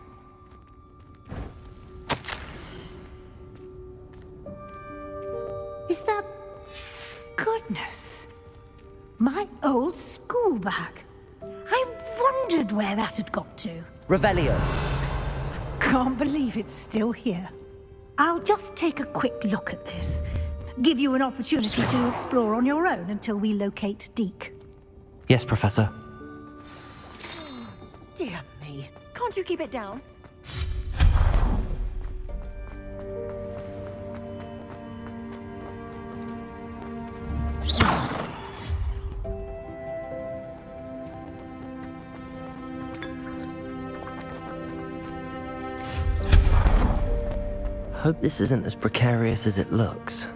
Is that... Goodness. My old school bag. I wondered where that had got to. Revelio. Can't believe it's still here. I'll just take a quick look at this. Give you an opportunity to explore on your own until we locate Deke. Yes, Professor. Dear me. Can't you keep it down? Hope this isn't as precarious as it looks.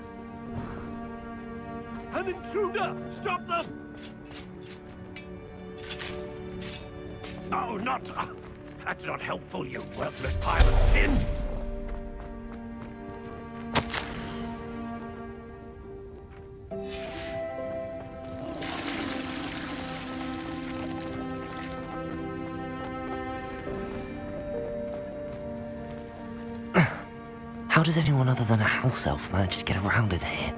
An intruder! Stop them! Oh, not... that's not helpful, you worthless pile of tin! How does anyone other than a house elf manage to get around in here?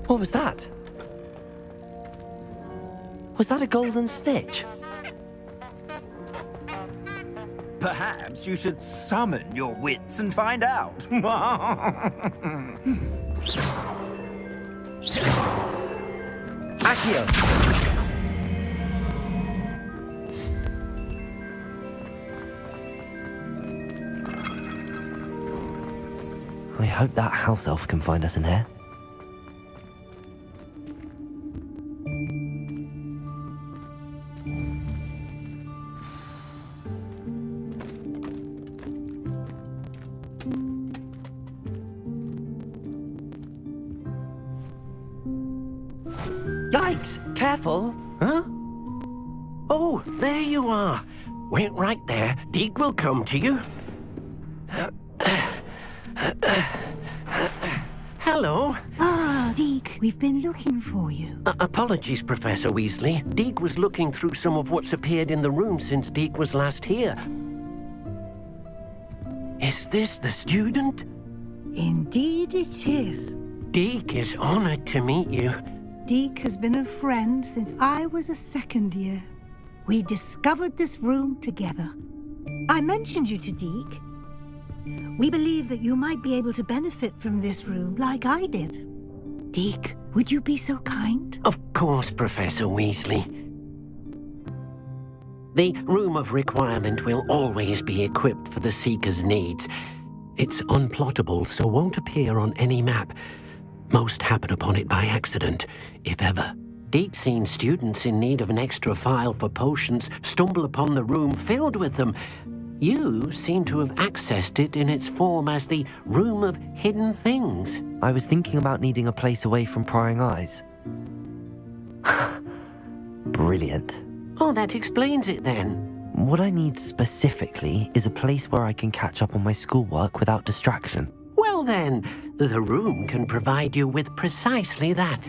What was that? Was that a golden snitch? Perhaps you should summon your wits and find out. Accio! I hope that house elf can find us in here. Yikes! Careful! Huh? Oh, there you are. Wait right there. Deke will come to you. Hello. Ah, Deke, we've been looking for you. Apologies, Professor Weasley. Deke was looking through some of what's appeared in the room since Deke was last here. Is this the student? Indeed it is. Deke is honored to meet you. Deke has been a friend since I was a second year. We discovered this room together. I mentioned you to Deke. We believe that you might be able to benefit from this room like I did. Deke, would you be so kind? Of course, Professor Weasley. The Room of Requirement will always be equipped for the Seeker's needs. It's unplottable, so won't appear on any map. Most happen upon it by accident, if ever. Deke's seen students in need of an extra file for potions stumble upon the room filled with them. You seem to have accessed it in its form as the Room of Hidden Things. I was thinking about needing a place away from prying eyes. Brilliant. Oh, that explains it then. What I need specifically is a place where I can catch up on my schoolwork without distraction. Well then, the room can provide you with precisely that.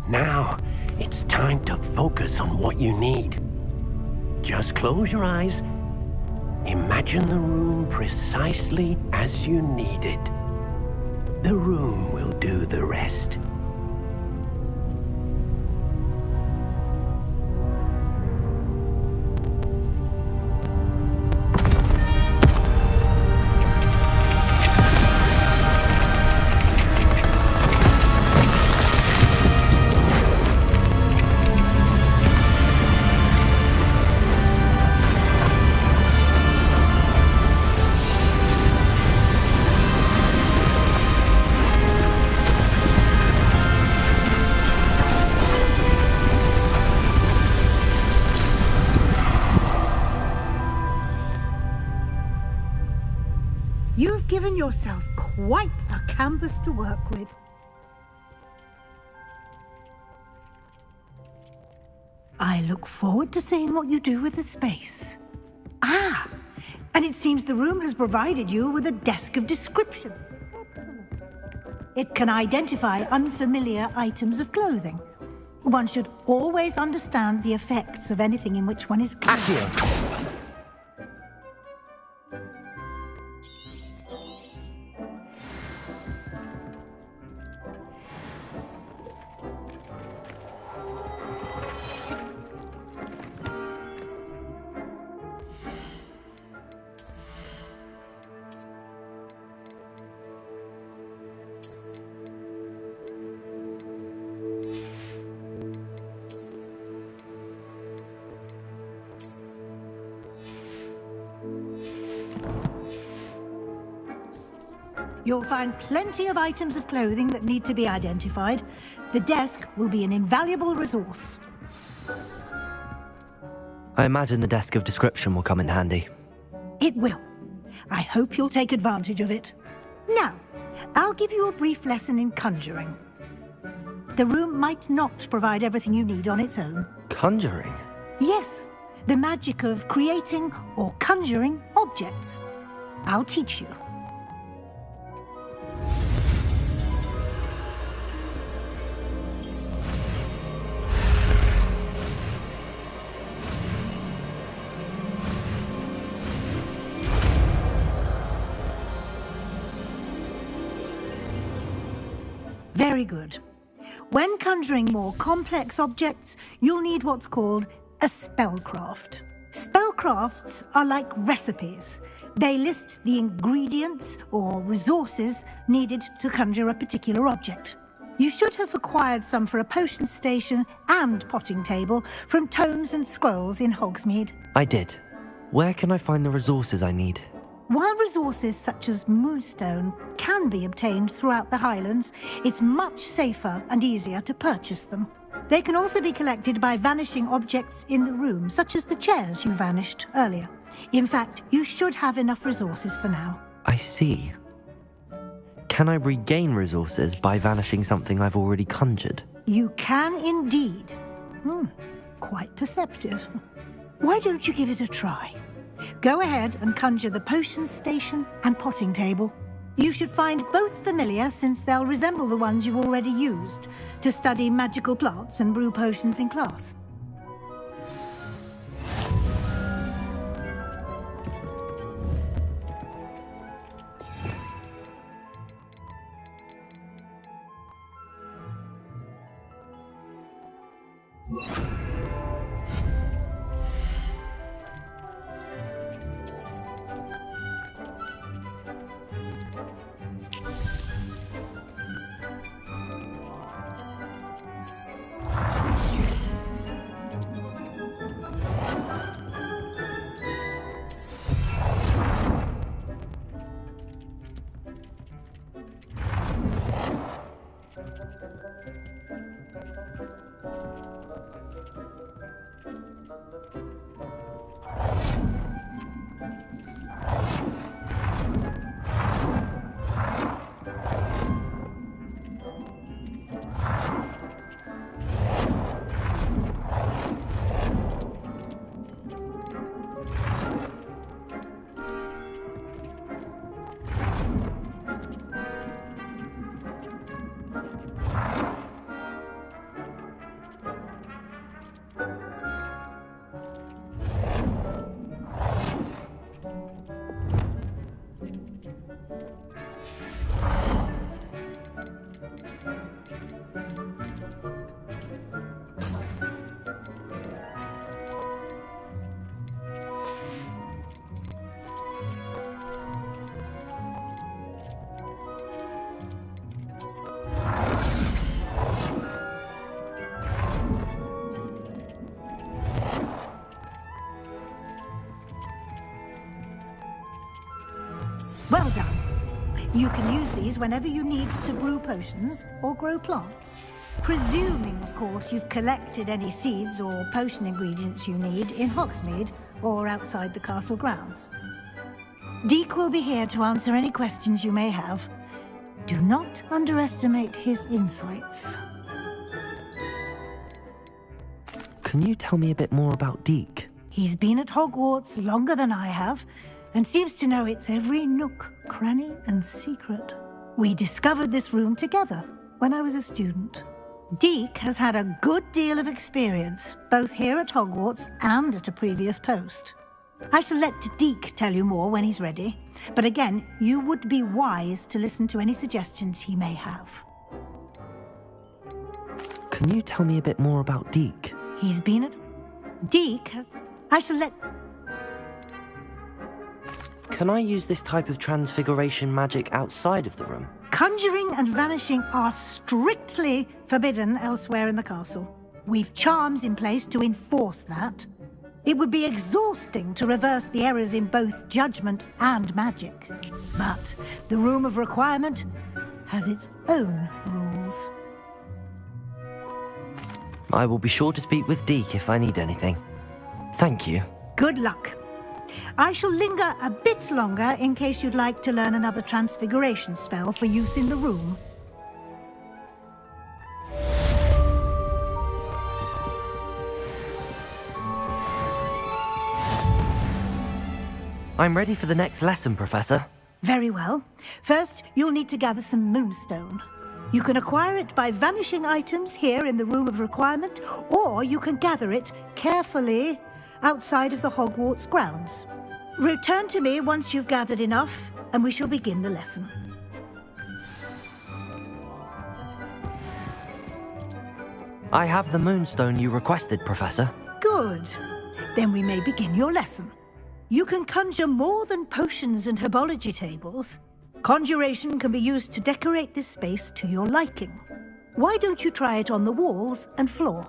Now, it's time to focus on what you need. Just close your eyes. Imagine the room precisely as you need it. The room will do the rest. You've given yourself quite a canvas to work with. I look forward to seeing what you do with the space. Ah, and it seems the room has provided you with a desk of description. It can identify unfamiliar items of clothing. One should always understand the effects of anything in which one is clothed. You'll find plenty of items of clothing that need to be identified. The desk will be an invaluable resource. I imagine the desk of description will come in handy. It will. I hope you'll take advantage of it. Now, I'll give you a brief lesson in conjuring. The room might not provide everything you need on its own. Conjuring? Yes, the magic of creating or conjuring objects. I'll teach you. Very good. When conjuring more complex objects, you'll need what's called a spellcraft. Spellcrafts are like recipes. They list the ingredients or resources needed to conjure a particular object. You should have acquired some for a potion station and potting table from tomes and scrolls in Hogsmeade. I did. Where can I find the resources I need? While resources such as moonstone can be obtained throughout the Highlands, it's much safer and easier to purchase them. They can also be collected by vanishing objects in the room, such as the chairs you vanished earlier. In fact, you should have enough resources for now. I see. Can I regain resources by vanishing something I've already conjured? You can indeed. Quite perceptive. Why don't you give it a try? Go ahead and conjure the potion station and potting table. You should find both familiar, since they'll resemble the ones you've already used to study magical plants and brew potions in class. Well done. You can use these whenever you need to brew potions or grow plants. Presuming, of course, you've collected any seeds or potion ingredients you need in Hogsmeade or outside the castle grounds. Deek will be here to answer any questions you may have. Do not underestimate his insights. Can you tell me a bit more about Deek? He's been at Hogwarts longer than I have, and seems to know its every nook, cranny, and secret. We discovered this room together when I was a student. Deek has had a good deal of experience, both here at Hogwarts and at a previous post. I shall let Deek tell you more when he's ready, but again, you would be wise to listen to any suggestions he may have. Can you tell me a bit more about Deek? He's been at... Deek has... I shall let... Can I use this type of transfiguration magic outside of the room? Conjuring and vanishing are strictly forbidden elsewhere in the castle. We've charms in place to enforce that. It would be exhausting to reverse the errors in both judgment and magic. But the Room of Requirement has its own rules. I will be sure to speak with Deke if I need anything. Thank you. Good luck. I shall linger a bit longer in case you'd like to learn another transfiguration spell for use in the room. I'm ready for the next lesson, Professor. Very well. First, you'll need to gather some moonstone. You can acquire it by vanishing items here in the Room of Requirement, or you can gather it carefully outside of the Hogwarts grounds. Return to me once you've gathered enough, and we shall begin the lesson. I have the moonstone you requested, Professor. Good. Then we may begin your lesson. You can conjure more than potions and herbology tables. Conjuration can be used to decorate this space to your liking. Why don't you try it on the walls and floor?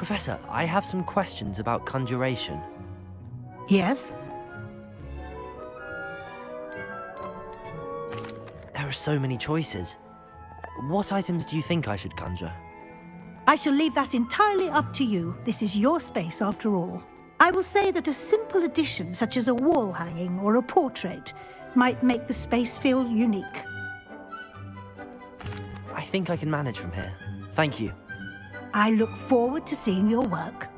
Professor, I have some questions about conjuration. Yes? There are so many choices. What items do you think I should conjure? I shall leave that entirely up to you. This is your space, after all. I will say that a simple addition, such as a wall hanging or a portrait, might make the space feel unique. I think I can manage from here. Thank you. I look forward to seeing your work.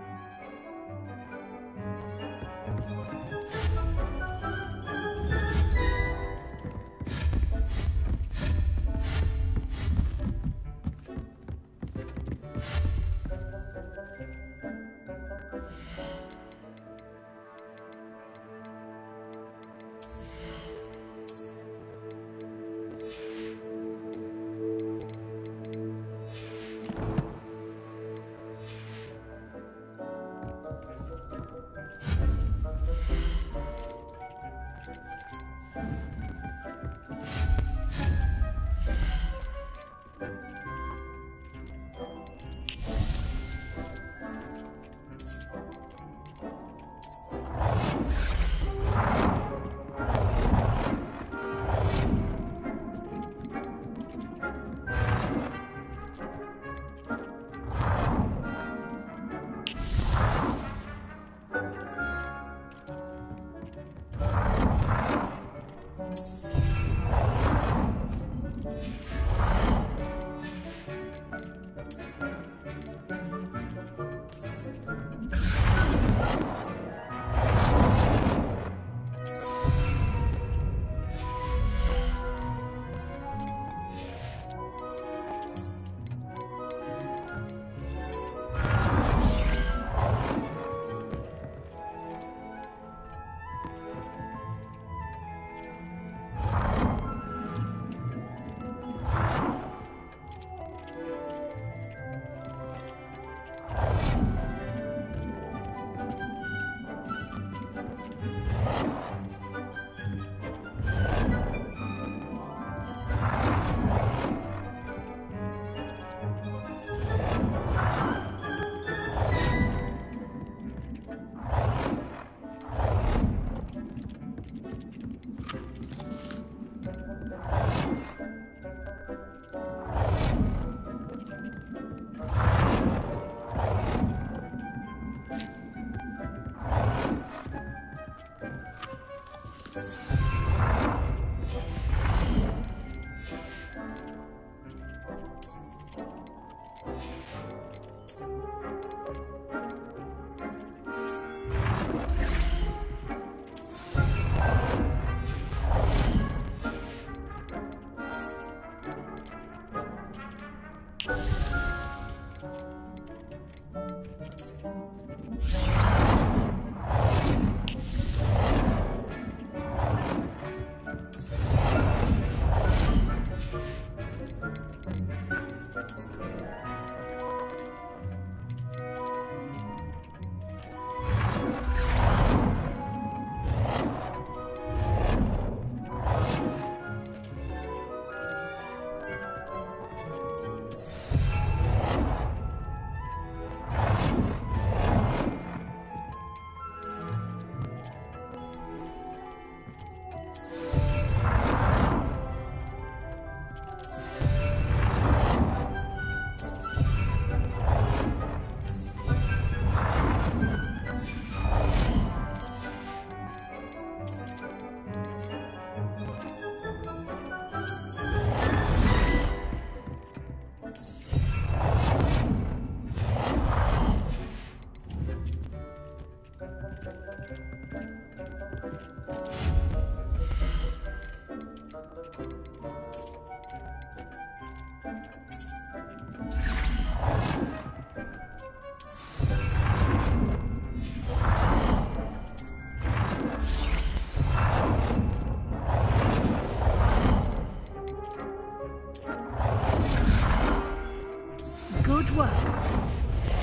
Good work.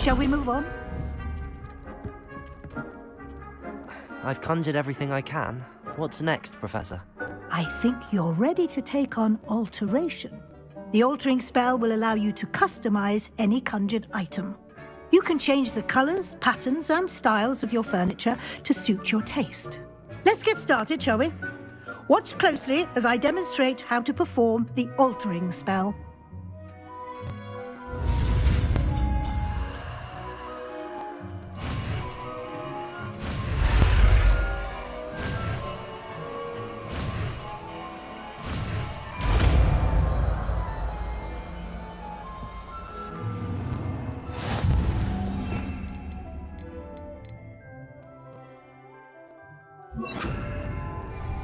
Shall we move on? I've conjured everything I can. What's next, Professor? I think you're ready to take on alteration. The altering spell will allow you to customize any conjured item. You can change the colors, patterns, and styles of your furniture to suit your taste. Let's get started, shall we? Watch closely as I demonstrate how to perform the altering spell.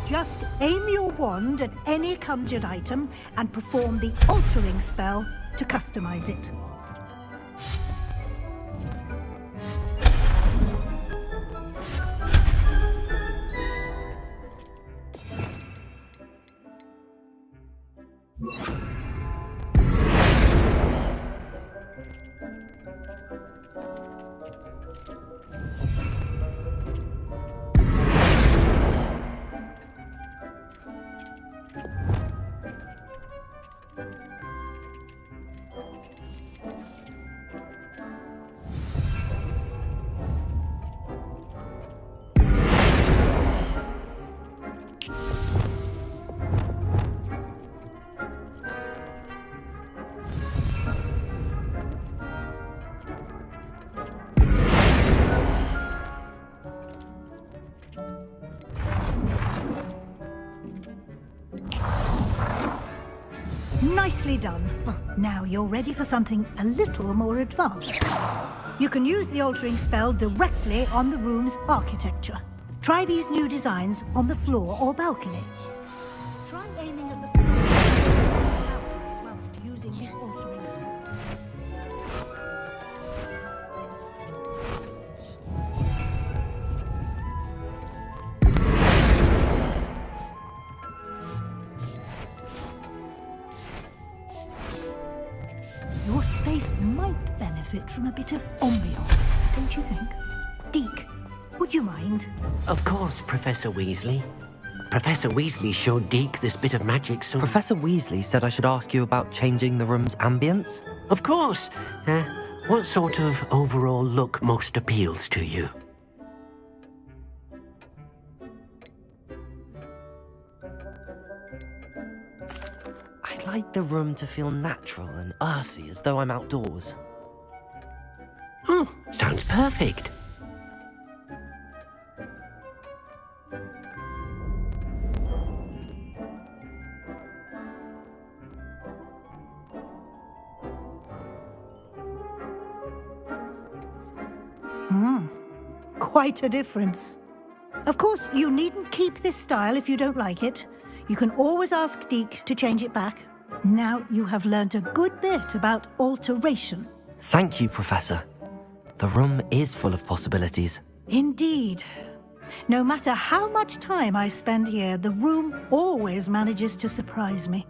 Just aim your wand at any conjured item and perform the altering spell to customize it. Nicely done. Now you're ready for something a little more advanced. You can use the altering spell directly on the room's architecture. Try these new designs on the floor or balcony. Try aiming at the floor whilst using the altering spell. Your space might benefit from a bit of ambiance, don't you think? Deke, would you mind? Of course, Professor Weasley. Professor Weasley showed Deke this bit of magic, so... Professor Weasley said I should ask you about changing the room's ambience? Of course. What sort of overall look most appeals to you? I'd like the room to feel natural and earthy, as though I'm outdoors. Oh, sounds perfect. Quite a difference. Of course, you needn't keep this style if you don't like it. You can always ask Deke to change it back. Now you have learnt a good bit about alteration. Thank you, Professor. The room is full of possibilities. Indeed. No matter how much time I spend here, the room always manages to surprise me.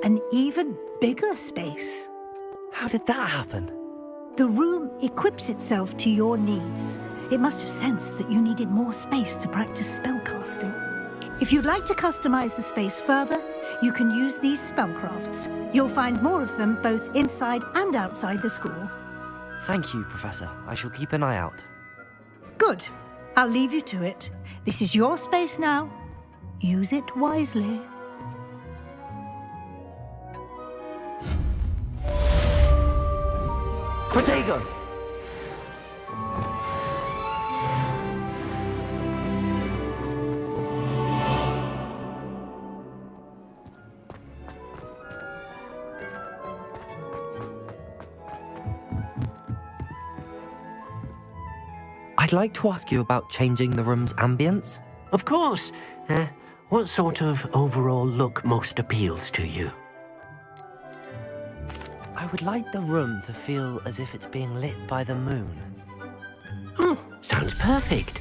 An even bigger space. How did that happen? The room equips itself to your needs. It must have sensed that you needed more space to practice spellcasting. If you'd like to customize the space further, you can use these spellcrafts. You'll find more of them both inside and outside the school. Thank you, Professor. I shall keep an eye out. Good. I'll leave you to it. This is your space now. Use it wisely. Protego! I'd like to ask you about changing the room's ambience. Of course. What sort of overall look most appeals to you? I would like the room to feel as if it's being lit by the moon. Sounds perfect.